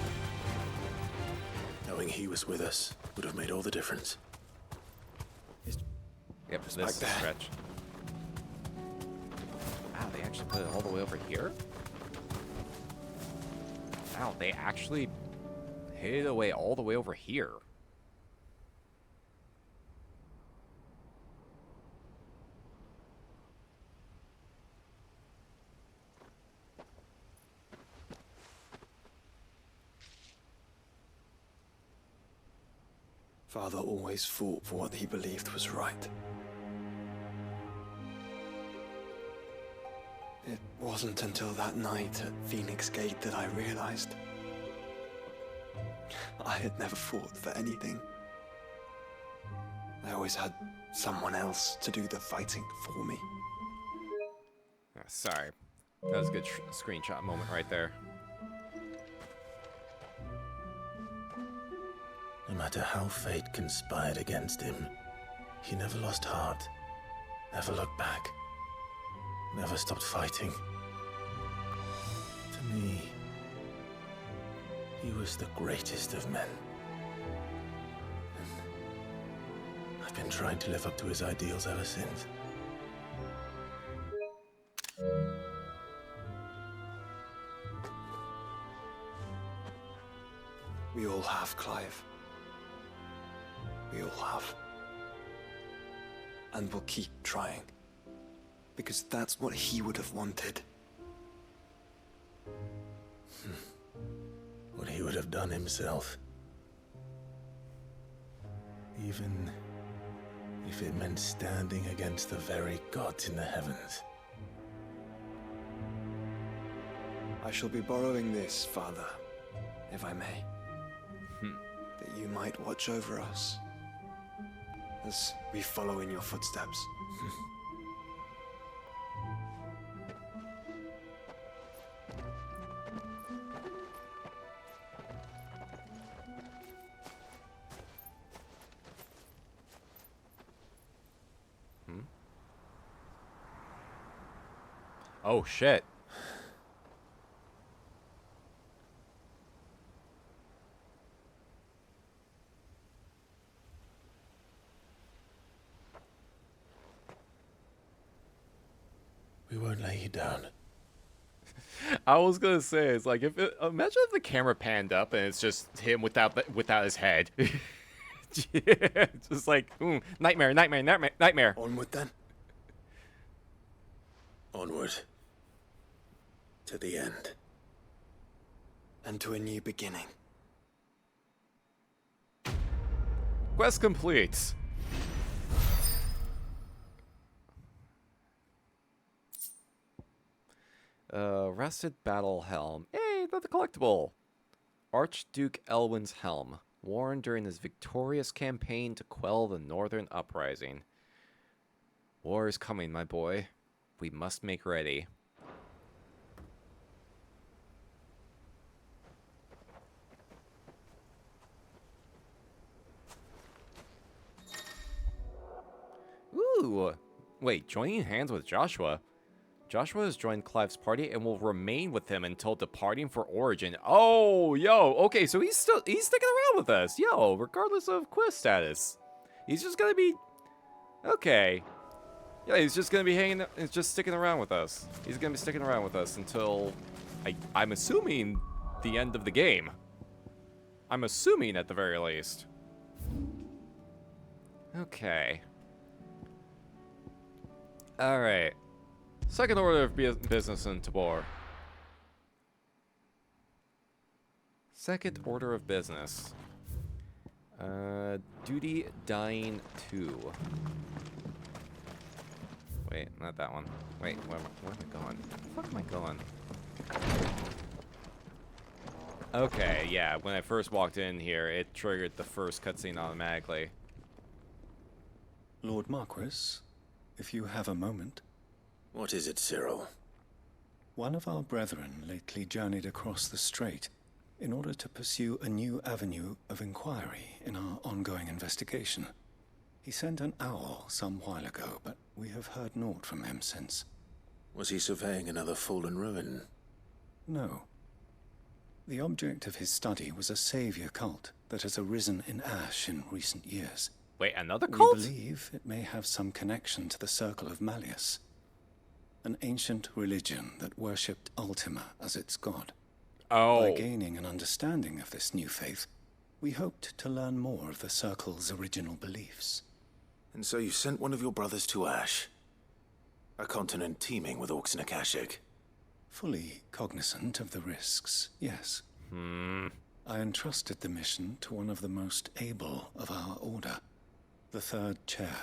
Knowing he was with us would have made all the difference. Yep, this stretch. Wow, they actually put it all the way over here? Wow, they actually hid it away all the way over here. Father always fought for what he believed was right. It wasn't until that night at Phoenix Gate that I realized I had never fought for anything. I always had someone else to do the fighting for me. Sorry. That was a good screenshot moment right there. No matter how fate conspired against him, he never lost heart, never looked back, never stopped fighting. To me, he was the greatest of men. And I've been trying to live up to his ideals ever since. We all have, Clive. We all have. And we'll keep trying. Because that's what he would have wanted. What he would have done himself. Even if it meant standing against the very gods in the heavens. I shall be borrowing this, Father, if I may. That you might watch over us as we follow in your footsteps. Oh shit. We won't lay you down. I was gonna say, it's like imagine if the camera panned up and it's just him without his head. Just like nightmare, nightmare, nightmare, nightmare. Onward then. Onward. To the end. And to a new beginning. Quest complete. Rusted Battle Helm. Hey, another collectible. Archduke Elwin's Helm. Worn during his victorious campaign to quell the Northern Uprising. War is coming, my boy. We must make ready. Ooh! Wait, joining hands with Joshua? Joshua has joined Clive's party and will remain with him until departing for Origin. Oh, yo, okay, so he's sticking around with us. Yo, regardless of quest status. He's just gonna be... Okay. Yeah, he's just gonna be he's just sticking around with us. He's gonna be sticking around with us until... I'm assuming the end of the game. I'm assuming at the very least. Okay. Alright. Second order of business in Tabor. Second order of business. Duty Dying 2. Wait, not that one. Wait, where am I going? Where the fuck am I going? Okay, yeah, when I first walked in here, it triggered the first cutscene automatically. Lord Marquis, if you have a moment. What is it, Cyril? One of our brethren lately journeyed across the strait in order to pursue a new avenue of inquiry in our ongoing investigation. He sent an owl some while ago, but we have heard naught from him since. Was he surveying another fallen ruin? No. The object of his study was a savior cult that has arisen in Ash in recent years. Wait, another cult? We believe it may have some connection to the Circle of Malleus, an ancient religion that worshipped Ultima as its god. Oh. By gaining an understanding of this new faith, we hoped to learn more of the Circle's original beliefs. And so you sent one of your brothers to Ash? A continent teeming with orcs and Akashic? Fully cognizant of the risks, yes. I entrusted the mission to one of the most able of our order, the Third Chair,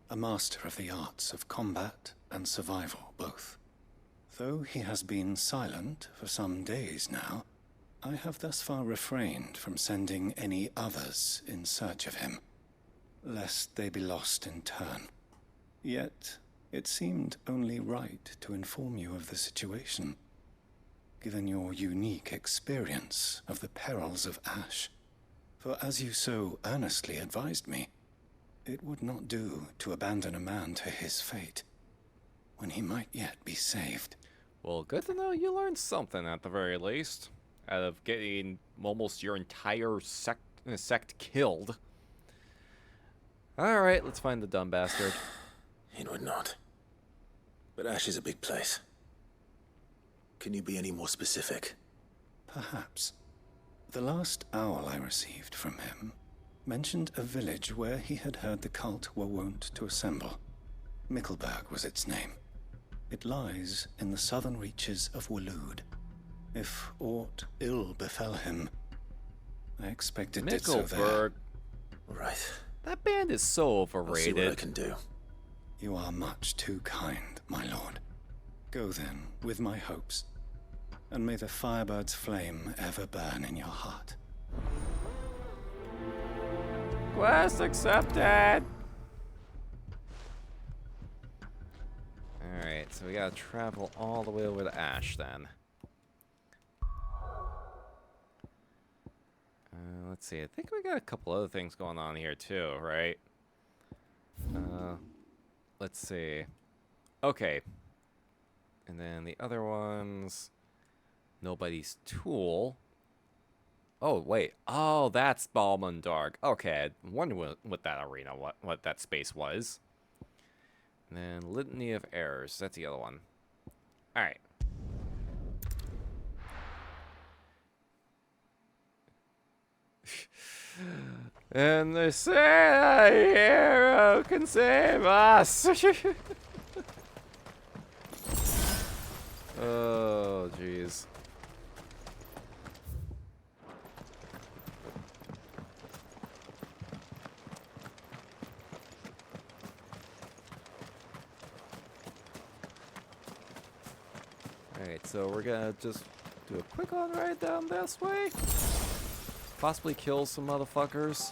a master of the arts of combat and survival both. Though he has been silent for some days now, I have thus far refrained from sending any others in search of him, lest they be lost in turn. Yet, it seemed only right to inform you of the situation, given your unique experience of the perils of Ash. For as you so earnestly advised me, it would not do to abandon a man to his fate, when he might yet be saved. Well, good to know you learned something at the very least, out of getting almost your entire sect killed. Alright, let's find the dumb bastard. It would not. But Ash is a big place. Can you be any more specific? Perhaps. The last owl I received from him mentioned a village where he had heard the cult were wont to assemble. Mickleburg was its name. It lies in the southern reaches of Waloed. If aught ill befell him, I expect it did so there. Mickleburg. Right. That band is so overrated. I'll see what I can do. You are much too kind, my lord. Go then, with my hopes, and may the Firebird's flame ever burn in your heart. Quest accepted! Alright, so we gotta travel all the way over to Ash then. Let's see, I think we got a couple other things going on here too, right? Let's see. Okay. And then the other ones... Nobody's Tool. Oh, wait. Oh, that's Balmundark. Okay, I wonder what that arena, what that space was. And then Litany of Errors. That's the other one. Alright. And they say a hero can save us. Oh, jeez. Alright, so we're gonna just do a quick on ride down this way. Possibly kill some motherfuckers.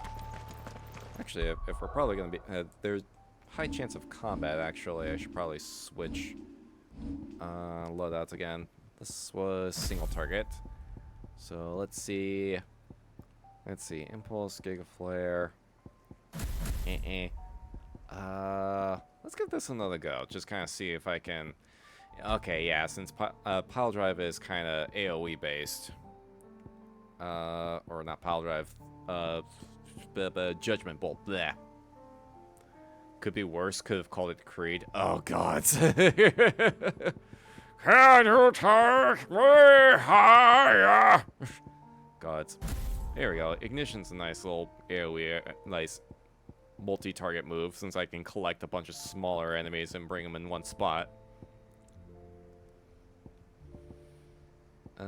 Actually, if we're probably gonna be... there's high chance of combat, actually. I should probably switch loadouts again. This was single target. So let's see. Let's see. Impulse, Giga Flare. Let's give this another go. Just kind of see if I can... Okay, yeah, since Pile Drive is kind of AoE based. Or not Pile Drive. Judgment Bolt. Bleh. Could be worse. Could have called it Creed. Oh, God. Can you take me higher? Gods. There we go. Ignition's a nice little AoE, nice multi-target move, since I can collect a bunch of smaller enemies and bring them in one spot. Yeah,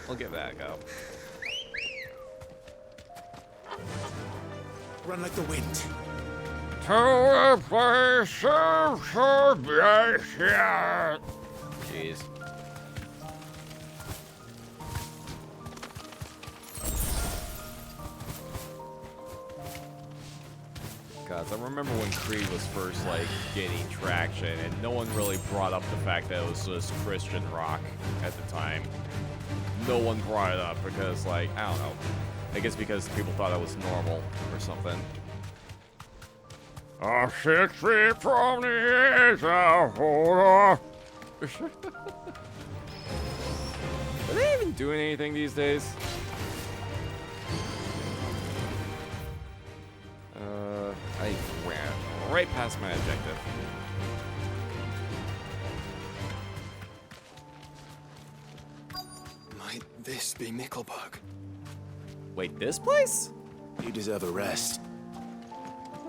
we'll give that a go. Run like the wind. To a place of salvation. Jeez. Guys, I remember when Creed was first, like, getting traction, and no one really brought up the fact that it was just Christian rock at the time. No one brought it up because, like, I don't know. I guess because people thought it was normal or something. 6 feet from the edge, are they even doing anything these days? I ran right past my objective. Might this be Nickelberg? Wait, this place? You deserve a rest.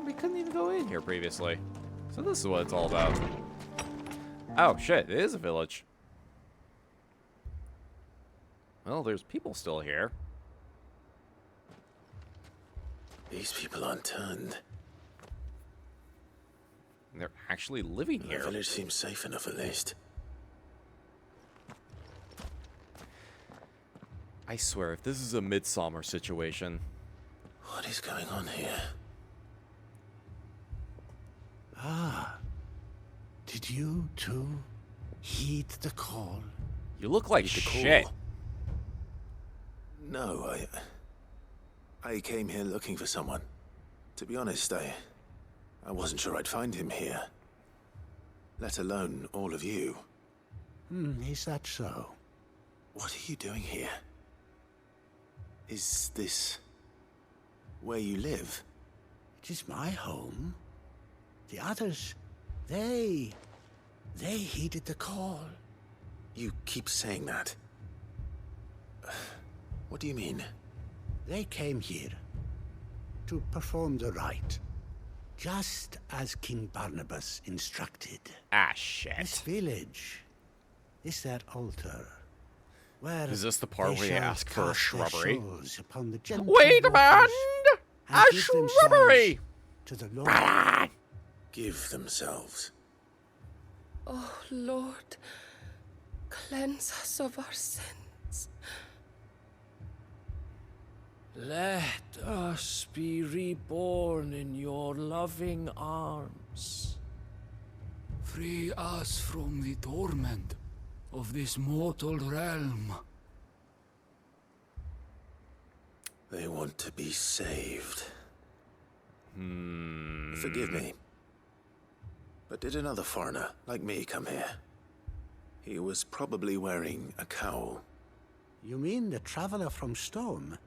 We couldn't even go in here previously. So this is what it's all about. Oh shit, it is a village. Well, there's people still here. These people aren't turned. They're actually living here. The village seems safe enough at least. I swear, if this is a Midsummer situation. What is going on here? Ah. Did you, too, heed the call? You look like shit. No, I came here looking for someone. To be honest, I wasn't sure I'd find him here. Let alone all of you. Is that so? What are you doing here? Is this where you live? It is my home. The others, they heeded the call. You keep saying that. What do you mean? They came here to perform the rite, just as King Barnabas instructed. Ah, shit. This village is their altar, where is this the part where you ask for a shrubbery? Wait a minute! A shrubbery! To the Lord. Give themselves. Oh, Lord, cleanse us of our sins. Let us be reborn in your loving arms. Free us from the torment of this mortal realm. They want to be saved. Forgive me. But did another foreigner, like me, come here? He was probably wearing a cowl. You mean the traveler from Stone?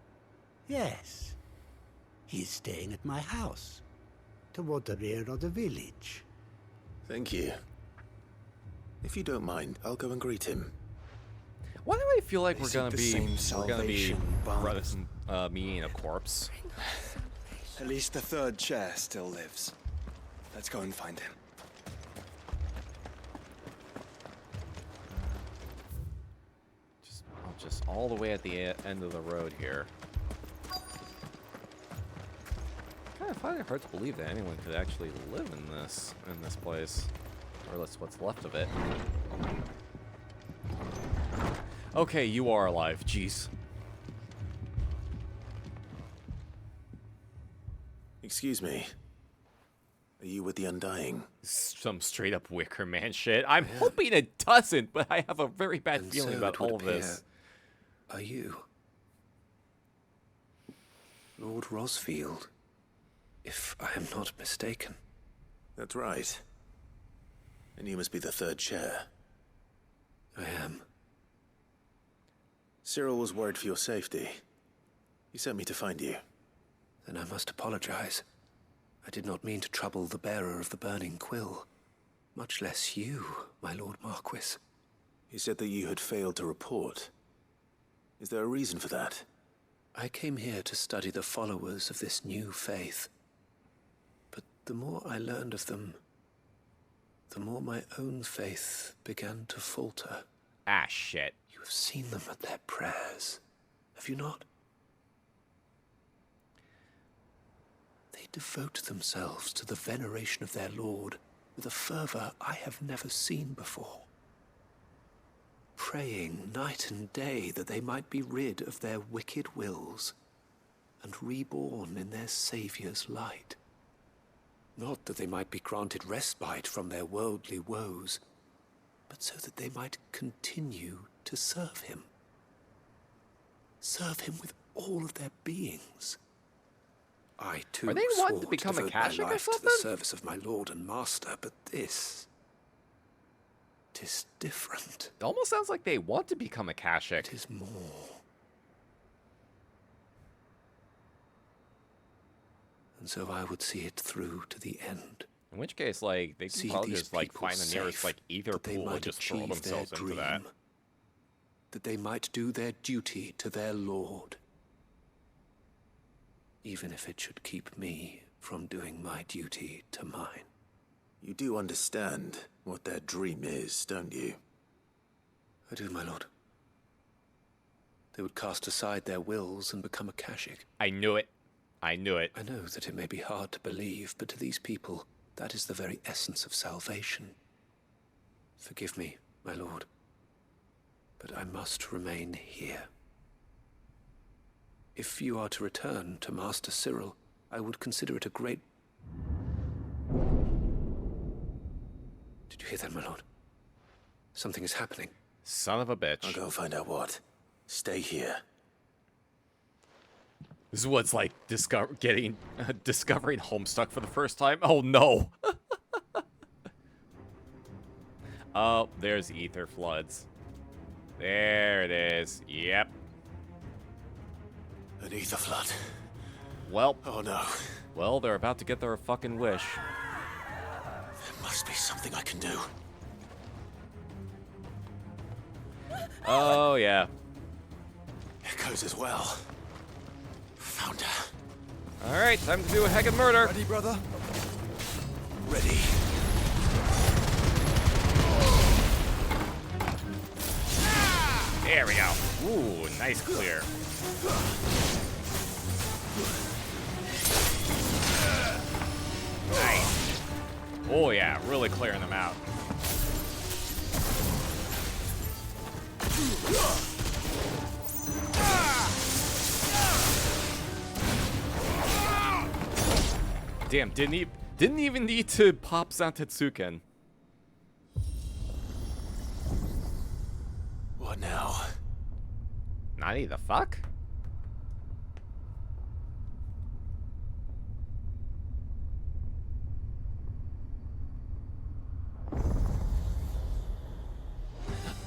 Yes. He's staying at my house, toward the rear of the village. Thank you. If you don't mind, I'll go and greet him. Why do I feel like Is it the same salvation meeting a corpse? At least the third chair still lives. Let's go and find him. Just all the way at the end of the road here. Kind of find it hard to believe that anyone could actually live in this place, or at least what's left of it. Okay, you are alive. Jeez. Excuse me. Are you with the Undying? Some straight up Wicker Man shit. I'm hoping it doesn't, but I have a very bad feeling about all of this. Are you Lord Rosfield, if I am not mistaken? That's right. And you must be the third chair. I am. Cyril was worried for your safety. He sent me to find you. Then I must apologize. I did not mean to trouble the bearer of the burning quill, much less you, my Lord Marquis. He said that you had failed to report. Is there a reason for that? I came here to study the followers of this new faith. But the more I learned of them, the more my own faith began to falter. Ah, shit. You have seen them at their prayers, have you not? They devote themselves to the veneration of their Lord with a fervor I have never seen before. Praying night and day that they might be rid of their wicked wills and reborn in their Saviour's light. Not that they might be granted respite from their worldly woes, but so that they might continue to serve him. Serve him with all of their beings. I too Are they swore wanting to become a devote my Kashik or life to something? the service of my Lord and Master, but this... it is different. It almost sounds like they want to become a Kashik. It is more. And so I would see it through to the end. In which case, like, they can probably just, like, find the nearest, like, ether pool and just throw themselves into that. That they might do their duty to their Lord. Even if it should keep me from doing my duty to mine. You do understand what their dream is, don't you? I do, my lord. They would cast aside their wills and become a Kashik. I knew it. I knew it. I know that it may be hard to believe, but to these people, that is the very essence of salvation. Forgive me, my lord, but I must remain here. If you are to return to Master Cyril, I would consider it a great... Did you hear that, my lord? Something is happening. Son of a bitch. I'll go find out what. Stay here. This is what's like discovering Homestuck for the first time. Oh no. Oh, there's ether floods. There it is. Yep. An ether flood. Well. Oh no. Well, they're about to get their fucking wish. There must be something I can do. Oh yeah. Echoes as well. Found her. All right, time to do a heckin' murder. Ready, brother? Ready. There we go. Ooh, nice clear. Nice. Oh yeah, really clearing them out. Damn, didn't even need to pop Zantetsuken. What now? Nani the fuck?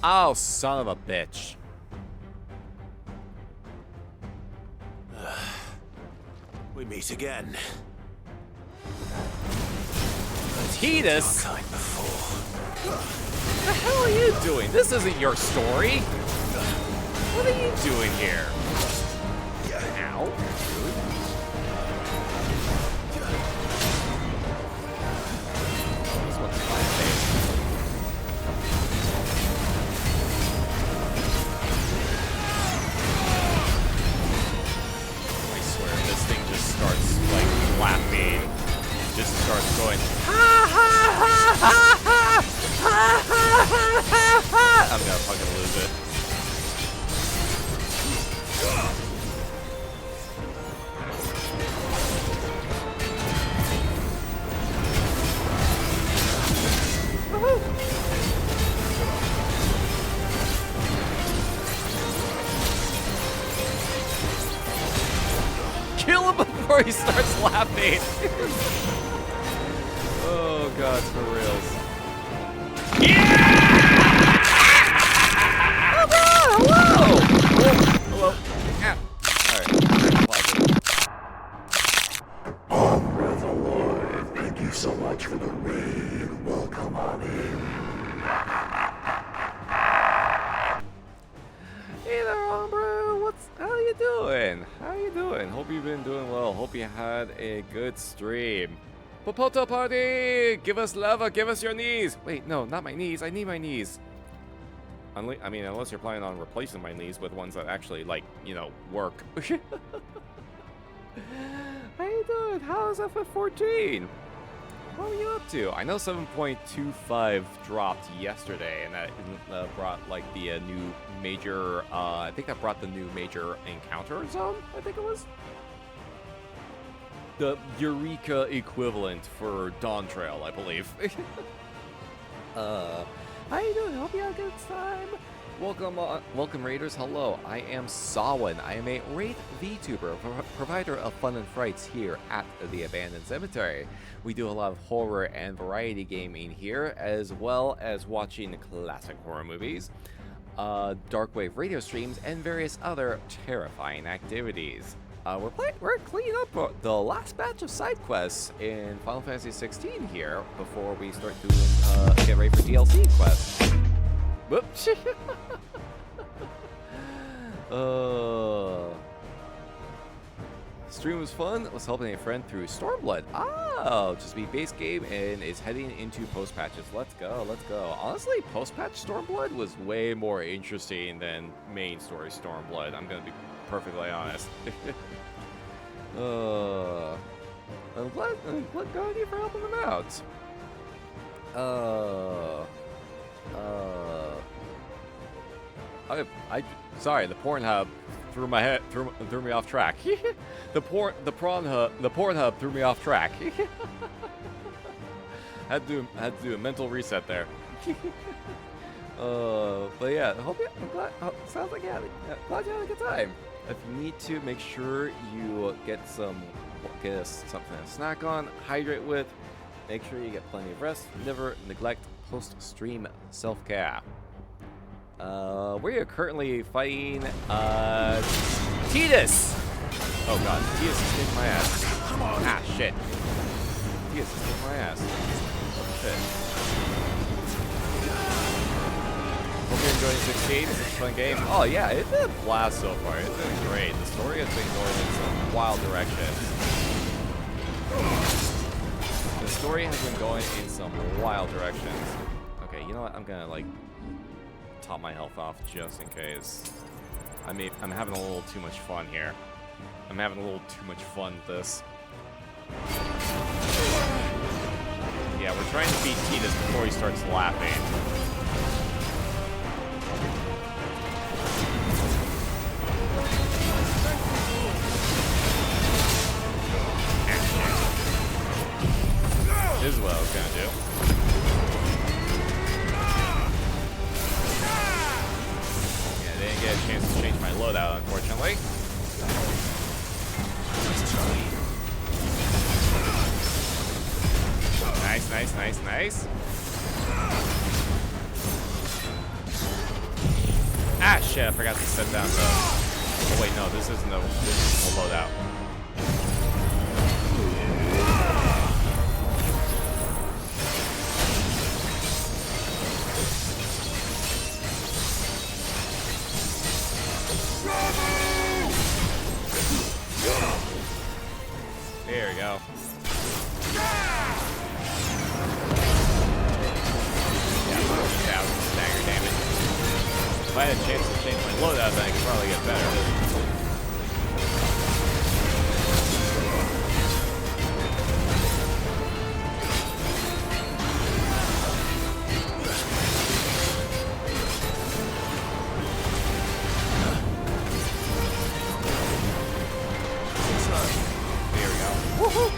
Oh, son of a bitch. We meet again. Tidus? What the hell are you doing? This isn't your story. What are you doing here? Ow. This one's flat-faced. I swear, this thing just starts, like, laughing. Just starts going, ha ha ha ha ha ha ha ha ha. I'm gonna fucking lose it. Kill him before he starts laughing. Oh god, for reals. Yeah! Oh, hello! Hello. Yeah. Alright. Wraith alive. Thank you so much for the raid. Welcome on in. Hey there, Ombro. How you doing? How you doing? Hope you've been doing well. Hope you had a good stream. Popoto party! Give us lava, give us your knees! Wait, no, not my knees. I need my knees. I mean, unless you're planning on replacing my knees with ones that actually, like, you know, work. How you doing? How's FF14? What were you up to? I know 7.25 dropped yesterday, and that brought, like, the new major, I think that brought the new major encounter zone, I think it was? The Eureka equivalent for Dawn Trail, I believe. How you doing? Hope you had a good time. Welcome Raiders. Hello, I am Sawin. I am a Wraith VTuber, provider of fun and frights here at the Abandoned Cemetery. We do a lot of horror and variety gaming here, as well as watching classic horror movies, darkwave radio streams, and various other terrifying activities. We're cleaning up the last batch of Sidequests in Final Fantasy XVI here before we start doing get ready for DLC quests. Whoops. Stream was fun. Was helping a friend through Stormblood. Oh, just beat base game and is heading into post patches. Let's go, let's go. Honestly, post patch Stormblood was way more interesting than main story Stormblood. I'm gonna be perfectly honest. I'm glad God you for helping them out. Sorry, the Pornhub threw me off track. the Pornhub threw me off track. had to do a mental reset there. But yeah, sounds like glad you had a good time. If you need to, make sure you get something to snack on, hydrate with. Make sure you get plenty of rest. Never neglect post-stream self-care. We are currently fighting Tidus. Oh god, Tidus is kicking my ass. Ah shit. Tidus is kicking my ass. Oh shit. Hope you're enjoying 16. It's a fun game. Oh yeah, it's been a blast so far. It's been great. The story has been going in some wild directions. The story has been going in some wild directions. Okay, you know what? I'm gonna like top my health off just in case. I'm having a little too much fun here. I'm having a little too much fun with this. Yeah, we're trying to beat Tidus before he starts laughing. This is what I was gonna do. Yeah, I didn't get a chance to change my loadout, unfortunately. Nice, nice, nice, nice. Ah, shit, I forgot to set down the... Oh, wait, no, this isn't the loadout. Yeah, stagger damage. If I had a chance to change my loadout, then I could probably get better. There we go. Woohoo!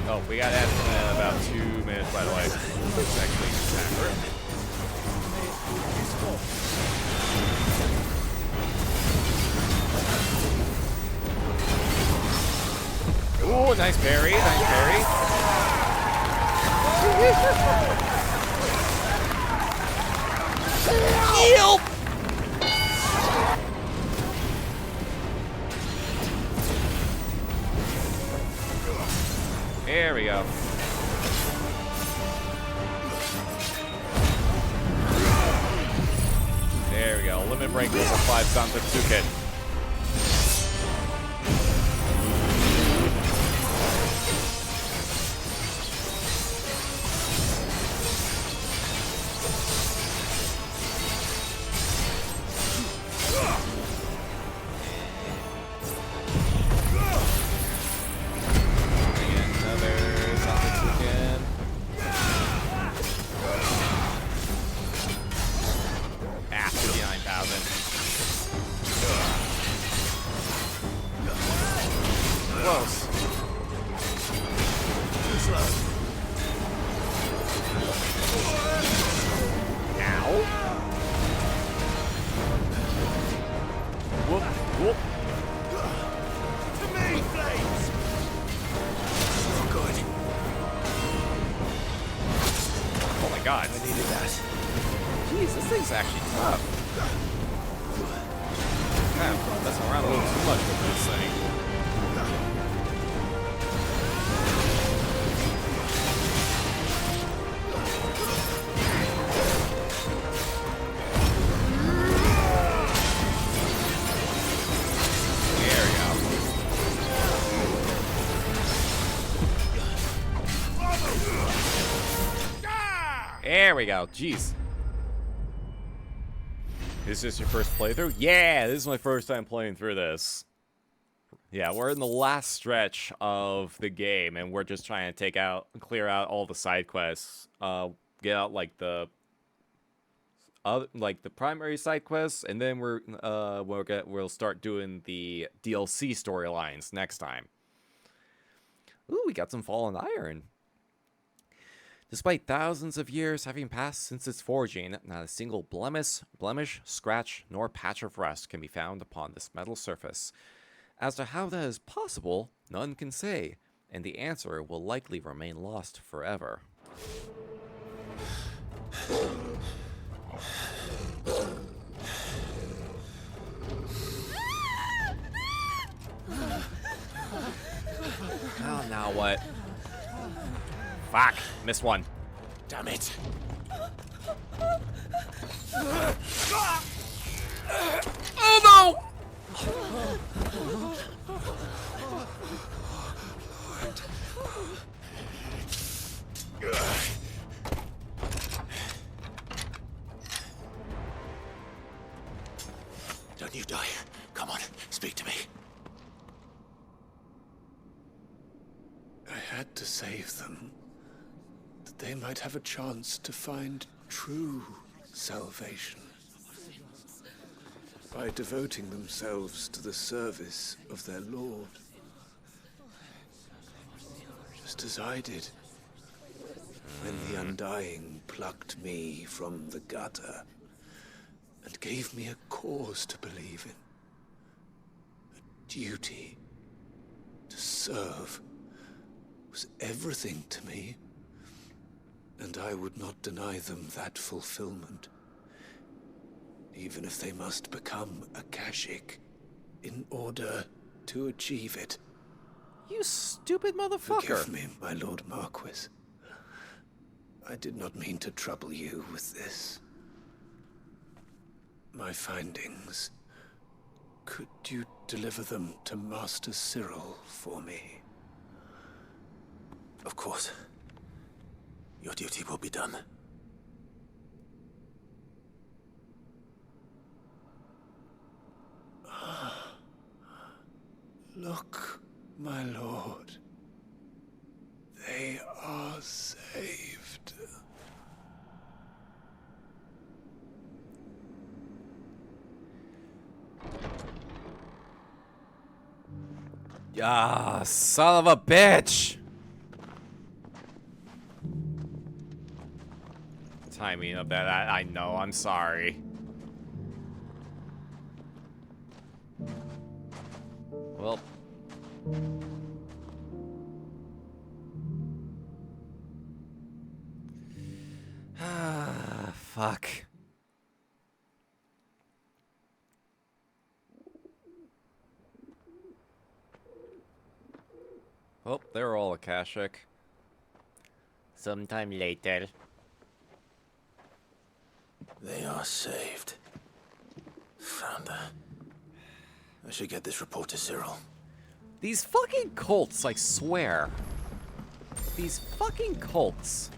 Oh, we got that in about 2 minutes, by the way. It's actually accurate. Ooh, nice parry, nice parry. Heal! There we go. There we go. Limit break level 5 Santetsuken. Close. Ow. Whoop, whoop. To me, Blades! Oh, good. Oh my god. I needed that. Jeez, this thing's actually tough. Kind of messing around a little too much with this thing. There we go. Jeez. Is this your first playthrough? Yeah, this is my first time playing through this. Yeah, we're in the last stretch of the game, and we're just trying to clear out all the side quests. Get out like the primary side quests, and then we'll start doing the DLC storylines next time. Ooh, we got some fallen iron. Despite thousands of years having passed since its forging, not a single blemish, scratch, nor patch of rust can be found upon this metal surface. As to how that is possible, none can say, and the answer will likely remain lost forever. Oh, now what? Fuck, missed one. Damn it. Oh no! Don't you die. Come on, speak to me. I had to save them, that they might have a chance to find true salvation. By devoting themselves to the service of their Lord. Just as I did, when the Undying plucked me from the gutter and gave me a cause to believe in. A duty to serve was everything to me, and I would not deny them that fulfillment, even if they must become Akashic in order to achieve it. You stupid motherfucker. Forgive me, my Lord Marquis. I did not mean to trouble you with this. My findings. Could you deliver them to Master Cyril for me? Of course. Your duty will be done. Look, my lord. They are saved. Ah, son of a bitch! Timing of that, I know, I'm sorry. Well. Ah, fuck. Oh, they're all Akashic. Sometime later. They are saved. Founder. I should get this report to Cyril. These fucking cults, I swear. These fucking cults.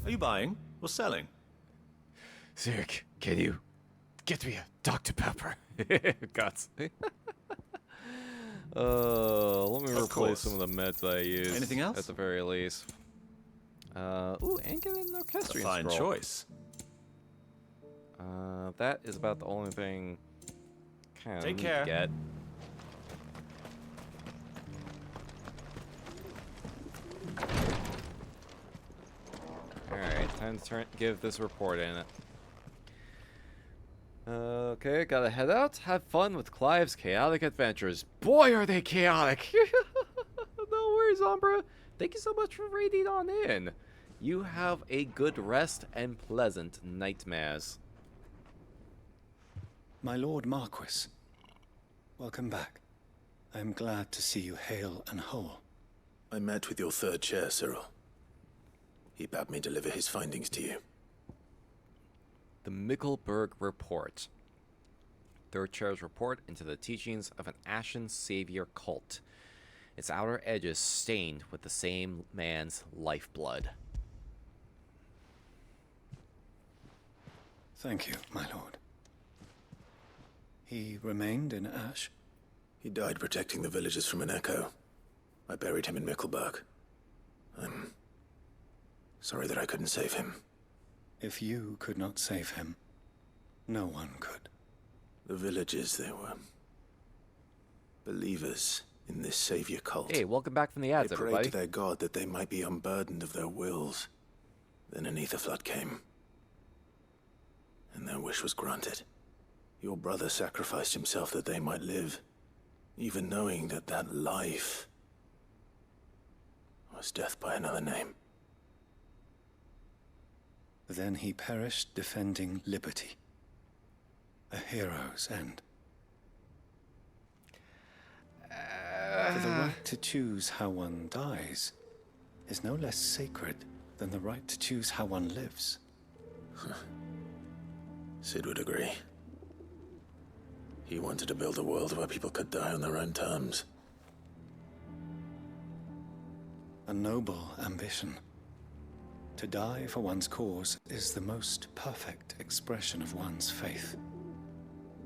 Are you buying or selling? Zirk, can you get me a Dr. Pepper? Guts. Let me replace some of the meds I use. Anything else? At the very least. Ooh, and get an orchestrion Fine scroll. choice. That is about the only thing kind of Take need care. to get. Alright, time to give this report in. Okay, gotta head out. Have fun with Clive's chaotic adventures. Boy, are they chaotic! No worries, Umbra. Thank you so much for raiding on in. You have a good rest and pleasant nightmares. My Lord Marquis, welcome back. I am glad to see you hale and whole. I met with your third chair, Cyril. He bade me deliver his findings to you. The Mickelberg Report. Third Chair's report into the teachings of an Ashen Savior cult. Its outer edges stained with the same man's lifeblood. Thank you, my lord. He remained in Ash? He died protecting the villagers from an echo. I buried him in Mickelberg. I'm sorry that I couldn't save him. If you could not save him, no one could. The villagers, they were believers in this savior cult. Hey, welcome back from the ads, they prayed everybody. to their god that they might be unburdened of their wills. Then an ether flood came, and their wish was granted. Your brother sacrificed himself that they might live, even knowing that that life was death by another name. Then he perished defending liberty. A hero's end. For the right to choose how one dies is no less sacred than the right to choose how one lives. Sid would agree. He wanted to build a world where people could die on their own terms. A noble ambition. To die for one's cause is the most perfect expression of one's faith.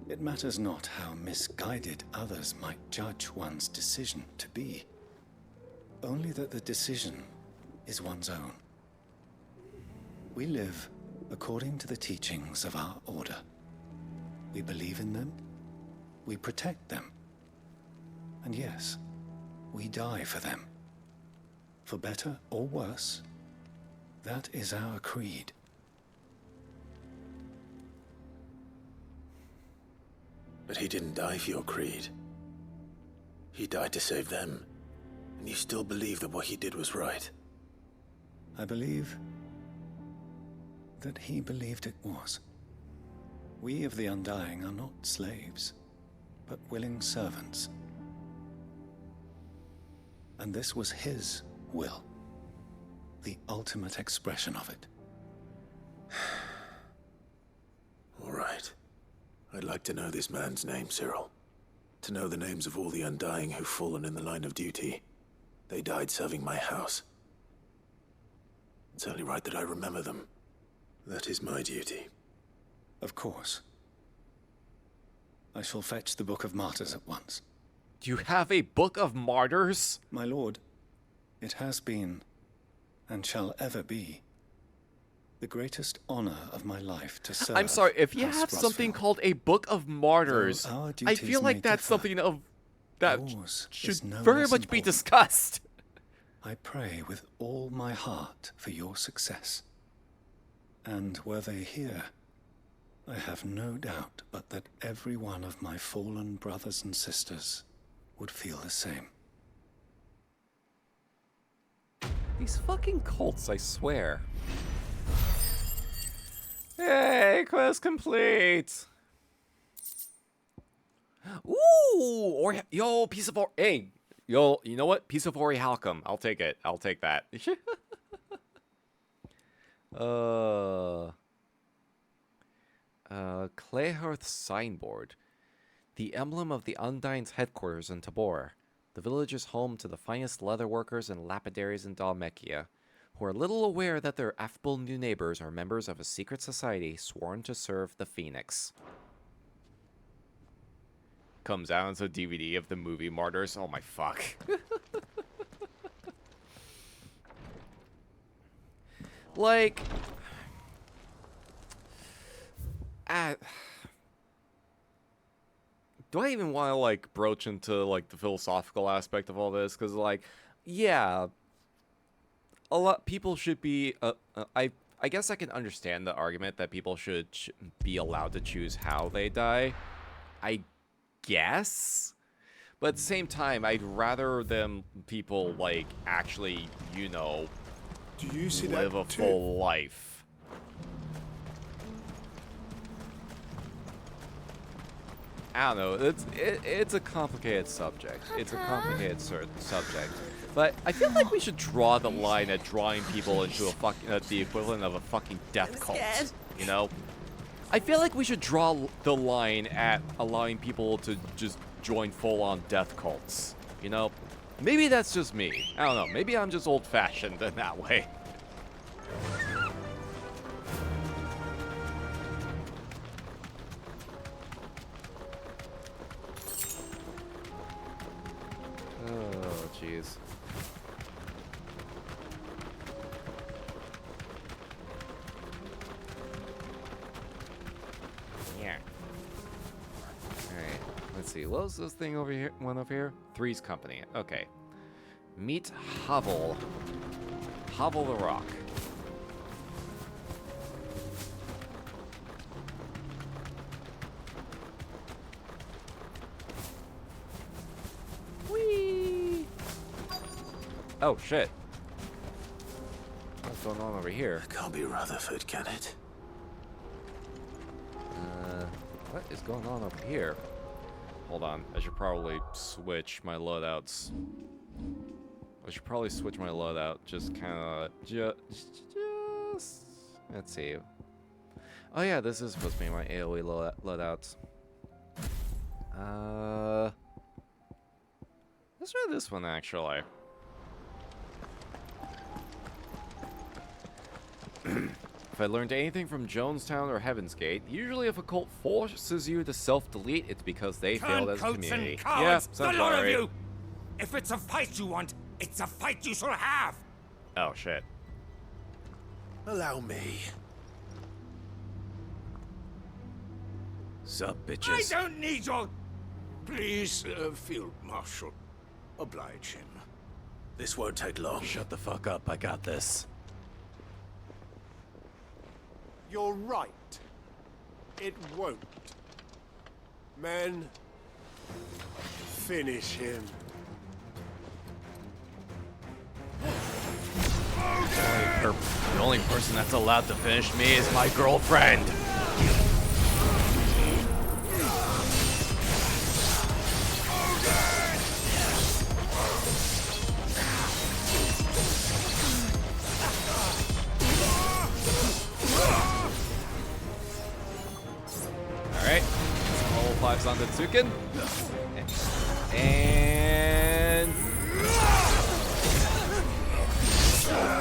It matters not how misguided others might judge one's decision to be. Only that the decision is one's own. We live according to the teachings of our order. We believe in them. We protect them. And yes, we die for them. For better or worse, that is our creed. But he didn't die for your creed. He died to save them. And you still believe that what he did was right. I believe that he believed it was. We of the Undying are not slaves, but willing servants. And this was his will, the ultimate expression of it. All right. I'd like to know this man's name, Cyril. To know the names of all the Undying who've fallen in the line of duty. They died serving my house. It's only right that I remember them. That is my duty. Of course. I shall fetch the Book of Martyrs at once. Do you have a Book of Martyrs? My lord, it has been, and shall ever be, the greatest honor of my life to serve. I'm sorry, if you House have something Rossfield. called a Book of Martyrs, Though our I duties feel like may that's differ, something of that yours should is no very less much be important. discussed. I pray with all my heart for your success. And were they here, I have no doubt but that every one of my fallen brothers and sisters would feel the same. These fucking cults, I swear. Hey, quest complete. Ooh, or yo, piece of hey, yo, you know what? Piece of Ori Halcom. I'll take it. I'll take that. Clayhearth signboard. The emblem of the Undying's headquarters in Tabor. The village is home to the finest leatherworkers and lapidaries in Dalmekia, who are little aware that their affable new neighbors are members of a secret society sworn to serve the Phoenix. Comes out as a DVD of the movie Martyrs. Oh my fuck. Like... do I even want to, like, broach into, like, the philosophical aspect of all this? Because, like, yeah, a lot people should be. I guess I can understand the argument that people should be allowed to choose how they die. I guess, but at the same time, I'd rather people like actually, you know, Do you see live that a too? full life. I don't know. It's a complicated subject. It's a complicated subject. But I feel like we should draw the line at drawing people into a the equivalent of a fucking death cult. You know? I feel like we should draw the line at allowing people to just join full-on death cults. You know? Maybe that's just me. I don't know. Maybe I'm just old-fashioned in that way. Oh, jeez. Yeah. Alright, let's see. What was this thing over here? One over here? Three's Company. Okay. Meet Hovel. Hovel the Rock. Whee! Oh, shit. What's going on over here? Can't be Rutherford, can it? What is going on over here? Hold on. I should probably switch my loadouts. Just kind of... Just... Let's see. Oh yeah, this is supposed to be my AoE loadouts. Let's try this one, actually. If I learned anything from Jonestown or Heaven's Gate, usually if a cult forces you to self-delete, it's because they failed as a community. Yeah, sounds the lot about of right. you! If it's a fight you want, it's a fight you shall have! Oh, shit. Allow me. Sup, I bitches? don't need your... Please, Field Marshal, oblige him. This won't take long. Shut the fuck up, I got this. You're right. It won't. Men, finish him. The only person that's allowed to finish me is my girlfriend. lives on the Tsukin.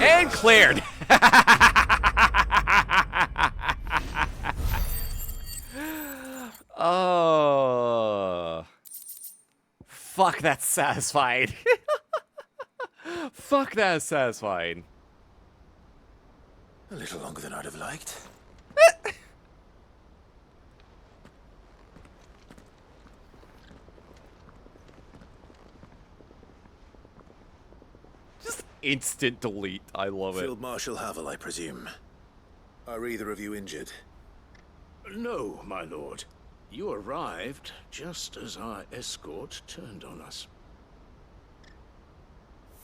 And cleared. Oh. Fuck, that's satisfying. Fuck, that's satisfying. A little longer than I'd have liked. Just instant delete. I love it. Field Marshal Havel, I presume. Are either of you injured? No, my lord. You arrived just as our escort turned on us.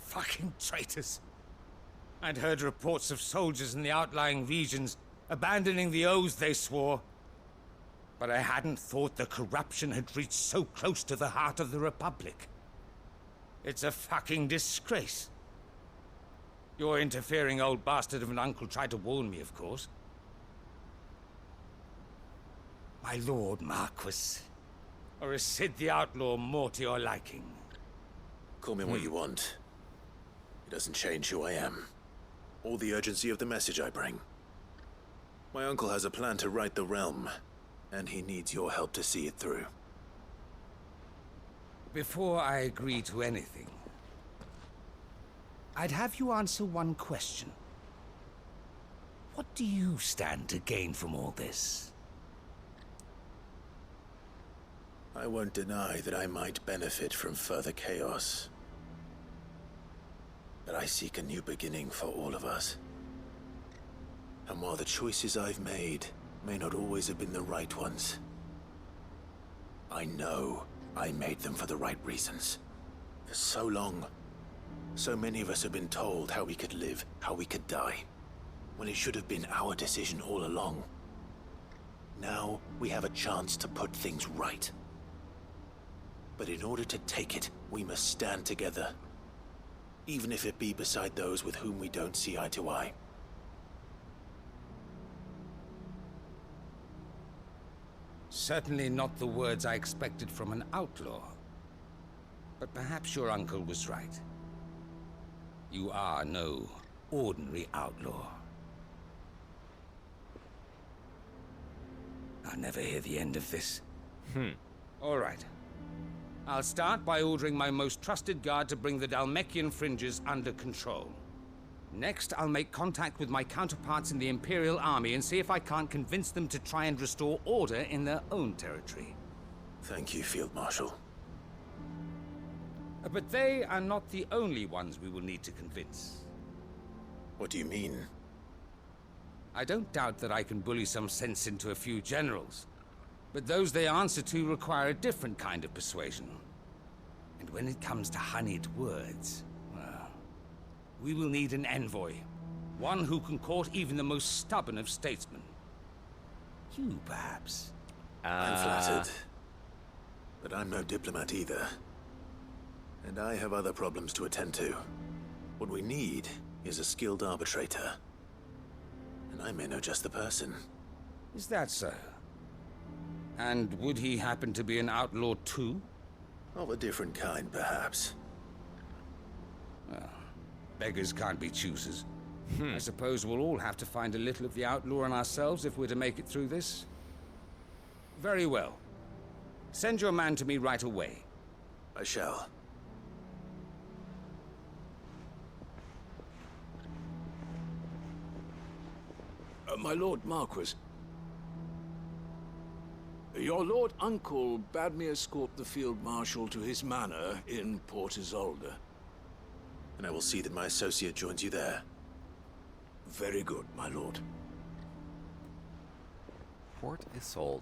Fucking traitors. I'd heard reports of soldiers in the outlying regions abandoning the oaths they swore. But I hadn't thought the corruption had reached so close to the heart of the Republic. It's a fucking disgrace. Your interfering old bastard of an uncle tried to warn me, of course. My lord Marquis. Or is Sid the Outlaw more to your liking? Call me what you want. It doesn't change who I am, or the urgency of the message I bring. My uncle has a plan to right the realm, and he needs your help to see it through. Before I agree to anything, I'd have you answer one question. What do you stand to gain from all this? I won't deny that I might benefit from further chaos. But I seek a new beginning for all of us. And while the choices I've made may not always have been the right ones, I know I made them for the right reasons. For so long, so many of us have been told how we could live, how we could die, when it should have been our decision all along. Now we have a chance to put things right. But in order to take it, we must stand together. Even if it be beside those with whom we don't see eye to eye. Certainly not the words I expected from an outlaw. But perhaps your uncle was right. You are no ordinary outlaw. I'll never hear the end of this. All right. I'll start by ordering my most trusted guard to bring the Dhalmekian fringes under control. Next, I'll make contact with my counterparts in the Imperial Army and see if I can't convince them to try and restore order in their own territory. Thank you, Field Marshal. But they are not the only ones we will need to convince. What do you mean? I don't doubt that I can bully some sense into a few generals. But those they answer to require a different kind of persuasion. And when it comes to honeyed words, well, we will need an envoy. One who can court even the most stubborn of statesmen. You, perhaps. I'm flattered. But I'm no diplomat either. And I have other problems to attend to. What we need is a skilled arbitrator. And I may know just the person. Is that so? And would he happen to be an outlaw too? Of a different kind, perhaps. Well, beggars can't be choosers. I suppose we'll all have to find a little of the outlaw in ourselves if we're to make it through this. Very well. Send your man to me right away. I shall. My Lord Marquis. Your Lord Uncle bade me escort the Field Marshal to his manor in Port Isolde. And I will see that my associate joins you there. Very good, my lord. Port Isolde.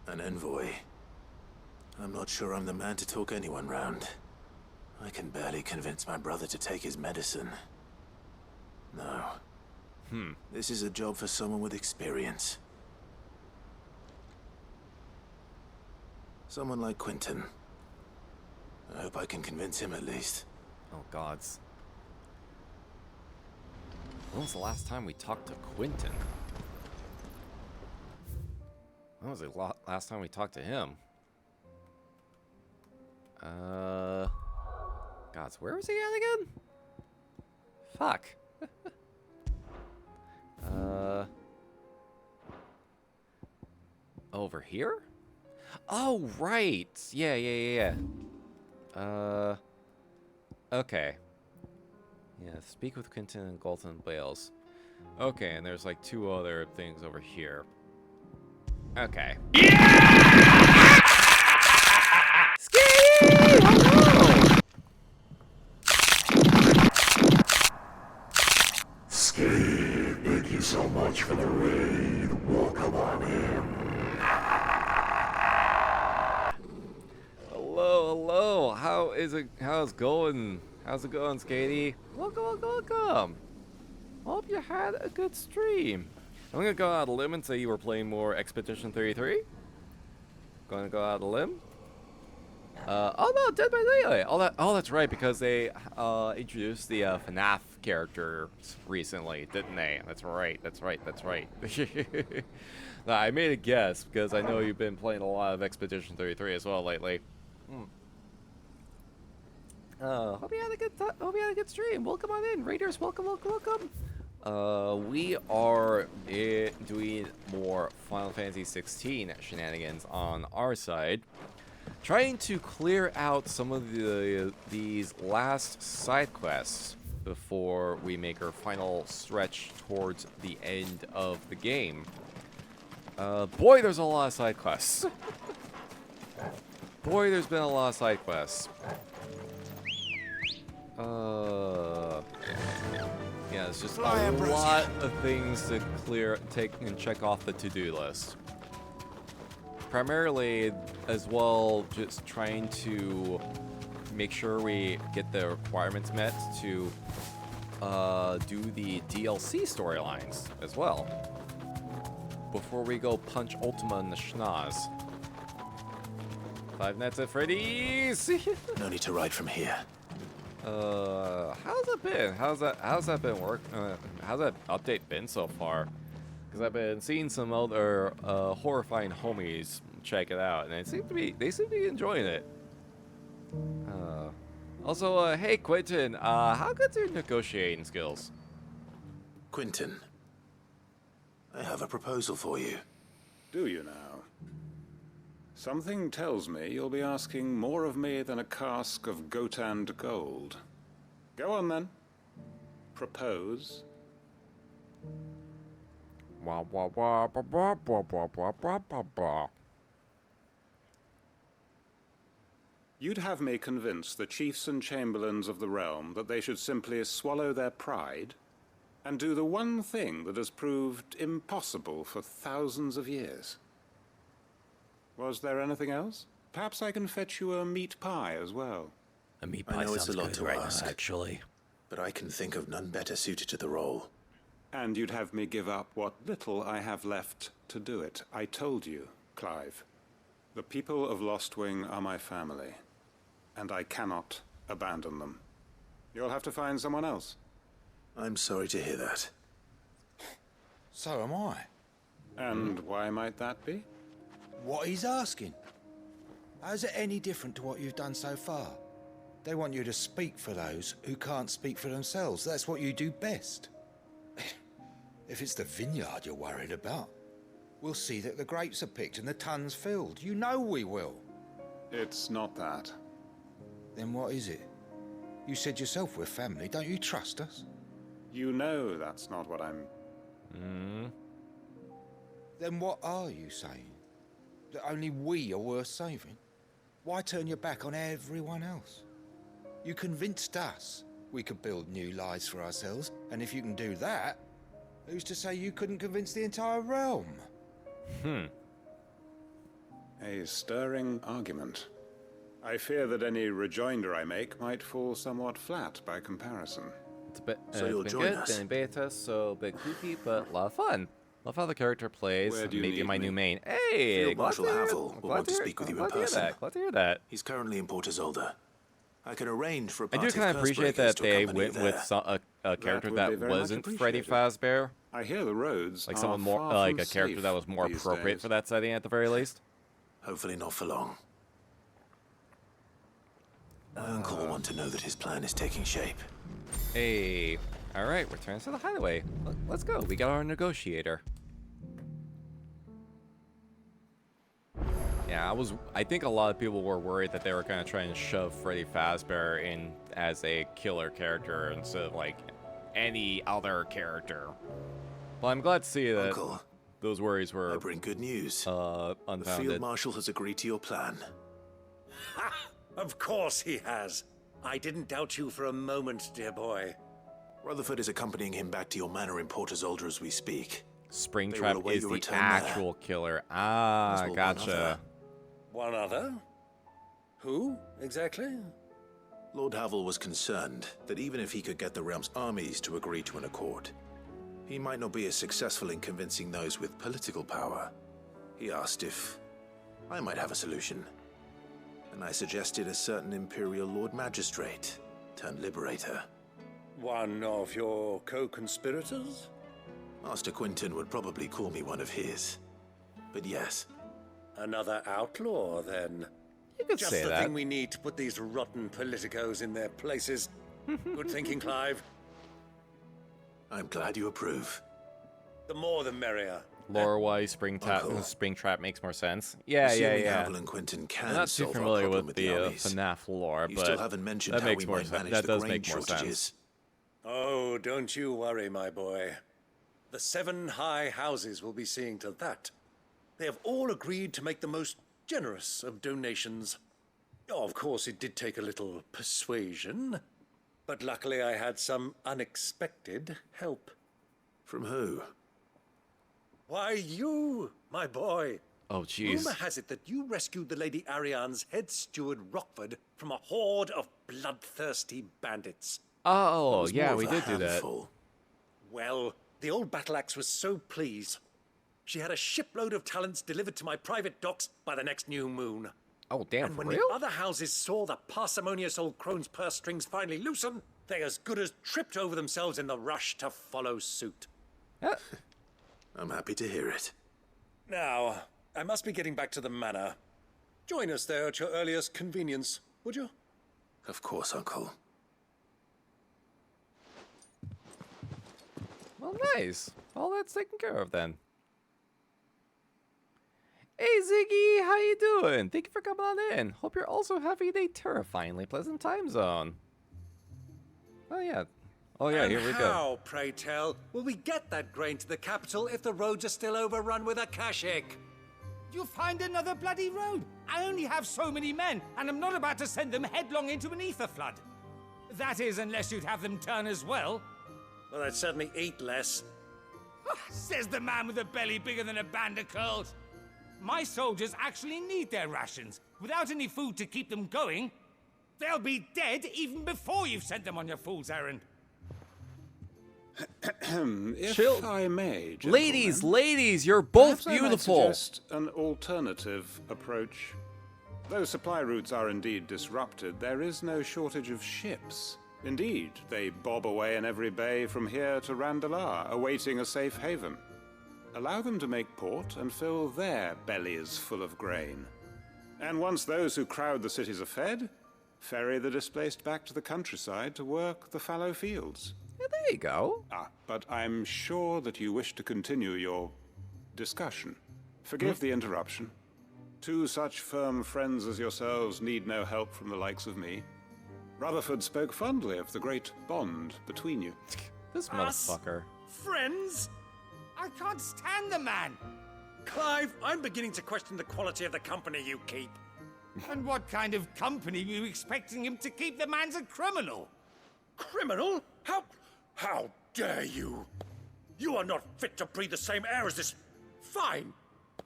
An envoy. I'm not sure I'm the man to talk anyone round. I can barely convince my brother to take his medicine. No. This is a job for someone with experience. Someone like Quentin. I hope I can convince him at least. Oh, gods. When was the last time we talked to Quentin? When was the last time we talked to him? God, so where was he at again? Fuck. Over here? Oh, right. Yeah. Okay. Yeah, speak with Quentin and Galton Wales. Okay, and there's like 2 other things over here. Okay. Yeah! Ski! Oh, Ski, thank you so much for the raid. Welcome on in. Hello. How's it going? How's it going, Skatey? Welcome. Hope you had a good stream. I'm gonna go out on a limb and say you were playing more Expedition 33. Gonna go out on a limb. Oh no, Dead by Daylight. Oh, that's right, because they introduced the FNAF characters recently, didn't they? That's right. Nah, I made a guess because I know you've been playing a lot of Expedition 33 as well lately. Hope you had a good stream. Welcome on in, Raiders. Welcome. We are doing more Final Fantasy 16 shenanigans on our side, trying to clear out some of these last side quests before we make our final stretch towards the end of the game. Boy, there's a lot of side quests. Boy, there's been a lot of side quests. Yeah, it's just a lot of things to take and check off the to-do list. Primarily, as well, just trying to make sure we get the requirements met to do the DLC storylines as well. Before we go punch Ultima in the schnoz. Five Nights at Freddy's! No need to ride from here. How's that been? How's that been how's that update been so far? Because I've been seeing some other horrifying homies check it out, and they seem to be enjoying it. Also, hey Quentin, how good's your negotiating skills? Quentin, I have a proposal for you. Do you now? Something tells me you'll be asking more of me than a cask of Gotand gold. Go on then. Propose. You'd have me convince the chiefs and chamberlains of the realm that they should simply swallow their pride and do the one thing that has proved impossible for thousands of years. Was there anything else? Perhaps I can fetch you a meat pie as well. A meat I pie know it's a sounds lot good to right ask, now, actually. but I can think of none better suited to the role. And you'd have me give up what little I have left to do it. I told you, Clive. The people of Lostwing are my family, and I cannot abandon them. You'll have to find someone else. I'm sorry to hear that. So am I. And why might that be? What he's asking. How's it any different to what you've done so far? They want you to speak for those who can't speak for themselves. That's what you do best. If it's the vineyard you're worried about, we'll see that the grapes are picked and the tons filled. You know we will. It's not that. Then what is it? You said yourself we're family. Don't you trust us? You know that's not what I'm... Then what are you saying? That only we are worth saving? Why turn your back on everyone else? You convinced us we could build new lives for ourselves, and if you can do that, who's to say you couldn't convince the entire realm? A stirring argument. I fear that any rejoinder I make might fall somewhat flat by comparison. It's a bit, So you'll been join good, us? been in beta, so a bit goofy, but a lot of fun. Love how the character plays. Where do you Maybe need my me? new main. Hey, Field Marshal Havel will want to speak with you in person. Glad to hear that. He's currently in Port Isolde. I can arrange for a I party do kind of appreciate that to they accompany went there. with a character would be that very much wasn't Freddy appreciated. Fazbear. I hear the roads Like are someone more, far like from a character safe that was more these appropriate days. for that setting at the very least. Hopefully not for long. My uncle will want to know that his plan is taking shape. Hey, all right, return to the hideaway. Let's go. We got our negotiator. Yeah, I think a lot of people were worried that they were kind of trying to shove Freddy Fazbear in as a killer character instead of like any other character. Well, I'm glad to see that Uncle, those worries were. I bring good news. Unfounded. The field marshal has agreed to your plan. Ha! Of course he has. I didn't doubt you for a moment, dear boy. Rutherford is accompanying him back to your manor in Port Isolde as we speak. Springtrap is the return actual killer. Ah, As will gotcha. One other? Who, exactly? Lord Havel was concerned that even if he could get the realm's armies to agree to an accord, he might not be as successful in convincing those with political power. He asked if I might have a solution, and I suggested a certain Imperial Lord Magistrate turned Liberator. One of your co-conspirators? Master Quinton would probably call me one of his, but yes. Another outlaw, then. You could Just say the that. thing we need to put these rotten politicos in their places. Good thinking, Clive. I'm glad you approve. The more the merrier. Lore-wise, Springtrap makes more sense. Yeah. Havel and Quinton can I'm not too solve our familiar problem with the the armies. FNAF lore, You but still haven't mentioned that how makes we more might sense. manage That the does grain make more shortages. sense. Oh, don't you worry, my boy. The 7 high houses will be seeing to that. They have all agreed to make the most generous of donations. Oh, of course, it did take a little persuasion, but luckily I had some unexpected help. From who? Why, you, my boy. Oh, jeez. Rumor has it that you rescued the Lady Ariane's head steward Rockford from a horde of bloodthirsty bandits. Oh, yeah, we did do that. Well, the old battle axe was so pleased. She had a shipload of talents delivered to my private docks by the next new moon. Oh, damn, And for when real? the other houses saw the parsimonious old crone's purse strings finally loosen, they as good as tripped over themselves in the rush to follow suit. I'm happy to hear it. Now, I must be getting back to the manor. Join us there at your earliest convenience, would you? Of course, Uncle. Well, nice. All that's taken care of then. Hey, Ziggy, how you doing? Thank you for coming on in. Hope you're also having a terrifyingly pleasant time zone. Oh, yeah. Oh, yeah, And here we go. how, pray tell, will we get that grain to the capital if the roads are still overrun with akashic? You'll find another bloody road. I only have so many men, and I'm not about to send them headlong into an ether flood. That is, unless you'd have them turn as well. Well, I'd certainly eat less. Says the man with a belly bigger than a band of curls. My soldiers actually need their rations. Without any food to keep them going, they'll be dead even before you've sent them on your fool's errand. If Chill. I may, Ladies, you're both perhaps I might beautiful. suggest an alternative approach. Though supply routes are indeed disrupted, there is no shortage of ships. Indeed, they bob away in every bay from here to Randalar, awaiting a safe haven. Allow them to make port and fill their bellies full of grain. And once those who crowd the cities are fed, ferry the displaced back to the countryside to work the fallow fields. Yeah, there you go. But I'm sure that you wish to continue your discussion. Forgive the interruption. 2 such firm friends as yourselves need no help from the likes of me. Rutherford spoke fondly of the great bond between you. This motherfucker. Friends? I can't stand the man. Clive, I'm beginning to question the quality of the company you keep. And what kind of company were you expecting him to keep? The man's a criminal. Criminal? How dare you? You are not fit to breathe the same air as this fine,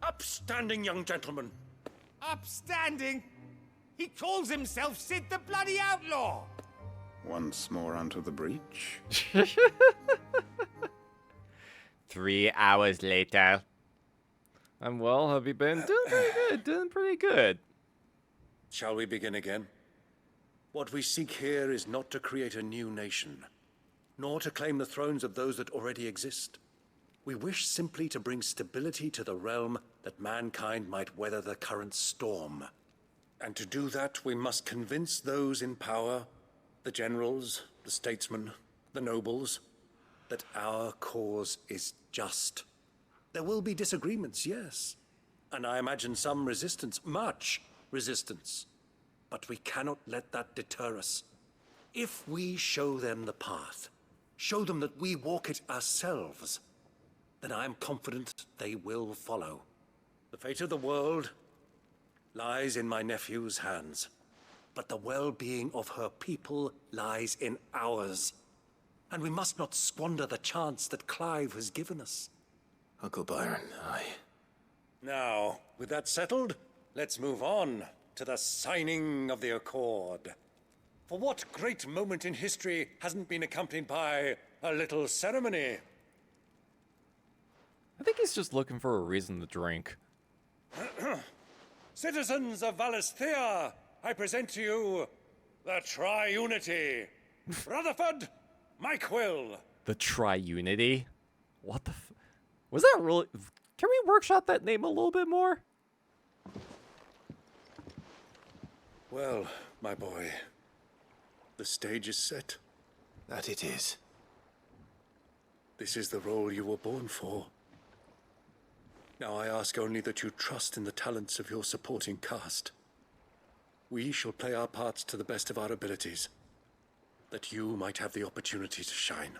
upstanding young gentleman. Upstanding? He calls himself Sid the Bloody Outlaw. Once more onto the breach. 3 hours later. I'm well. Have you been? Doing pretty good. Shall we begin again? What we seek here is not to create a new nation, nor to claim the thrones of those that already exist. We wish simply to bring stability to the realm that mankind might weather the current storm. And to do that, we must convince those in power, the generals, the statesmen, the nobles, that our cause is just. There will be disagreements, yes, and I imagine some resistance, much resistance. But we cannot let that deter us. If we show them the path, show them that we walk it ourselves, then I am confident they will follow. The fate of the world lies in my nephew's hands, but the well-being of her people lies in ours. And we must not squander the chance that Clive has given us. Uncle Byron, Now, with that settled, let's move on to the signing of the Accord. For what great moment in history hasn't been accompanied by a little ceremony? I think he's just looking for a reason to drink. Citizens of Valisthea, I present to you the Triunity. Rutherford, Mike Will. The Triunity? What the was that really? Can we workshop that name a little bit more? Well, my boy, the stage is set. That it is. This is the role you were born for. Now I ask only that you trust in the talents of your supporting cast. We shall play our parts to the best of our abilities, that you might have the opportunity to shine.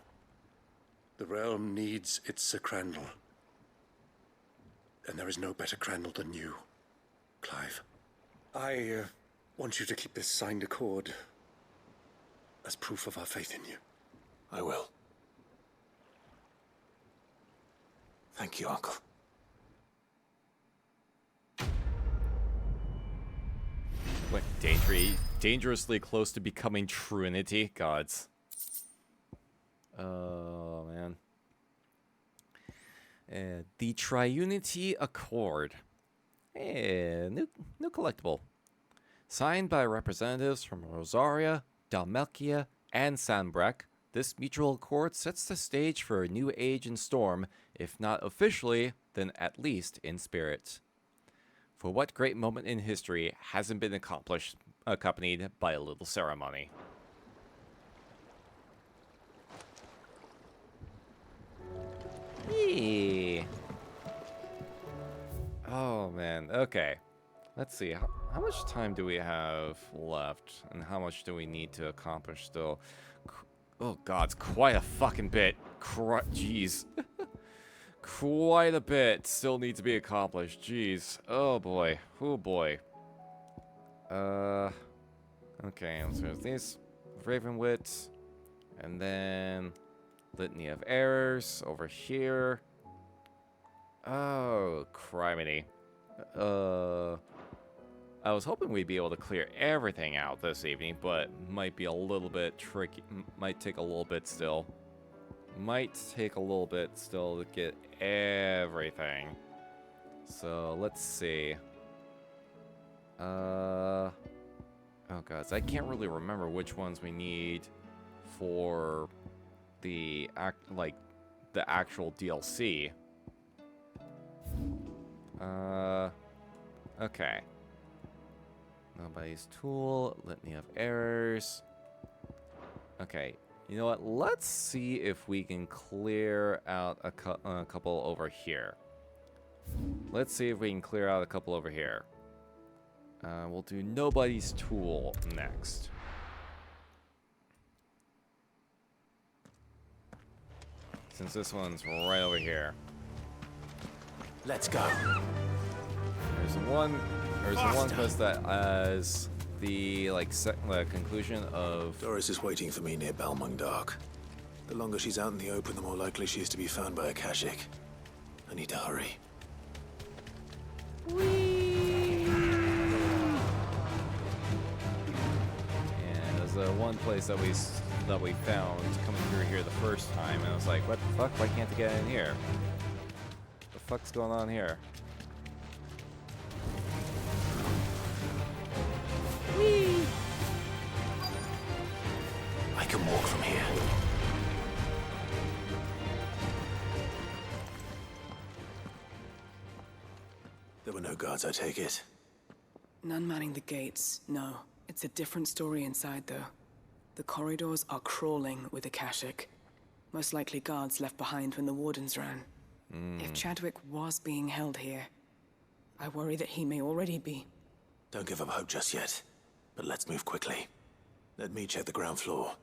The realm needs its Sir Crandall. And there is no better Crandall than you, Clive. I want you to keep this signed accord as proof of our faith in you. I will. Thank you, Uncle. What, dangerously close to becoming Trinity? Gods. Oh, man. The Triunity Accord. New collectible. Signed by representatives from Rosaria, Dalmekia, and Sanbreque, this mutual accord sets the stage for a new age in Storm, if not officially, then at least in spirit. For what great moment in history hasn't been accompanied by a little ceremony? Eee. Oh man, okay. Let's see, how much time do we have left? And how much do we need to accomplish still? Oh god, it's quite a fucking bit. Jeez. Quite a bit still needs to be accomplished. Jeez. Oh boy. Oh boy. Okay, so there's these. Ravenwit. And then Litany of Errors over here. Oh, criminy. I was hoping we'd be able to clear everything out this evening, but might be a little bit tricky. Might take a little bit still. Might take a little bit still to get everything. So let's see. Oh god, I can't really remember which ones we need for the actual DLC. Okay. Nobody's Tool, Litany of Errors. Okay, you know what? Let's see if we can clear out a couple over here. Let's see if we can clear out a couple over here. We'll do Nobody's Tool next. Since this one's right over here. Let's go. There's one quest that has the conclusion of. Doris is waiting for me near Balmung Dark. The longer she's out in the open, the more likely she is to be found by Akashic. I need to hurry. And there's one place that we found coming through here the first time, and I was like, what the fuck? Why can't I get in here? What the fuck's going on here? Whee! can walk from here. There were no guards, I take it. None manning the gates, no. It's a different story inside, though. The corridors are crawling with Akashic. Most likely guards left behind when the wardens ran. If Chadwick was being held here, I worry that he may already be. Don't give up hope just yet, but let's move quickly. Let me check the ground floor.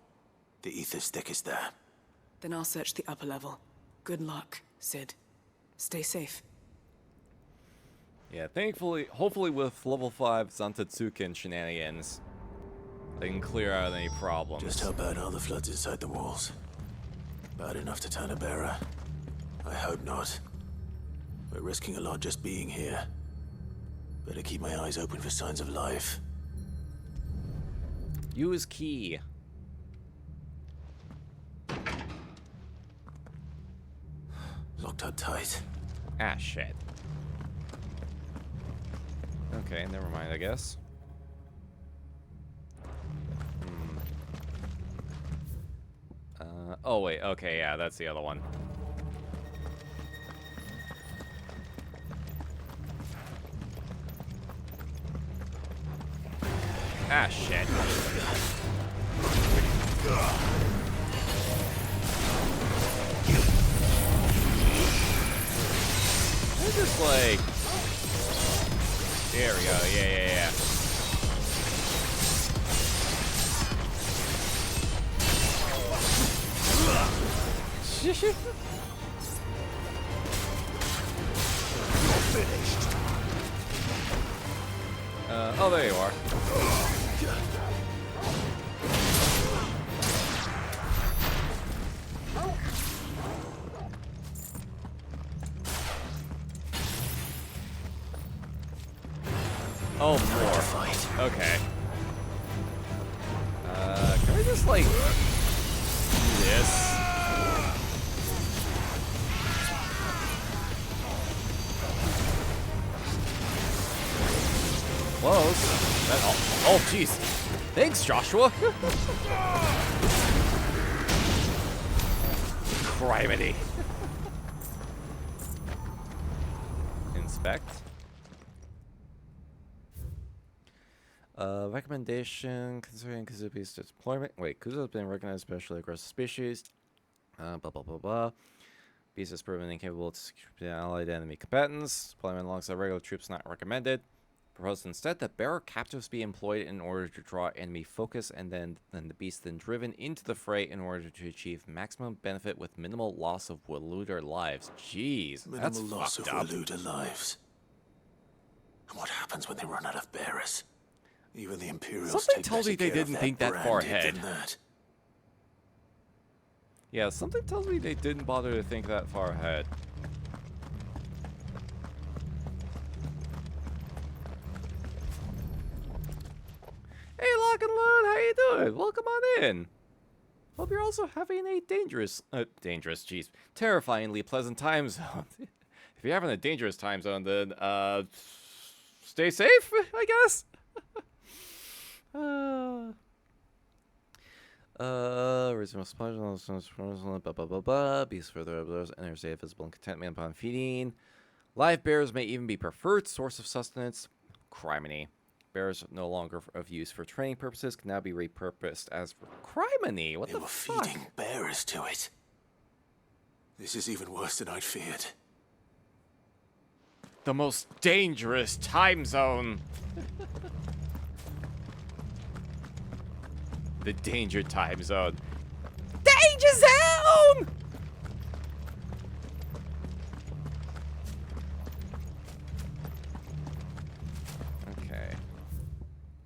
The ether's thickest there. Then I'll search the upper level. Good luck, Sid. Stay safe. Yeah, thankfully, hopefully with level 5 Zantatsuken shenanigans, they can clear out any problems. Just how bad are the floods inside the walls? Bad enough to turn a bearer? I hope not. We're risking a lot just being here. Better keep my eyes open for signs of life. Use key. Locked up tight. Ah, shit. Okay, never mind, I guess. Oh wait, okay, yeah, that's the other one. Ah, shit. It's just like... There we go, yeah. Finished. Oh, there you are. Oh, more fight. Okay. Can we just like do this? Close. Oh, jeez. Thanks, Joshua. Criminy. Inspect. Recommendation considering Kuzubi's deployment. Wait, Kuzu has been recognized especially aggressive species. Blah blah blah blah. Beast has proven incapable to secure allied enemy combatants. Deployment alongside regular troops not recommended. Proposed instead that bearer captives be employed in order to draw enemy focus, and then the beast then driven into the fray in order to achieve maximum benefit with minimal loss of Waluder lives. Jeez, that's Minimal loss of fucked up. Waluder lives. And what happens when they run out of bearers? Even the Imperials Something take tells me better they care of didn't their think that far branded ahead. than that. Yeah, something tells me they didn't bother to think that far ahead. Hey, Lock and Load, how you doing? Welcome on in. Hope you're also having a terrifyingly pleasant time zone. If you're having a dangerous time zone, then, stay safe, I guess? Original sponge, blah, blah, blah, blah. Beasts further others enter state visible and contentment upon feeding. Live bears may even be preferred source of sustenance. Criminy. Bears no longer of use for training purposes can now be repurposed as for criminy. What the fuck? Feeding bearers to it. This is even worse than I'd feared. The most dangerous time zone. The danger time zone. Danger zone! Okay.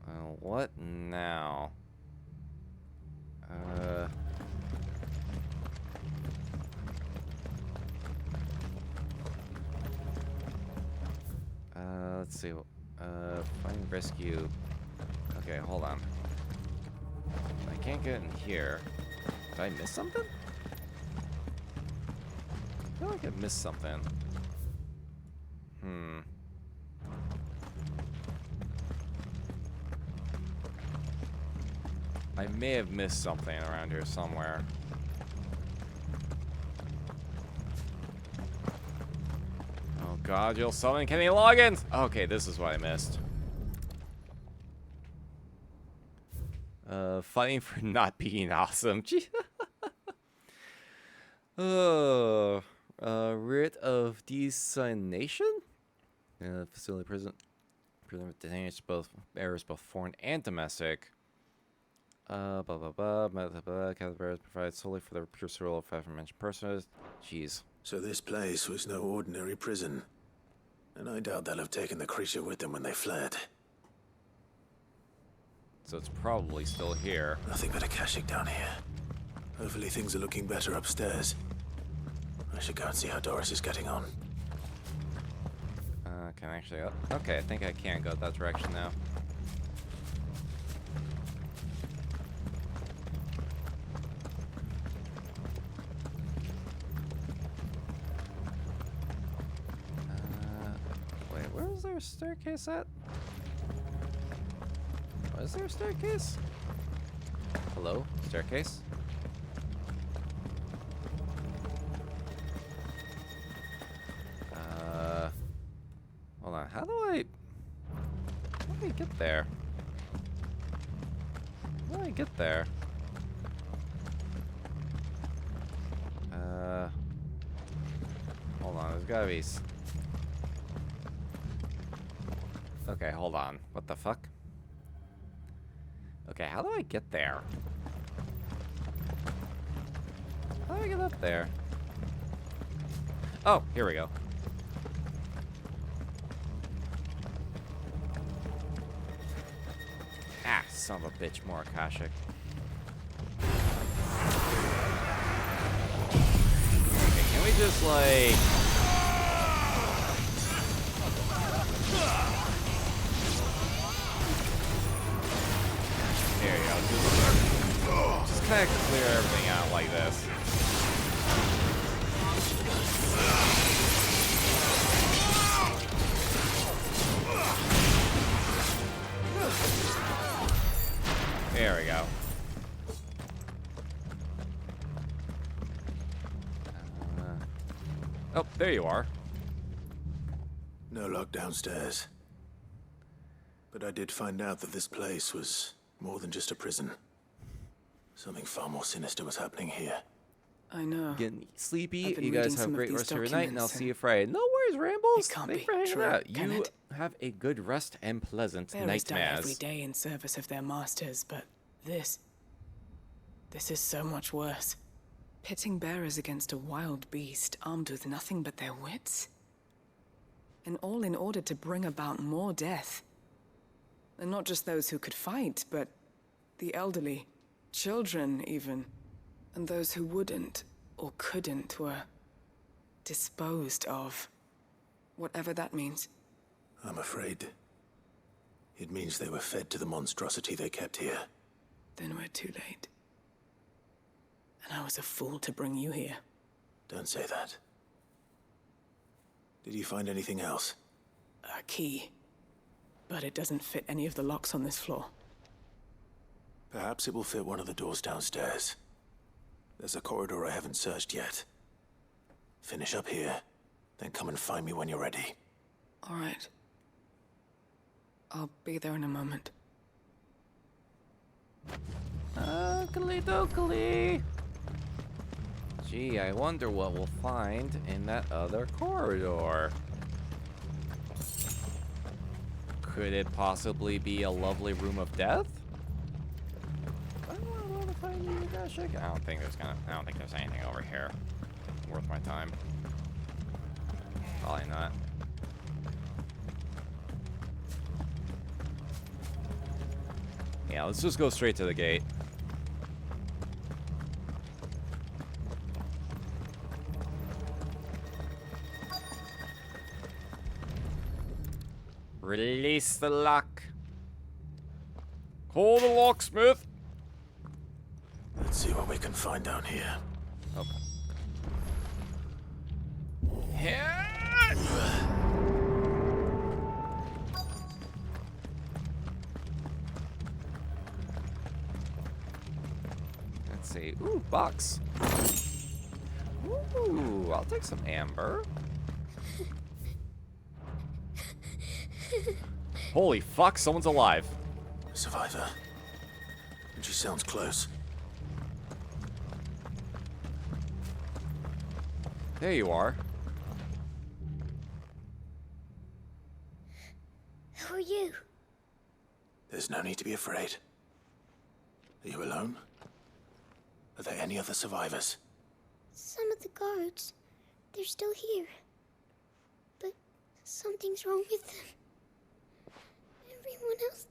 Well, what now? Let's see. Find rescue. Okay, hold on. I can't get in here. Did I miss something? I feel like I missed something. I may have missed something around here somewhere. Oh god, you'll summon Kenny Loggins! Okay, this is what I missed. Fighting for not being awesome. Gee. Writ of Designation? Facility prison detains both errors, both foreign and domestic. Blah blah blah. Catholic bearers provided solely for the pure soul of aforementioned persons. Jeez. So this place was no ordinary prison, and I doubt they'll have taken the creature with them when they fled. So it's probably still here. Nothing but a caching down here. Hopefully things are looking better upstairs. I should go and see how Doris is getting on. Can I actually go? Okay, I think I can go that direction now. Wait, where is there a staircase at? Oh, is there a staircase? Hello? Staircase? Hold on, how do I get there? How do I get there? Hold on, there's gotta be okay, hold on. What the fuck? Okay, how do I get there? How do I get up there? Oh, here we go. Ah, son of a bitch, more Akashic. Okay, can we just like... There you go. Just kind of clear everything out like this. There we go. Oh, there you are. No luck downstairs. But I did find out that this place was more than just a prison. Something far more sinister was happening here. I know. Getting sleepy. I've been You guys reading have a some of great these rest of your night, and I'll documents see you Friday. No worries, Rambles. It can't Thanks be for hanging true, out. can You it? have a good rest and pleasant Bearers die every nightmares. day in service of their masters, but this is so much worse. Pitting bearers against a wild beast armed with nothing but their wits? And all in order to bring about more death. And not just those who could fight, but the elderly, children even. And those who wouldn't or couldn't were disposed of. Whatever that means. I'm afraid it means they were fed to the monstrosity they kept here. Then we're too late. And I was a fool to bring you here. Don't say that. Did you find anything else? A key. But it doesn't fit any of the locks on this floor. Perhaps it will fit one of the doors downstairs. There's a corridor I haven't searched yet. Finish up here, then come and find me when you're ready. All right. I'll be there in a moment. Dokely. Gee, I wonder what we'll find in that other corridor. Could it possibly be a lovely room of death? I don't want to find you, Akashic. I don't think there's anything over here worth my time. Probably not. Yeah, let's just go straight to the gate. Release the lock. Call the locksmith. Let's see what we can find down here. Oh. see. Ooh, box. Ooh, I'll take some amber. Holy fuck, someone's alive. Survivor. And she sounds close. There you are. Who are you? There's no need to be afraid. Are you alone? Are there any other survivors? Some of the guards. They're still here. But something's wrong with them. Everyone else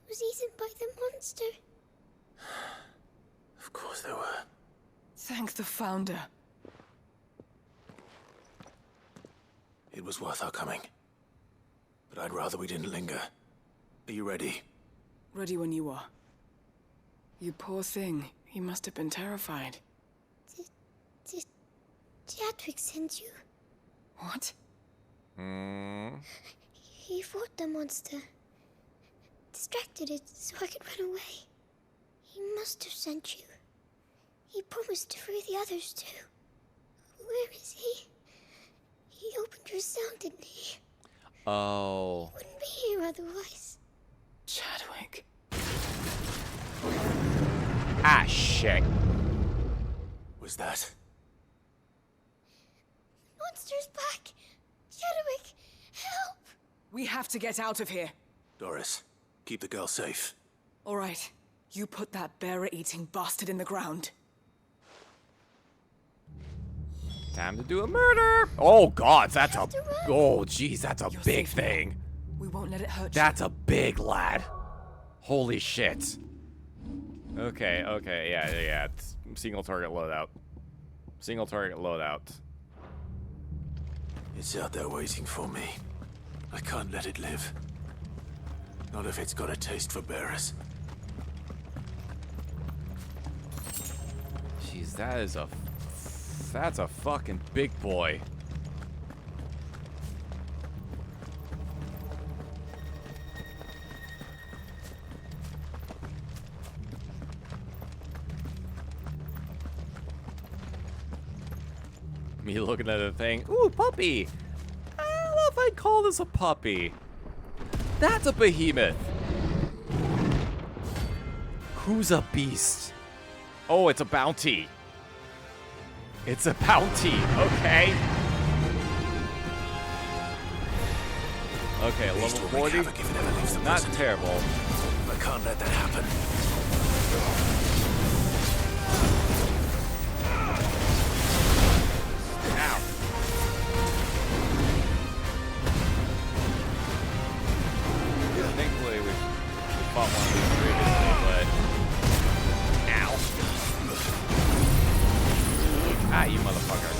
was eaten by the monster. Of course there were. Thank the Founder. It was worth our coming. But I'd rather we didn't linger. Are you ready? Ready when you are. You poor thing. You must have been terrified. Did Chadwick send you? What? He fought the monster. Distracted it so I could run away. He must have sent you. He promised to free the others too. Where is he? He opened your cell, didn't he? Oh. He wouldn't be here otherwise. Chadwick. Ah, shit. Was that? Monster's back! Chadwick, help! We have to get out of here. Doris, keep the girl safe. All right. You put that bearer-eating bastard in the ground. Time to do a murder. Oh, God, that's a... Oh, jeez, that's a big thing. We won't let it hurt you. That's a big lad. Holy shit. Okay, yeah. Single target loadout. Single target loadout. It's out there waiting for me. I can't let it live. Not if it's got a taste for bearers. Jeez, that is a... That's a fucking big boy. Me looking at the thing. Ooh, puppy! I don't know if I'd call this a puppy. That's a behemoth. Who's a beast? Oh, it's a bounty. It's a bounty, okay. Okay, level 40. Not terrible. I can't let that happen. Ow. Thankfully, we fought one of these previously, but... Ow. Ah, you motherfucker.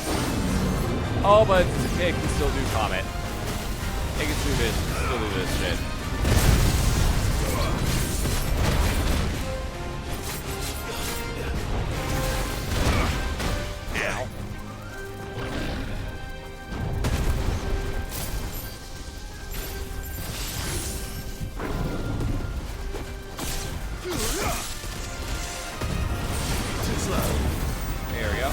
Oh, but it can still do Comet. It can still do this shit. Ow. Too slow. There we go.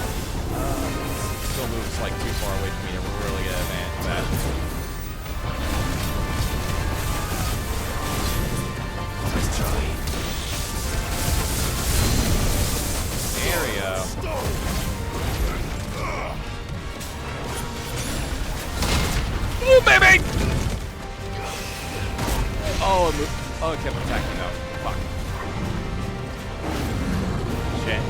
Still moves like too far away from me to really get advantage of that. Let's try. There we go. Ooh, baby! Oh, it moved. Oh, it kept attacking though. Fuck. Shit.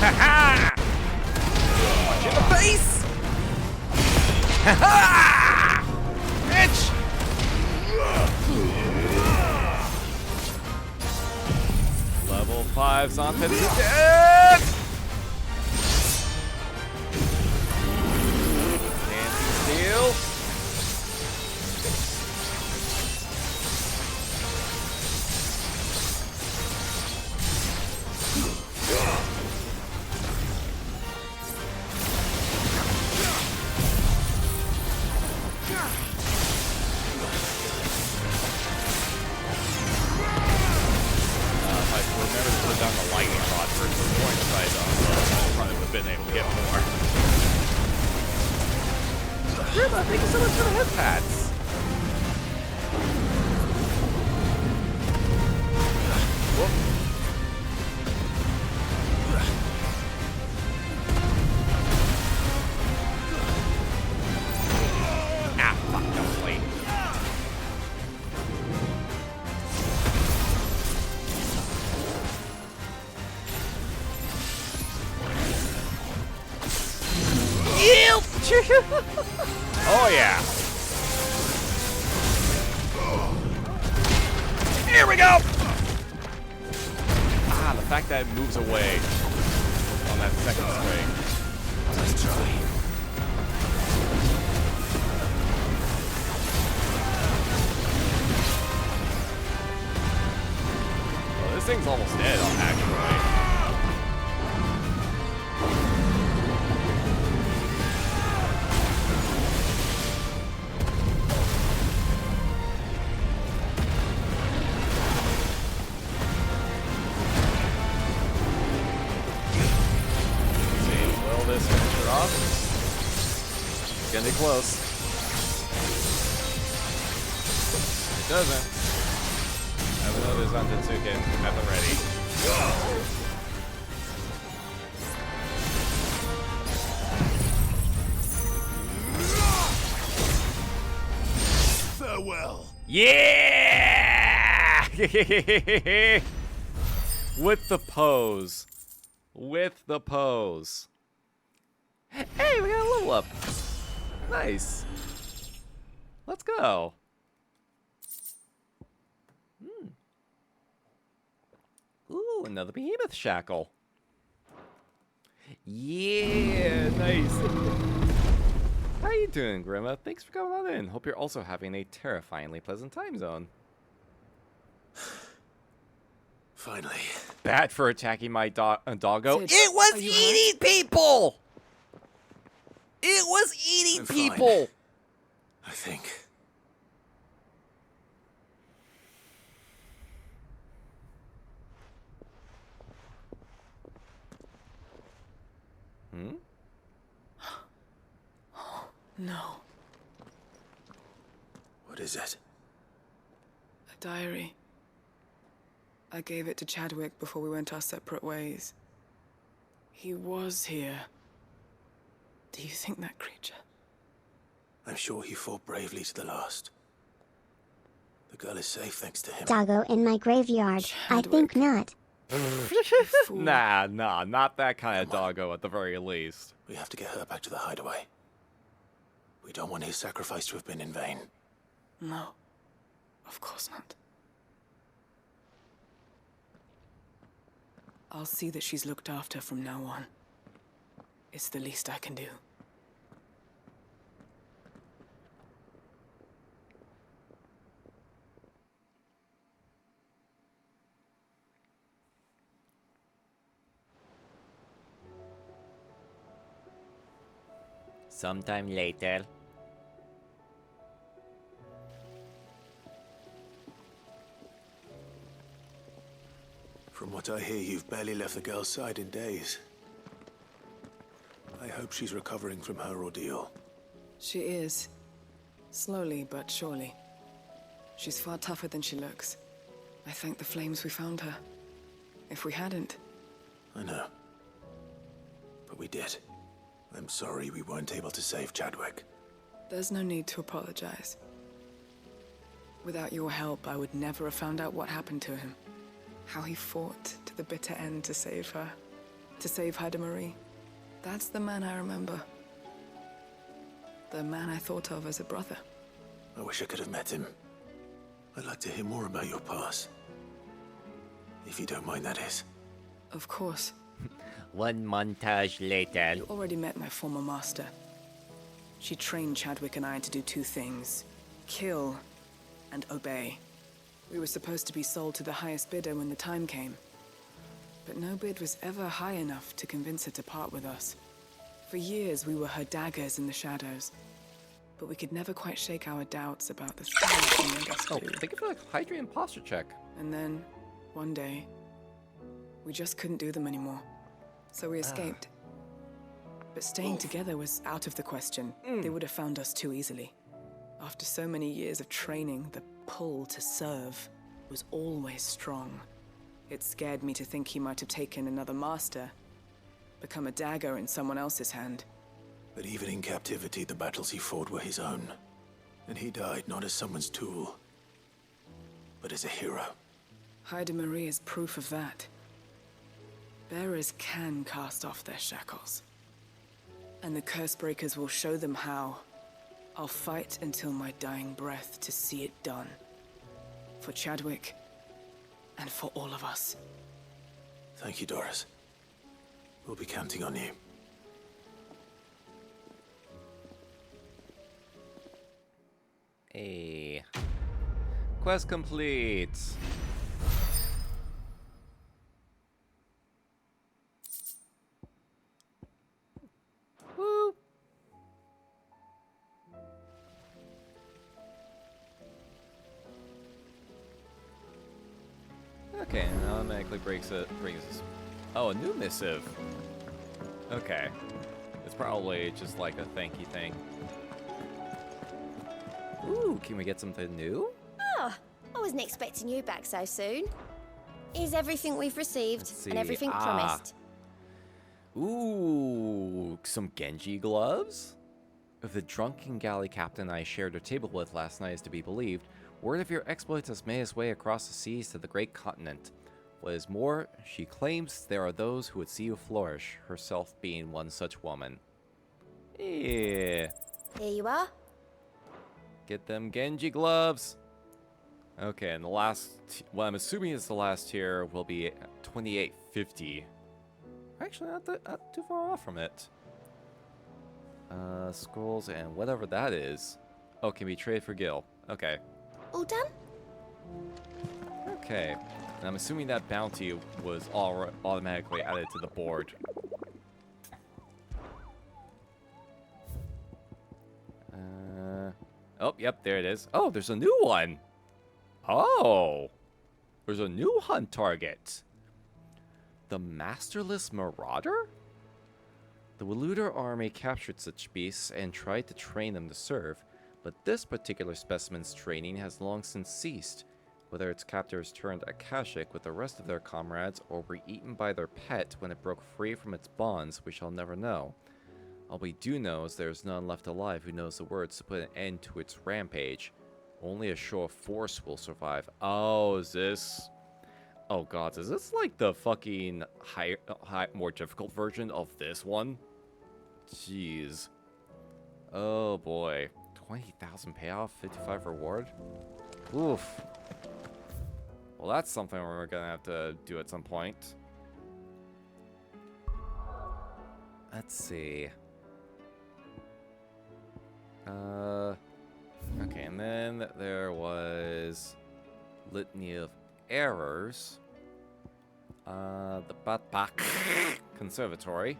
Ha-ha! Punch in the face! Ha-ha! Bitch! Level 5's on to the death! Dancing steel. Thank you so much for the head pats. Ah, fuck, that was late. Oh yeah. Here we go. Ah, the fact that it moves away on that second swing. Let's try. Well, this thing's almost dead, actually. Getting close. It doesn't. I have another Zantetsuken at the ready. Farewell. Yeah! With the pose. With the pose. Hey, we got a level up. Nice. Let's go. Ooh, another behemoth shackle. Yeah, nice. How you doing, Grima? Thanks for coming on in. Hope you're also having a terrifyingly pleasant time zone. Finally. Bad for attacking my doggo. Sid, It was are you eating people! It was eating I'm fine. people! I think. No. What is it? A diary. I gave it to Chadwick before we went our separate ways. He was here. Do you think that creature? I'm sure he fought bravely to the last. The girl is safe thanks to him. Doggo in my graveyard. I think not. Nah, not that kind of doggo at the very least. We have to get her back to the hideaway. We don't want his sacrifice to have been in vain. No. Of course not. I'll see that she's looked after from now on. It's the least I can do. Sometime later. From what I hear, you've barely left the girl's side in days. I hope she's recovering from her ordeal. She is. Slowly but surely. She's far tougher than she looks. I thank the flames we found her. If we hadn't... I know. But we did. I'm sorry we weren't able to save Chadwick. There's no need to apologize. Without your help, I would never have found out what happened to him. How he fought to the bitter end to save her. To save Haida Marie. That's the man I remember. The man I thought of as a brother. I wish I could have met him. I'd like to hear more about your past. If you don't mind, that is. Of course. One montage later. You already met my former master. She trained Chadwick and I to do two things. Kill and obey. We were supposed to be sold to the highest bidder when the time came. But no bid was ever high enough to convince her to part with us. For years, we were her daggers in the shadows. But we could never quite shake our doubts about the things she made us do. Thank you for the Hydrate posture check. And then, one day, we just couldn't do them anymore. So we escaped. But staying together was out of the question. They would have found us too easily. After so many years of training, the pull to serve was always strong. It scared me to think he might have taken another master, become a dagger in someone else's hand. But even in captivity, the battles he fought were his own. And he died not as someone's tool, but as a hero. Haida Marie is proof of that. Bearers can cast off their shackles. And the Cursebreakers will show them how. I'll fight until my dying breath to see it done. For Chadwick, and for all of us. Thank you, Doris. We'll be counting on you. Hey. Quest complete. Woo. Okay, and automatically brings us. Oh, a new missive. Okay. It's probably just like a thank you thing. Ooh, can we get something new? Ah, I wasn't expecting you back so soon. Is everything we've received and everything promised? Ooh, some Genji gloves? If the drunken galley captain I shared a table with last night is to be believed, word of your exploits has made its way across the seas to the great continent. What is more, she claims there are those who would see you flourish, herself being one such woman. Yeah. Here you are. Get them Genji gloves. Okay, and the last, what I'm assuming is the last tier, will be 2850. Actually, not too far off from it. Scrolls and whatever that is. Oh, can be traded for Gil. Okay. All done? Okay. And I'm assuming that bounty was automatically added to the board. Oh, yep, there it is. Oh, there's a new one. Oh. There's a new hunt target. The Masterless Marauder? The Waluder army captured such beasts and tried to train them to serve, but this particular specimen's training has long since ceased. Whether its captors turned Akashic with the rest of their comrades or were eaten by their pet when it broke free from its bonds, we shall never know. All we do know is there is none left alive who knows the words to put an end to its rampage. Only a show of force will survive. Oh, is this... Oh god, is this like the fucking more difficult version of this one? Jeez. Oh boy. 20,000 payoff, 55 reward? Oof. Well, that's something we're gonna have to do at some point. Let's see. Okay, and then there was Litany of Errors. The Batbach Conservatory.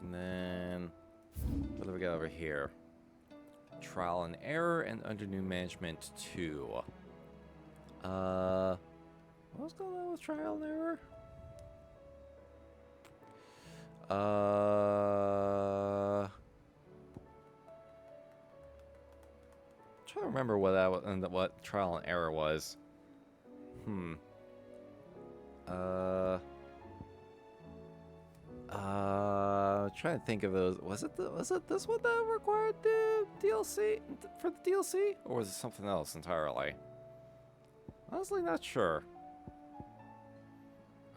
And then what do we got over here? Trial and Error and Under New Management 2. What's going on with Trial and Error? Trying to remember what what Trial and Error was. Trying to think of those. Was it this one that required the DLC for the DLC, or was it something else entirely? Honestly, not sure.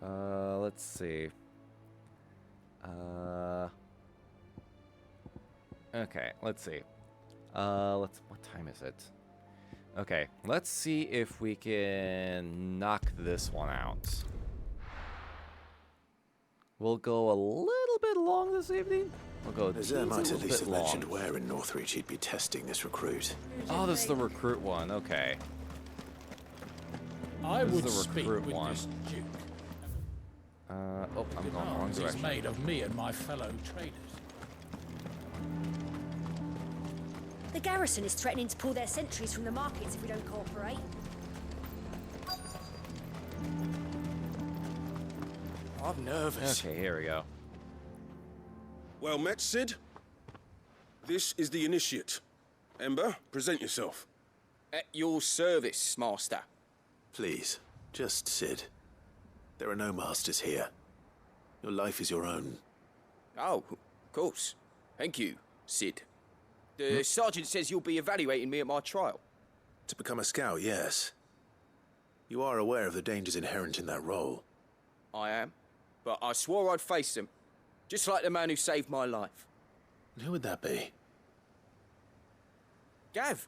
Let's see. Okay, let's see. What time is it? Okay, let's see if we can knock this one out. We'll go a little bit long this evening. We'll go As a might at little least bit have mentioned long. where in Northreach he'd be testing this recruit. Oh, this is the recruit one. Okay. I This is would the speak recruit with one. this duke. Oh, I'm going the wrong Demands is direction. made of me and my fellow traders. The garrison is threatening to pull their sentries from the markets if we don't cooperate. I'm nervous. Okay, here we go. Well met, Sid. This is the initiate. Ember, present yourself. At your service, Master. Please, just Sid. There are no masters here. Your life is your own. Oh, of course. Thank you, Sid. The sergeant says you'll be evaluating me at my trial. To become a scout, yes. You are aware of the dangers inherent in that role. I am. But I swore I'd face them. Just like the man who saved my life. And who would that be? Gav.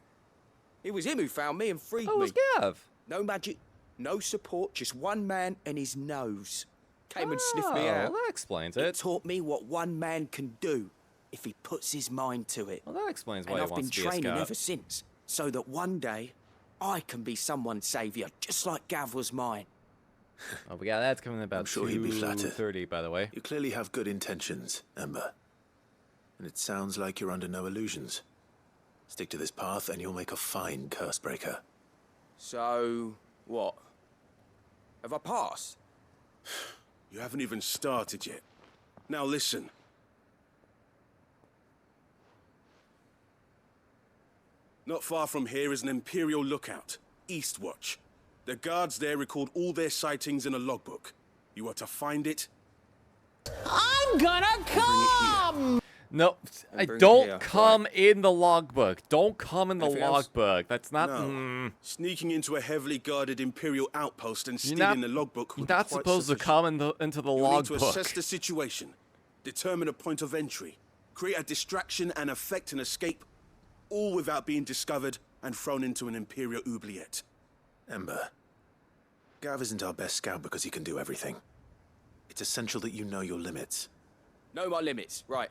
It was him who found me and freed me. Oh, it was Gav. No magic, no support, just one man and his nose. Came and sniffed me out. Well, that explains it. It taught me what one man can do if he puts his mind to it. Well, that explains why and he I've wants been to be a training scout. ever since, so that one day I can be someone's saviour, just like Gav was mine. Oh, we got that coming in about I'm sure he'd be flattered. 2:30, by the way. You clearly have good intentions, Ember. And it sounds like you're under no illusions. Stick to this path and you'll make a fine Cursebreaker. So, what? Have I passed? You haven't even started yet. Now listen. Not far from here is an Imperial lookout, Eastwatch. The guards there record all their sightings in a logbook. You are to find it. I'm gonna come! No, And bring it don't here, come in the logbook. Don't come in the Anything else? logbook. That's not. No. Sneaking into a heavily guarded Imperial outpost and You're stealing not- the logbook You're would be not quite supposed to sufficient. come into the You'll need to logbook. assess the situation, determine a point of entry, create a distraction and effect an escape, all without being discovered and thrown into an Imperial oubliette. Ember, Gav isn't our best scout because he can do everything. It's essential that you know your limits. Know my limits, right.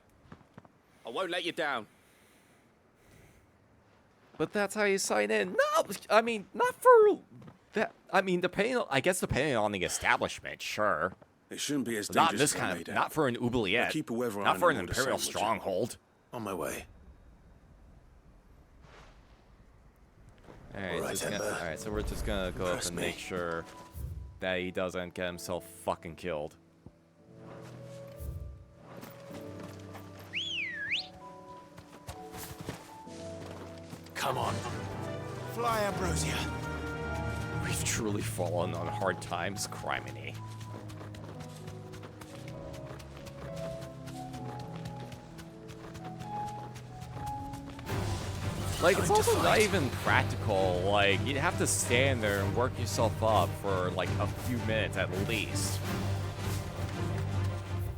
I won't let you down. But that's how you sign in. No, I mean, not for that. I mean, depending on the establishment, sure. It shouldn't be as Not dangerous this as I kind made of, out. not for an oubliette. I'll keep whoever Not I for an know to imperial sandwich it. stronghold. On my way. Alright, Alright, Ember. alright, so we're just gonna go up Trust and me. make sure that he doesn't get himself fucking killed. Come on. Fly, Ambrosia. We've truly fallen on hard times, criminy. Like, it's also not even practical. Like, you'd have to stand there and work yourself up for, like, a few minutes at least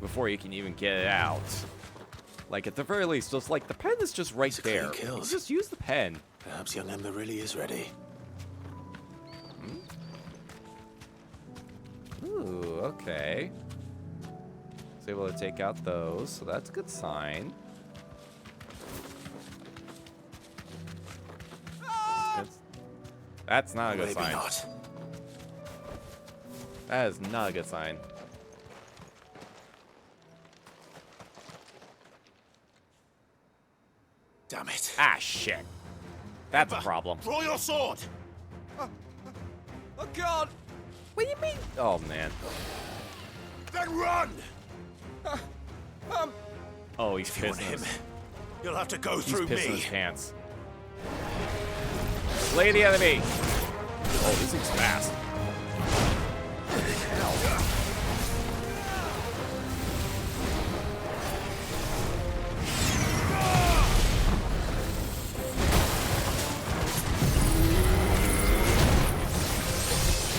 before you can even get it out. Like, at the very least, just, like, the pen is just right there. You kills. just use the pen. Perhaps young Ember really is ready. Ooh, okay. Was able to take out those, so that's a good sign. That's not a good Maybe sign. not. That is not a good sign. Damn it. Ah, shit. That's a problem. Draw your sword! Oh, God! What do you mean? Oh, man. Then run! Oh, he's If you want pissing him, his, you'll have to go he's through pissing me. his pants. Slay the enemy! Oh, this thing's fast.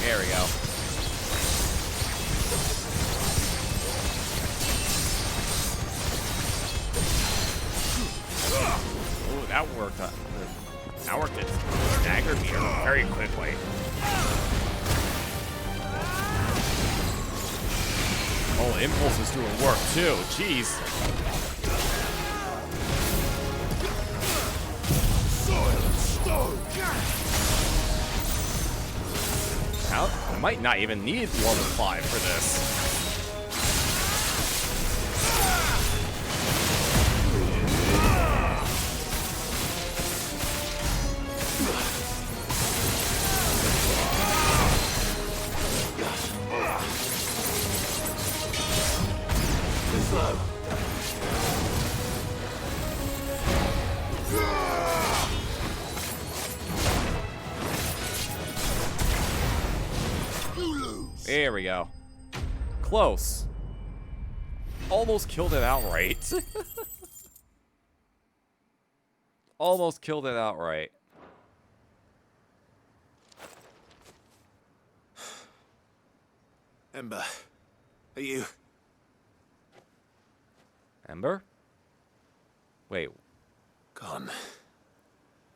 There we go. Oh, that worked. That worked. It staggered me very quickly. Oh, Impulse is doing work too. Jeez. Now, I might not even need level 5 for this. There we go. Close. Almost killed it outright. Almost killed it outright. Ember, are you... Ember? Wait. Gone.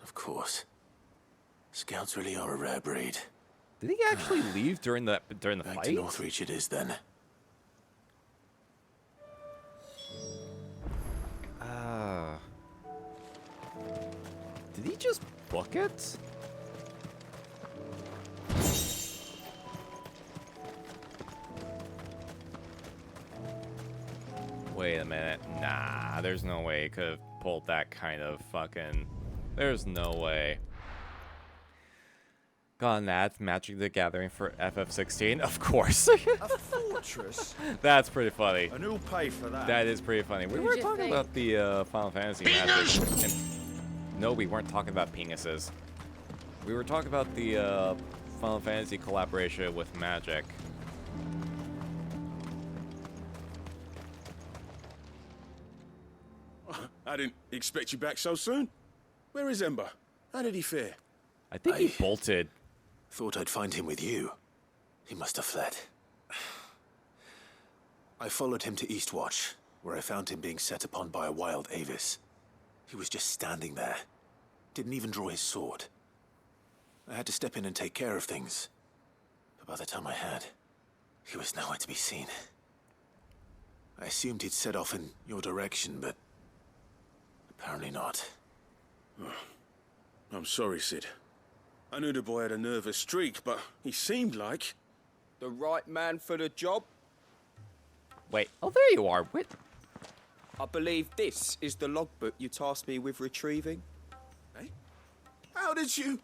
Of course. Scouts really are a rare breed. Did he actually leave during the Back fight? to Northreach it is then. Did he just book it? Wait a minute. Nah, there's no way he could have pulled that kind of fucking... There's no way. Gone that Magic the Gathering for FF16? Of course. A fortress? That's pretty funny. And who'll pay for that? That is pretty funny. We Who'd were you talking think? about the Final Fantasy Magic. And no, we weren't talking about penises. We were talking about the Final Fantasy collaboration with Magic. I didn't expect you back so soon. Where is Ember? How did he fare? I think he bolted. Thought I'd find him with you. He must have fled. I followed him to Eastwatch, where I found him being set upon by a wild Avis. He was just standing there. Didn't even draw his sword. I had to step in and take care of things. But by the time I had, he was nowhere to be seen. I assumed he'd set off in your direction, but apparently not. I'm sorry, Sid. I knew the boy had a nervous streak, but he seemed like... The right man for the job? Wait, oh, there you are. Wait. I believe this is the logbook you tasked me with retrieving. Eh? How did you...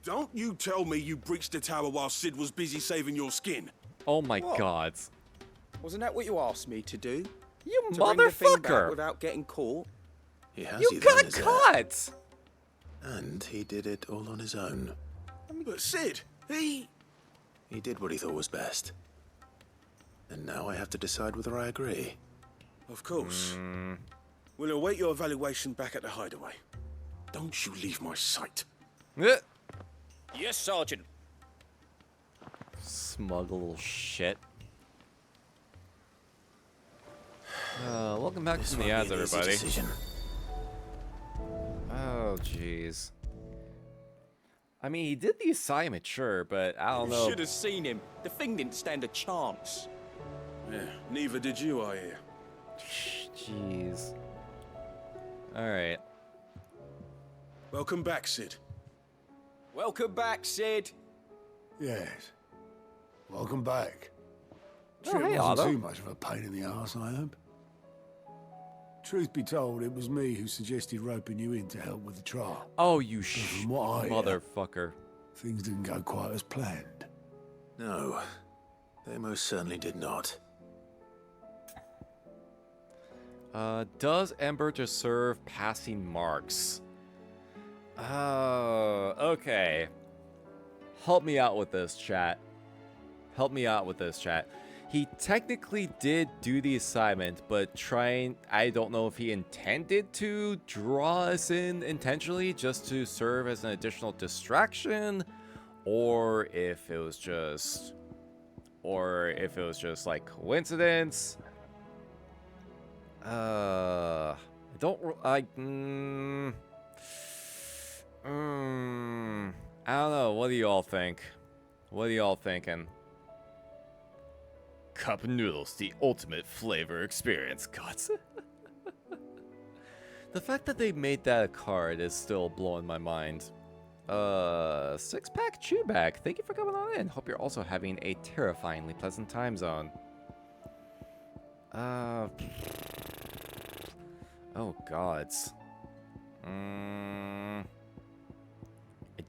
Don't you tell me you breached the tower while Sid was busy saving your skin. Oh my What? god. Wasn't that what you asked me to do? You to bring the thing back motherfucker! without getting caught? He has You then, got is it? caught! And he did it all on his own. But Sid, he did what he thought was best. And now I have to decide whether I agree. Of course. We'll await your evaluation back at the hideaway. Don't you leave my sight. Yes, Sergeant. Smug little shit. Welcome back This from the won't ads, be an easy everybody. decision. Oh, jeez. I mean, he did the assignment, sure, but I don't know. Should have seen him. The thing didn't stand a chance. Yeah, neither did you, I hear. Jeez. Alright. Welcome back, Sid. Welcome back, Sid. Yes. Welcome back. Oh, Sure, hey, it wasn't Otto. too much of a pain in the arse, I hope. Truth be told, it was me who suggested roping you in to help with the trial. Oh, you From what I hear, motherfucker. things didn't go quite as planned. No, they most certainly did not. Does Ember just serve passing marks? Oh, okay. Help me out with this, chat. Help me out with this, chat. He technically did do the assignment, but I don't know if he intended to draw us in intentionally just to serve as an additional distraction, or if it was just like coincidence. I don't know. What do y'all think? What are y'all thinking? Cup noodles, the ultimate flavor experience, gods. The fact that they made that a card is still blowing my mind. Six-pack chew bag. Thank you for coming on in. Hope you're also having a terrifyingly pleasant time zone. Oh gods. I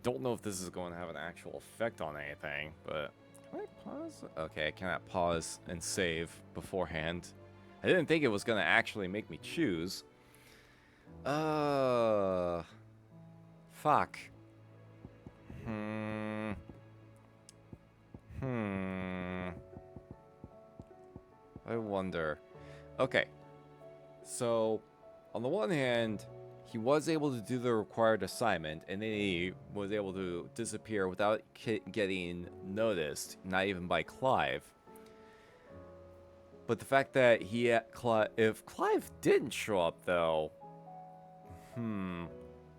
don't know if this is going to have an actual effect on anything, but can I pause? Okay, I cannot pause and save beforehand. I didn't think it was going to actually make me choose. Fuck. I wonder. Okay. So, on the one hand, he was able to do the required assignment, and then he was able to disappear without getting noticed, not even by Clive. But the fact that if Clive didn't show up, though,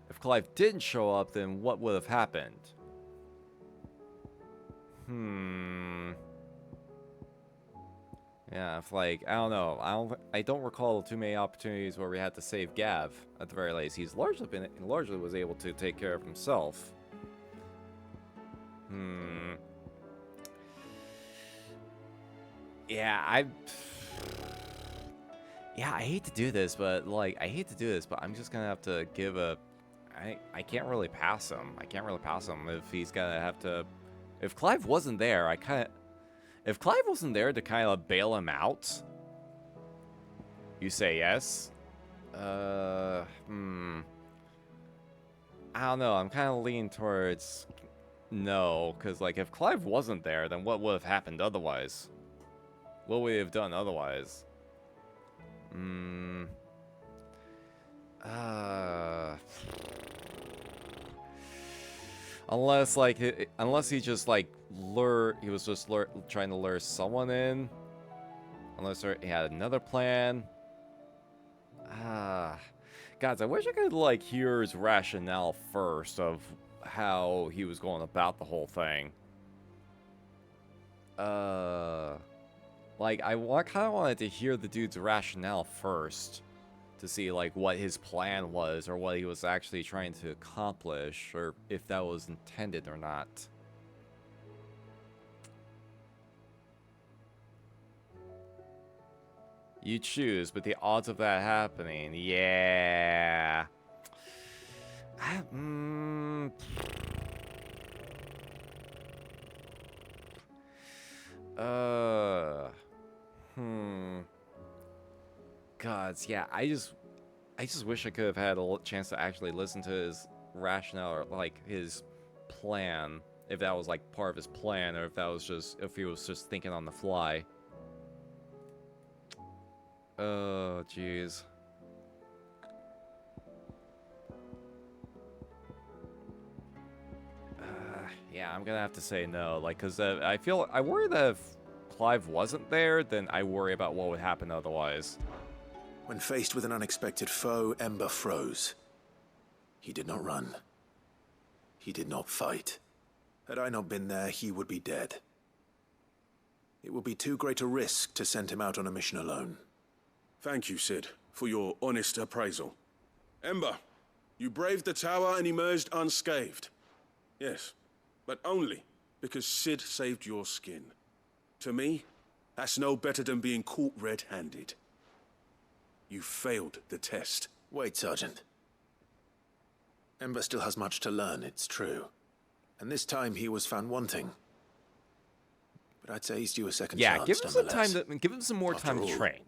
if Clive didn't show up, then what would have happened? Yeah, if I don't know. I don't recall too many opportunities where we had to save Gav. At the very least, he's largely was able to take care of himself. Yeah, I hate to do this, but I'm just gonna have to give a. I can't really pass him. If he's gonna have to. If Clive wasn't there, If Clive wasn't there to kind of bail him out, you say yes? I don't know. I'm kind of leaning towards no, because, if Clive wasn't there, then what would have happened otherwise? What would we have done otherwise? Unless he just he was just trying to lure someone in. Unless he had another plan. Guys, I wish I could hear his rationale first of how he was going about the whole thing. I kind of wanted to hear the dude's rationale first to see what his plan was or what he was actually trying to accomplish or if that was intended or not. You choose, but the odds of that happening, yeah. Gods, yeah, I just wish I could have had a chance to actually listen to his rationale or his plan, if that was part of his plan or if he was just thinking on the fly. Oh, jeez. Yeah, I'm gonna have to say no, because I worry that if Clive wasn't there, then I worry about what would happen otherwise. When faced with an unexpected foe, Ember froze. He did not run. He did not fight. Had I not been there, he would be dead. It would be too great a risk to send him out on a mission alone. Thank you, Sid, for your honest appraisal. Ember, you braved the tower and emerged unscathed. Yes, but only because Sid saved your skin. To me, that's no better than being caught red-handed. You failed the test. Wait, Sergeant. Ember still has much to learn, it's true. And this time he was found wanting. But I'd say he's due a second chance. Yeah, give him some more time to train.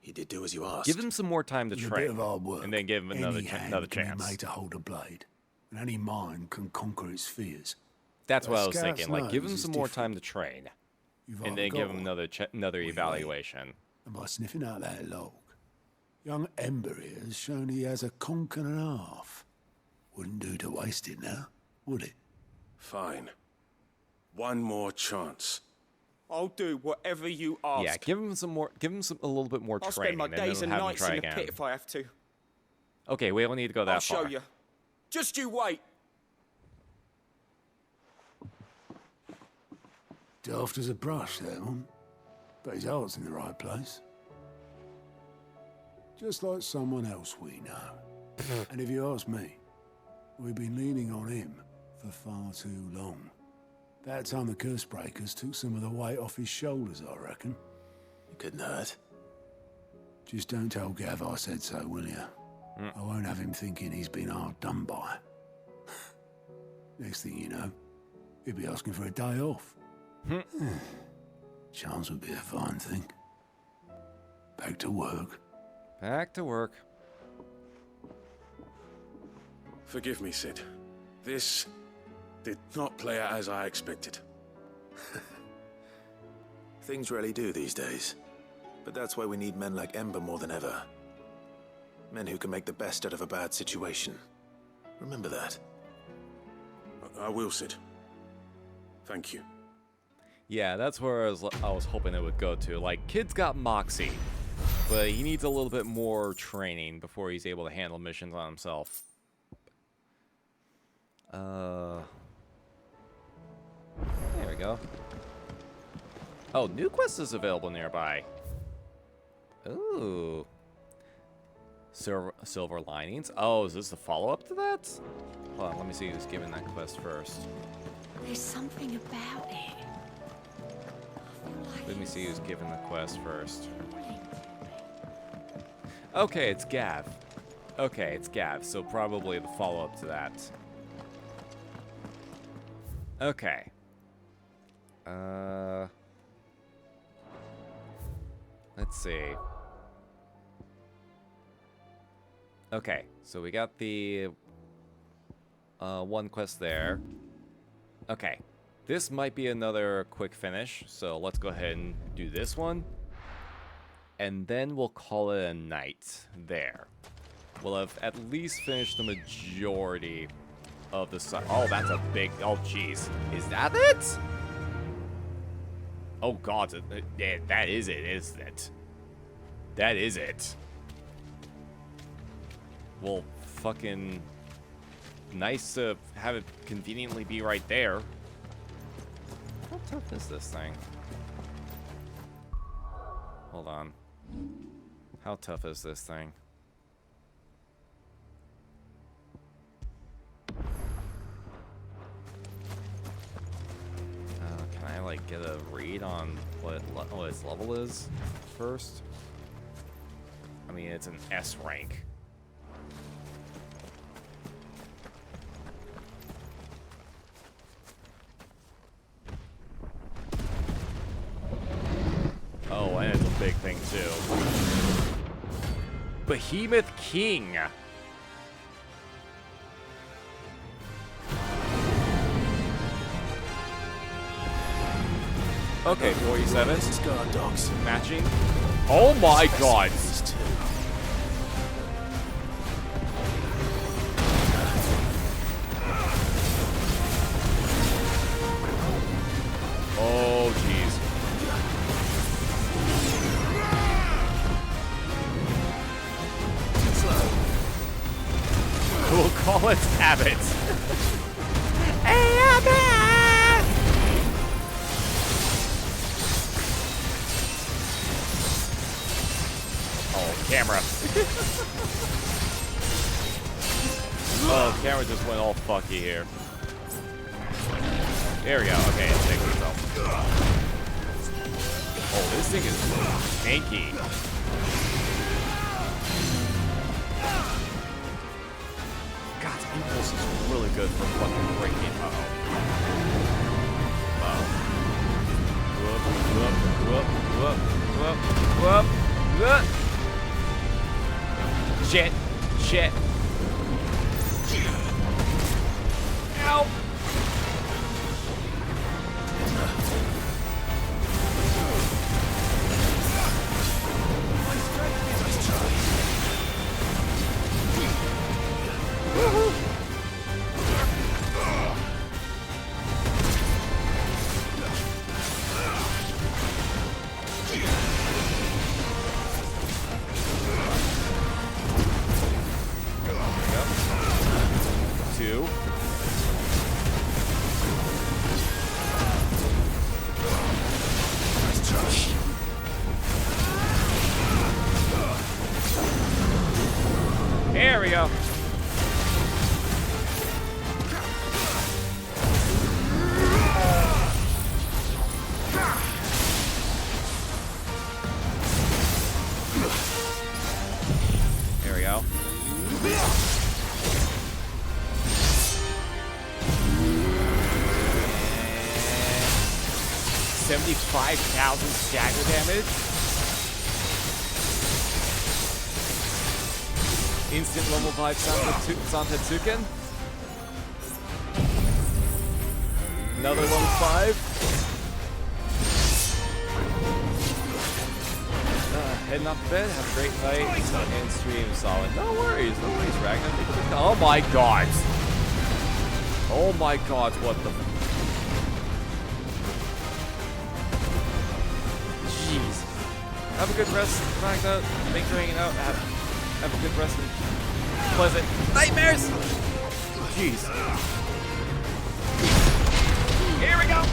He did do as you asked. Give him some more time to It's train, a bit of hard work. and then give him another Any hand another can be chance. made to hold a blade, and any mind can conquer its fears. That's But what I was Scout's thinking. Give him nose some is more different. time to train, You've and either then give got him one, another wait. evaluation. And by sniffing out that log, young Ember here has shown he has a conch and a half. Wouldn't do to waste it now, would it? Fine. One more chance. I'll do whatever you ask. Yeah, give him a little bit more I'll training, spend my days and and then have him nights try in the again. pit if I have to. Okay, we don't need to go that I'll far. show you. Just you wait. Daft as a brush, that one. But his heart's in the right place. Just like someone else we know. And if you ask me, we've been leaning on him for far too long. That time the curse breakers took some of the weight off his shoulders, I reckon. It couldn't hurt. Just don't tell Gav I said so, will you? I won't have him thinking he's been hard done by. Next thing you know, he'll be asking for a day off. Chance would be a fine thing. Back to work. Back to work. Forgive me, Sid. This did not play out as I expected. Things rarely do these days. But that's why we need men like Ember more than ever. Men who can make the best out of a bad situation. Remember that. I will, Sid. Thank you. Yeah, that's where I was hoping it would go to. Like, kid's got moxie, but he needs a little bit more training before he's able to handle missions on himself. There we go. Oh, new quest is available nearby. Ooh. Silver linings. Oh, is this the follow-up to that? Hold on, let me see who's giving that quest first. There's something about it. Let me see who's giving the quest first. Okay, it's Gav. Okay, it's Gav, so probably the follow-up to that. Okay. Let's see. Okay, so we got the one quest there. Okay, this might be another quick finish, so let's go ahead and do this one. And then we'll call it a night there. We'll have at least finished the majority of the side. Oh, that's a big... Oh, jeez. Is that it? Oh, God. That is it, isn't it? That is it. Well, fucking... nice to have it conveniently be right there. How tough is this thing? Hold on. How tough is this thing? Can I, like, get a read on what its level is first? I mean, it's an S rank. Oh, and it's a big thing, too. Behemoth King. Okay, 47. Scar dogs. Matching. Oh my god. Oh, jeez. We'll call it Abbott. Hey, Abbott! Oh, camera. Oh, camera just went all fucky here. There we go. Okay, it's taking itself. Oh, this thing is tanky. God, Impulse is really good for fucking breaking. Uh-oh. Whoop. Shit. Ow. There we go. There we go. 75,000 stagger damage. Instant level 5 Santetsuken. Another level 5. heading off to bed. Have a great night and stream solid. No worries, no worries, Ragnar. Oh my god. Oh my god, what the... Jeez. Have a good rest, Ragnar. Thanks for hanging out. Have a good rest and pleasant nightmares. Jeez. Here we go.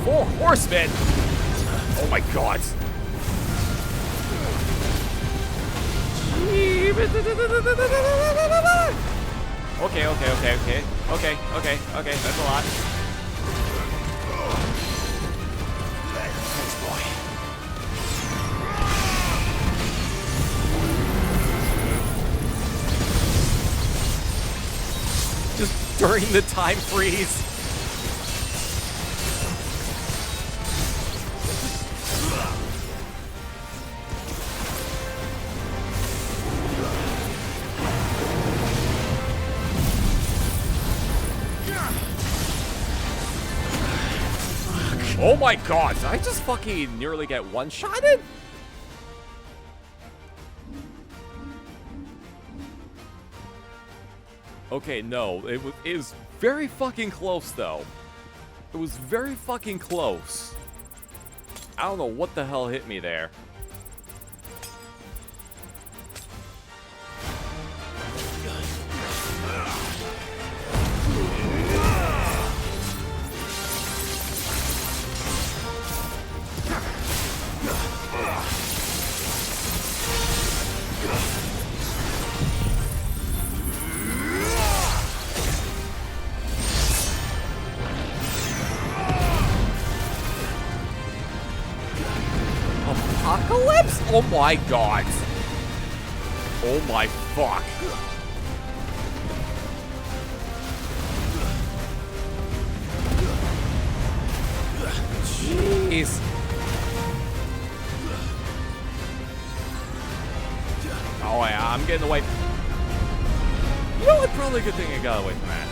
4 horsemen. Oh my god. Okay, that's a lot. Thanks, boy. Just during the time freeze. Oh my god, did I just fucking nearly get one-shotted? Okay, no, it was very fucking close though. It was very fucking close. I don't know what the hell hit me there. Apocalypse? Oh my god. Oh my fuck. Jeez. Oh yeah, I'm getting away. You know what? Probably a good thing I got away from that.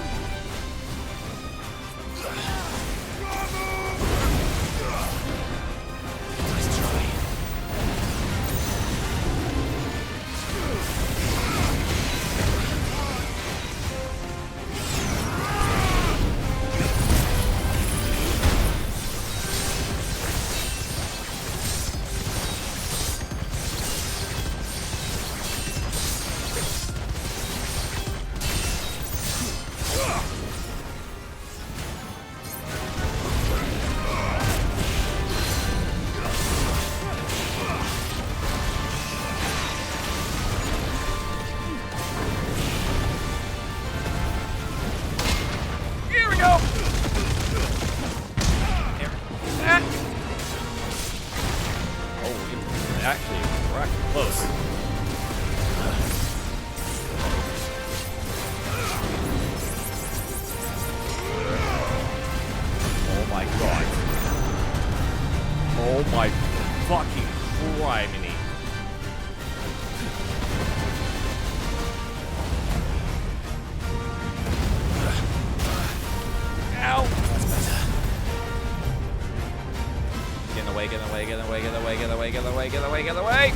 Get away!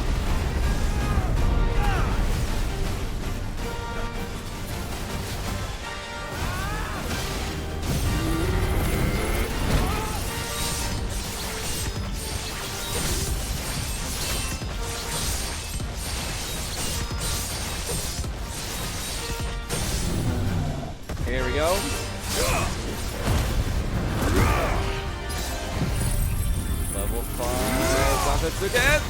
Here we go. Level 5 offense again.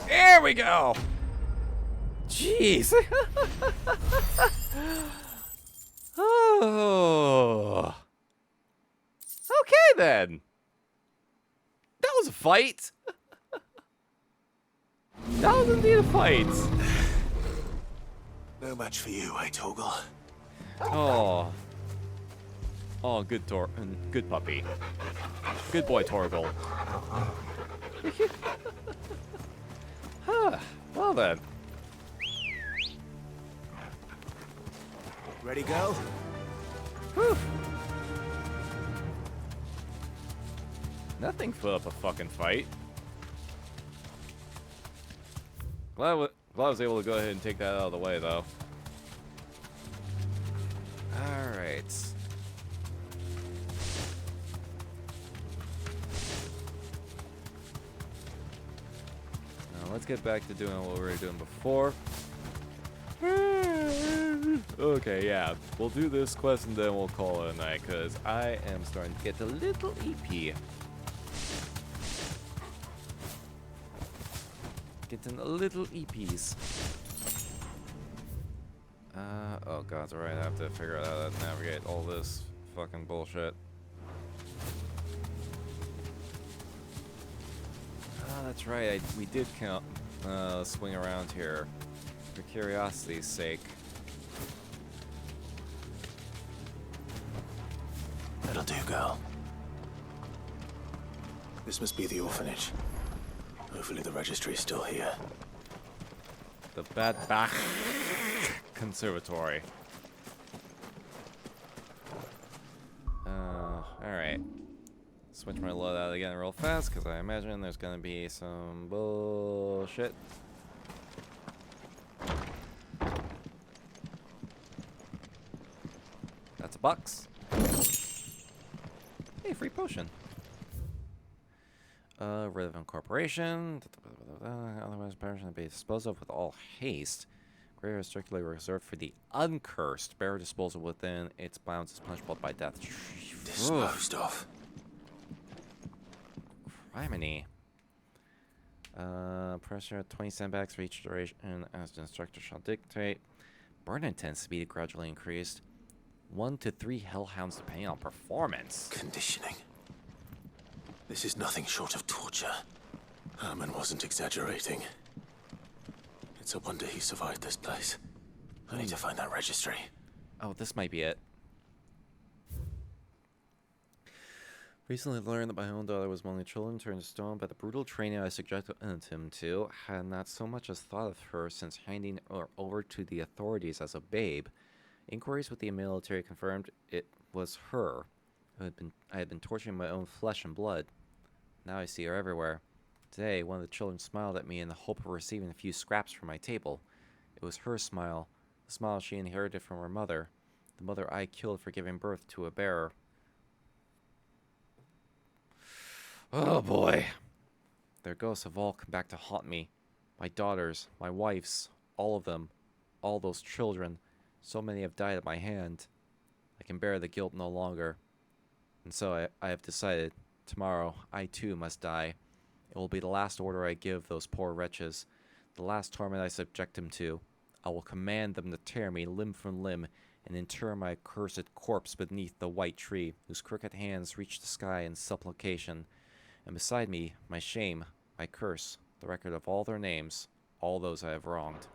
There we go. Jeez. Oh. Okay then. That was a fight. That was indeed a fight. No match for you, eh, Torgal? Oh. Oh, good puppy. Good boy, Torgal. Huh. Well then. Ready, go? Whew. Nothing put up a fucking fight. Glad I was able to go ahead and take that out of the way, though. Alright. Now let's get back to doing what we were doing before. Okay, yeah. We'll do this quest and then we'll call it a night, because I am starting to get a little EP. Getting a little EPs. Oh god, alright, I have to figure out how to navigate all this fucking bullshit. That's right, we did count, swing around here for curiosity's sake. That'll do, girl. This must be the orphanage. Hopefully the registry is still here. The Bad Bach Conservatory. Alright. Switch my load out again real fast, because I imagine there's gonna be some bullshit. That's a box. Hey, free potion. Relevant corporation. Otherwise, permission to be disposed of with all haste. Greater is strictly reserved for the uncursed. Bearer disposal within its bounds is punishable by death. Disposed of. Criminy. Pressure 20 sandbags for each duration as the instructor shall dictate. Burn intensity gradually increased. 1 to 3 hellhounds depending on performance. Conditioning. This is nothing short of torture. Herman wasn't exaggerating. It's a wonder he survived this place. I need to find that registry. Oh, this might be it. Recently learned that my own daughter was among the children turned to stone by the brutal training I subjected him to. Had not so much as thought of her since handing her over to the authorities as a babe. Inquiries with the military confirmed it was her. I had been torturing my own flesh and blood. Now I see her everywhere. Today, one of the children smiled at me in the hope of receiving a few scraps from my table. It was her smile, the smile she inherited from her mother, the mother I killed for giving birth to a bearer. Oh boy. Their ghosts have all come back to haunt me. My daughters, my wives, all of them, all those children. So many have died at my hand. I can bear the guilt no longer. And so I have decided, tomorrow I too must die. It will be the last order I give those poor wretches, the last torment I subject them to. I will command them to tear me limb from limb and inter my accursed corpse beneath the white tree, whose crooked hands reach the sky in supplication. And beside me, my shame, my curse, the record of all their names, all those I have wronged.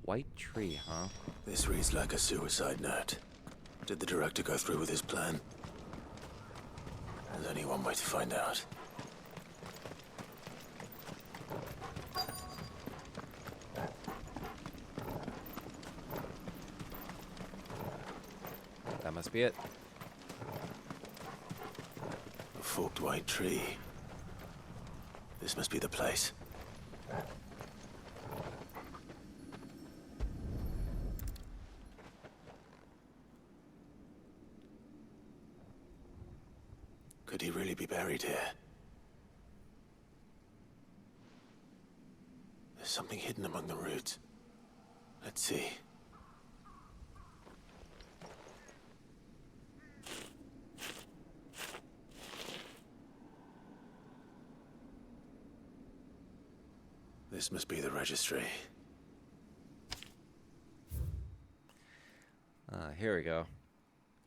White tree, huh? This reads like a suicide note. Did the director go through with his plan? There's only one way to find out. That must be it. A forked white tree. This must be the place. Could he really be buried here? There's something hidden among the roots. Let's see. This must be the registry. Here we go.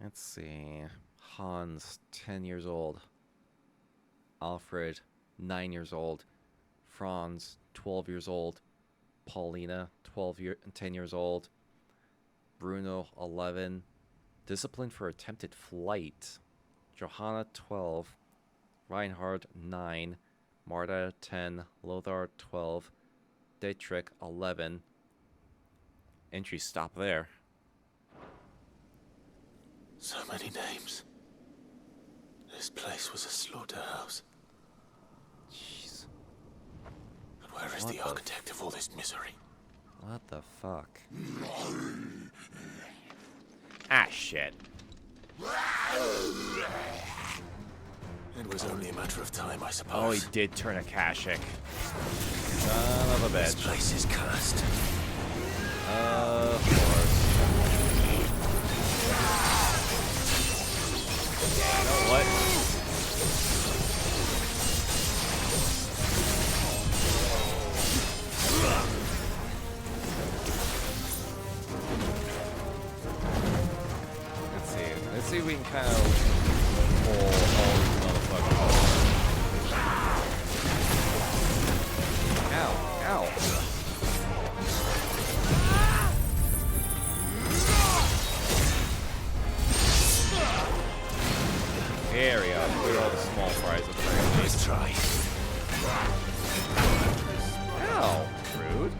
Let's see. Hans, 10 years old. Alfred, 9 years old. Franz, 12 years old. Paulina, 10 years old. Bruno, 11. Disciplined for attempted flight. Johanna, 12. Reinhard 9, Marta 10, Lothar 12, Dietrich 11. Entry stop there. So many names. This place was a slaughterhouse. Jeez. And where is the architect of all this misery? What the fuck? Ah, shit. It was only a matter of time, I suppose. Oh, he did turn a Kashik. Son of a bitch. This place is cursed. Of course. Yeah, you know what? Let's see if we can kind of pull all these motherfuckers. Ow, ow. There we go. Clear all the small fries with the Let's try. Ow, rude.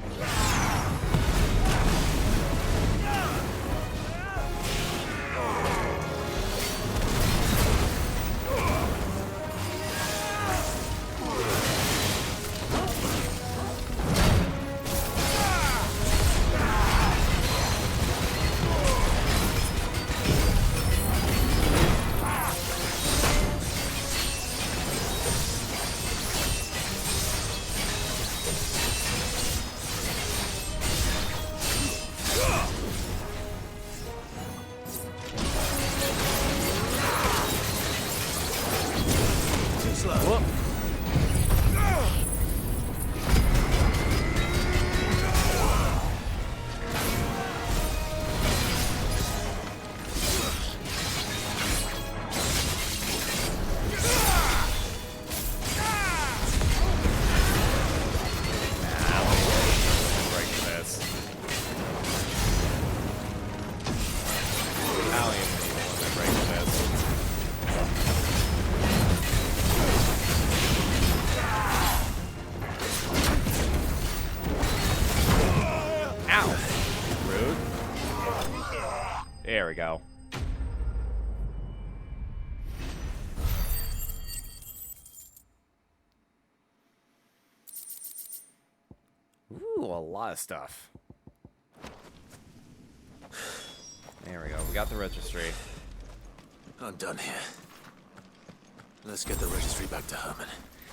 There we go. Ooh, a lot of stuff. There we go. We got the registry. I'm done here. Let's get the registry back to Herman.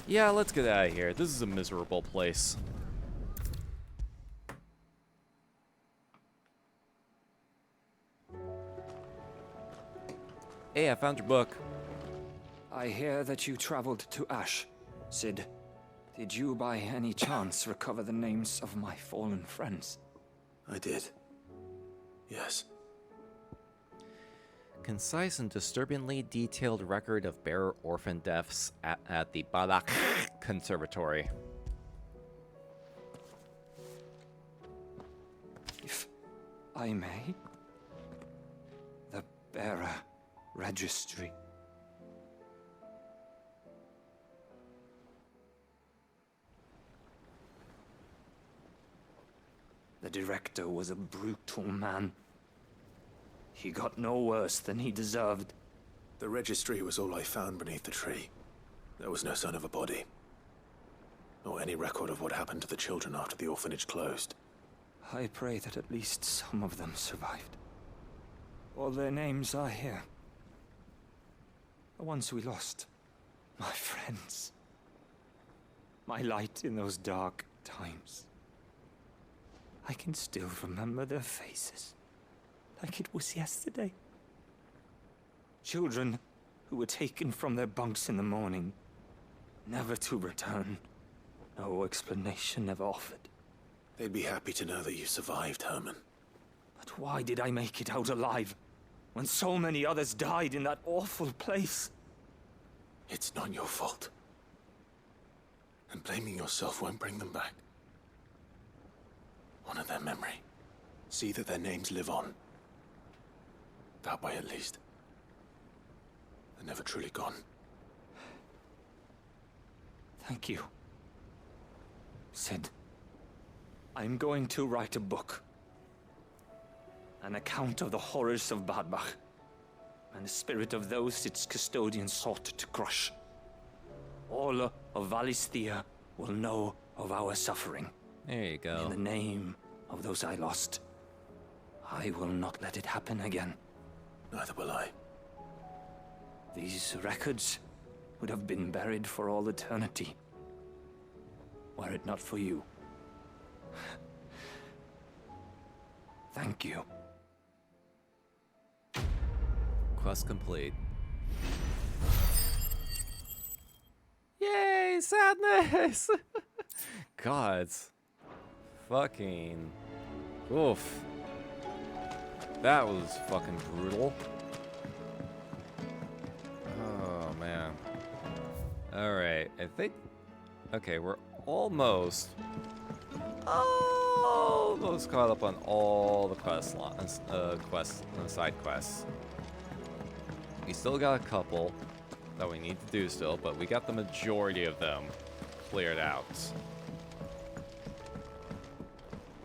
Yeah, let's get out of here. This is a miserable place. Hey, I found your book. I hear that you traveled to Ash, Sid. Did you by any chance recover the names of my fallen friends? I did. Yes. Concise and disturbingly detailed record of bearer orphan deaths at the Balak Conservatory. If I may, the bearer registry. The director was a brutal man. He got no worse than he deserved. The registry was all I found beneath the tree. There was no sign of a body. Or any record of what happened to the children after the orphanage closed. I pray that at least some of them survived. All their names are here. The ones we lost. My friends. My light in those dark times. I can still remember their faces. Like it was yesterday. Children who were taken from their bunks in the morning, never to return. No explanation ever offered. They'd be happy to know that you survived, Herman. But why did I make it out alive, when so many others died in that awful place? It's not your fault. And blaming yourself won't bring them back. Honor their memory. See that their names live on. That way, at least. They're never truly gone. Thank you. Sid, I'm going to write a book. An account of the horrors of Badbach, and the spirit of those its custodians sought to crush. All of Valisthea will know of our suffering. There you go. In the name of those I lost, I will not let it happen again. Neither will I. These records would have been buried for all eternity, were it not for you. Thank you. Quest complete. Yay, sadness! Gods. Fucking. Oof. That was fucking brutal. Oh, man. Alright, I think... Okay, we're almost caught up on all the side quests. We still got a couple that we need to do still, but we got the majority of them cleared out.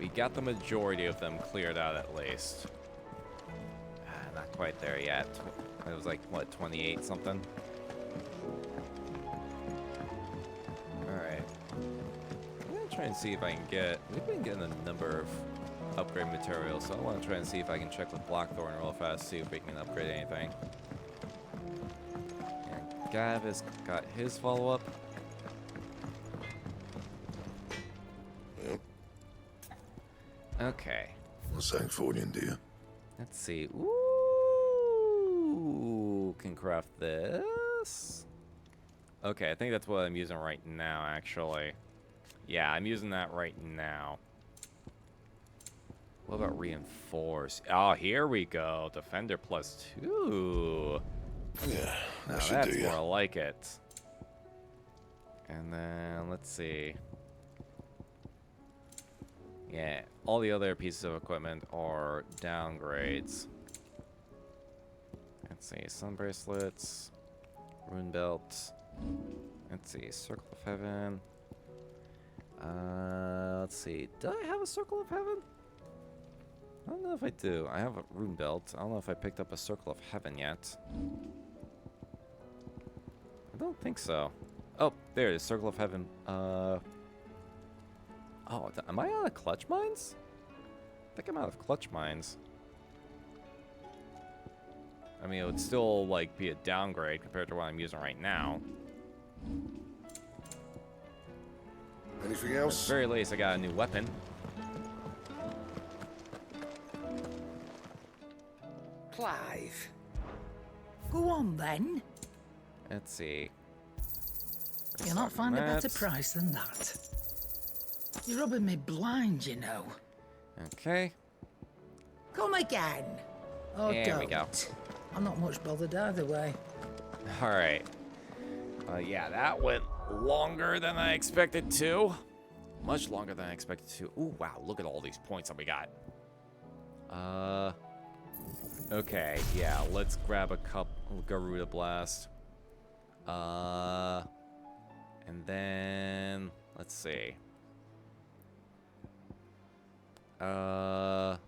We got the majority of them cleared out at least. Not quite there yet. It was like, what, 28 something? Alright. I'm gonna try and see if I can get... We've been getting a number of upgrade materials, so I want to try and see if I can check with Blackthorn real fast, see if we can upgrade anything. And Gav has got his follow-up. Yep. Okay. What's Sancfordian, dear? Let's see. Ooh, can craft this. Okay, I think that's what I'm using right now, actually. Yeah, I'm using that right now. What about reinforce? Oh, here we go. Defender +2. Yeah, now that should that's do ya. more like it. And then let's see. Yeah, all the other pieces of equipment are downgrades. Let's see, sun bracelets, rune belt. Let's see, circle of heaven. Let's see, do I have a circle of heaven? I don't know if I do. I have a rune belt. I don't know if I picked up a circle of heaven yet. I don't think so. Oh, there it is, circle of heaven. Oh, am I out of clutch mines? I think I'm out of clutch mines. I mean, it would still, like, be a downgrade compared to what I'm using right now. Anything else? At the very least, I got a new weapon. Clive. Go on, then. Let's see. You'll not find a better price than that. You're rubbing me blind, you know. Okay. Come again. Oh, There don't. we go. I'm not much bothered either way. All right. Yeah, that went longer than I expected to. Much longer than I expected to. Ooh, wow, look at all these points that we got. Okay, yeah, let's grab a couple Garuda Blast. And then, let's see. And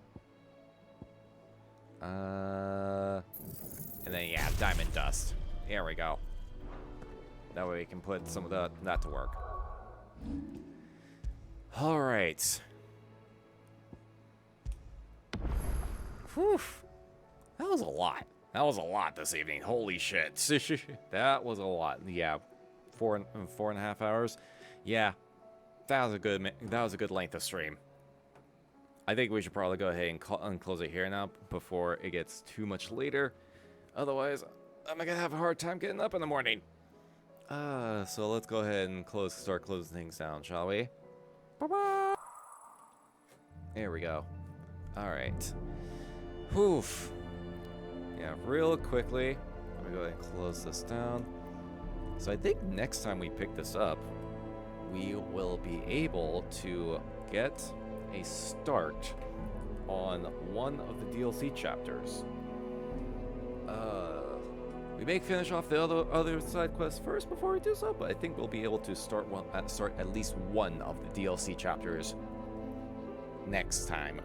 then, yeah, Diamond Dust. There we go. That way we can put some of that to work. All right. Whew. That was a lot. That was a lot this evening. Holy shit. That was a lot. Yeah, 4.5 hours. Yeah, that was a good length of stream. I think we should probably go ahead and close it here now before it gets too much later. Otherwise, I'm gonna have a hard time getting up in the morning. So let's go ahead and start closing things down, shall we? Bye-bye. There we go. All right. Whew. Yeah, real quickly, let me go ahead and close this down. So I think next time we pick this up, we will be able to get a start on one of the DLC chapters. We may finish off the other side quests first before we do so, but I think we'll be able to start at least one of the DLC chapters next time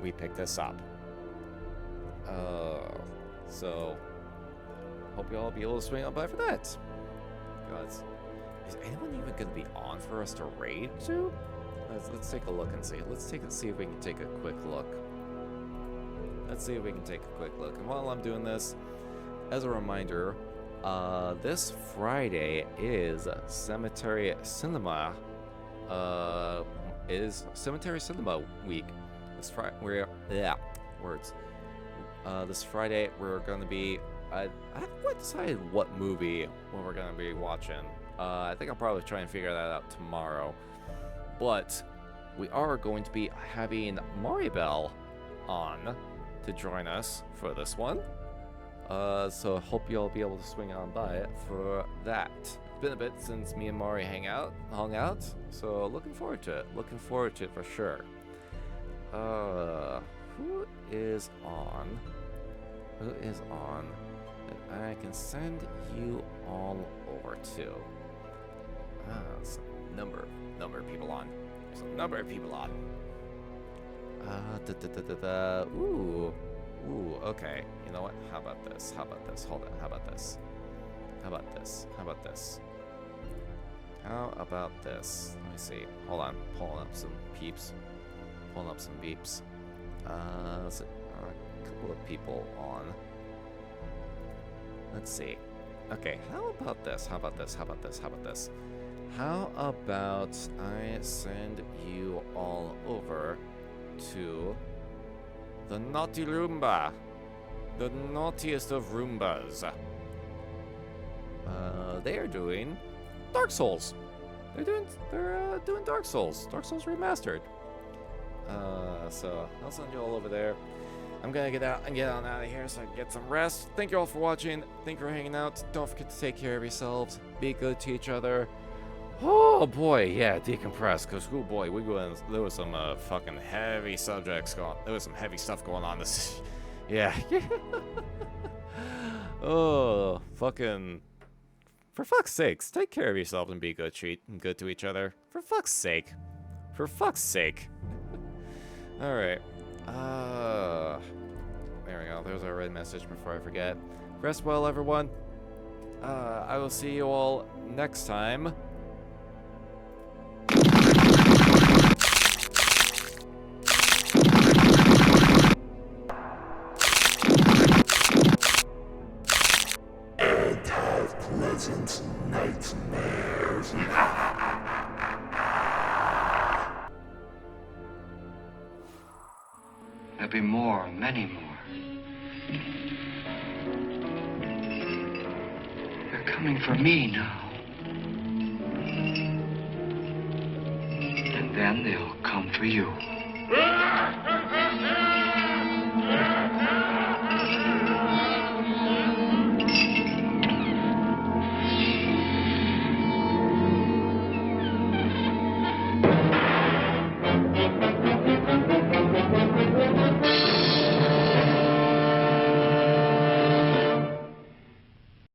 we pick this up. So hope you all be able to swing on by for that. Guys, is anyone even going to be on for us to raid to? Let's take a look and see. See if we can take a quick look. Let's see if we can take a quick look. And while I'm doing this, as a reminder, this Friday is Cemetery Cinema. Cemetery Cinema week. This Friday, this Friday we're going to be. I haven't quite decided what movie we're going to be watching. I think I'll probably try and figure that out tomorrow. But we are going to be having Maribel on to join us for this one. So I hope you'll be able to swing on by for that. It's been a bit since me and Mari hung out, so looking forward to it. Looking forward to it for sure. Who is on? Who is on that I can send you all over to? There's a number of people on. There's a number of people on. Ooh, okay. You know what? How about this? Hold on. How about this? Let me see. Hold on. Pulling up some beeps. There's a couple of people on. Let's see. Okay, how about this? How about I send you all over to the Naughty Roomba, the naughtiest of Roombas. They are doing Dark Souls. They're doing Dark Souls Remastered. So I'll send you all over there. I'm gonna get on out of here so I can get some rest. Thank you all for watching. Thank you for hanging out. Don't forget to take care of yourselves. Be good to each other. Oh boy, yeah, decompress. Cause oh boy, there was some fucking heavy subjects going. There was some heavy stuff going on. This, yeah. Oh, fucking. For fuck's sakes, take care of yourselves and be good to each other. For fuck's sake. All right. There we go. There's our red message before I forget. Rest well, everyone. I will see you all next time. And have pleasant nightmares. There'll be more, many more. They're coming for me now. And then they'll come for you.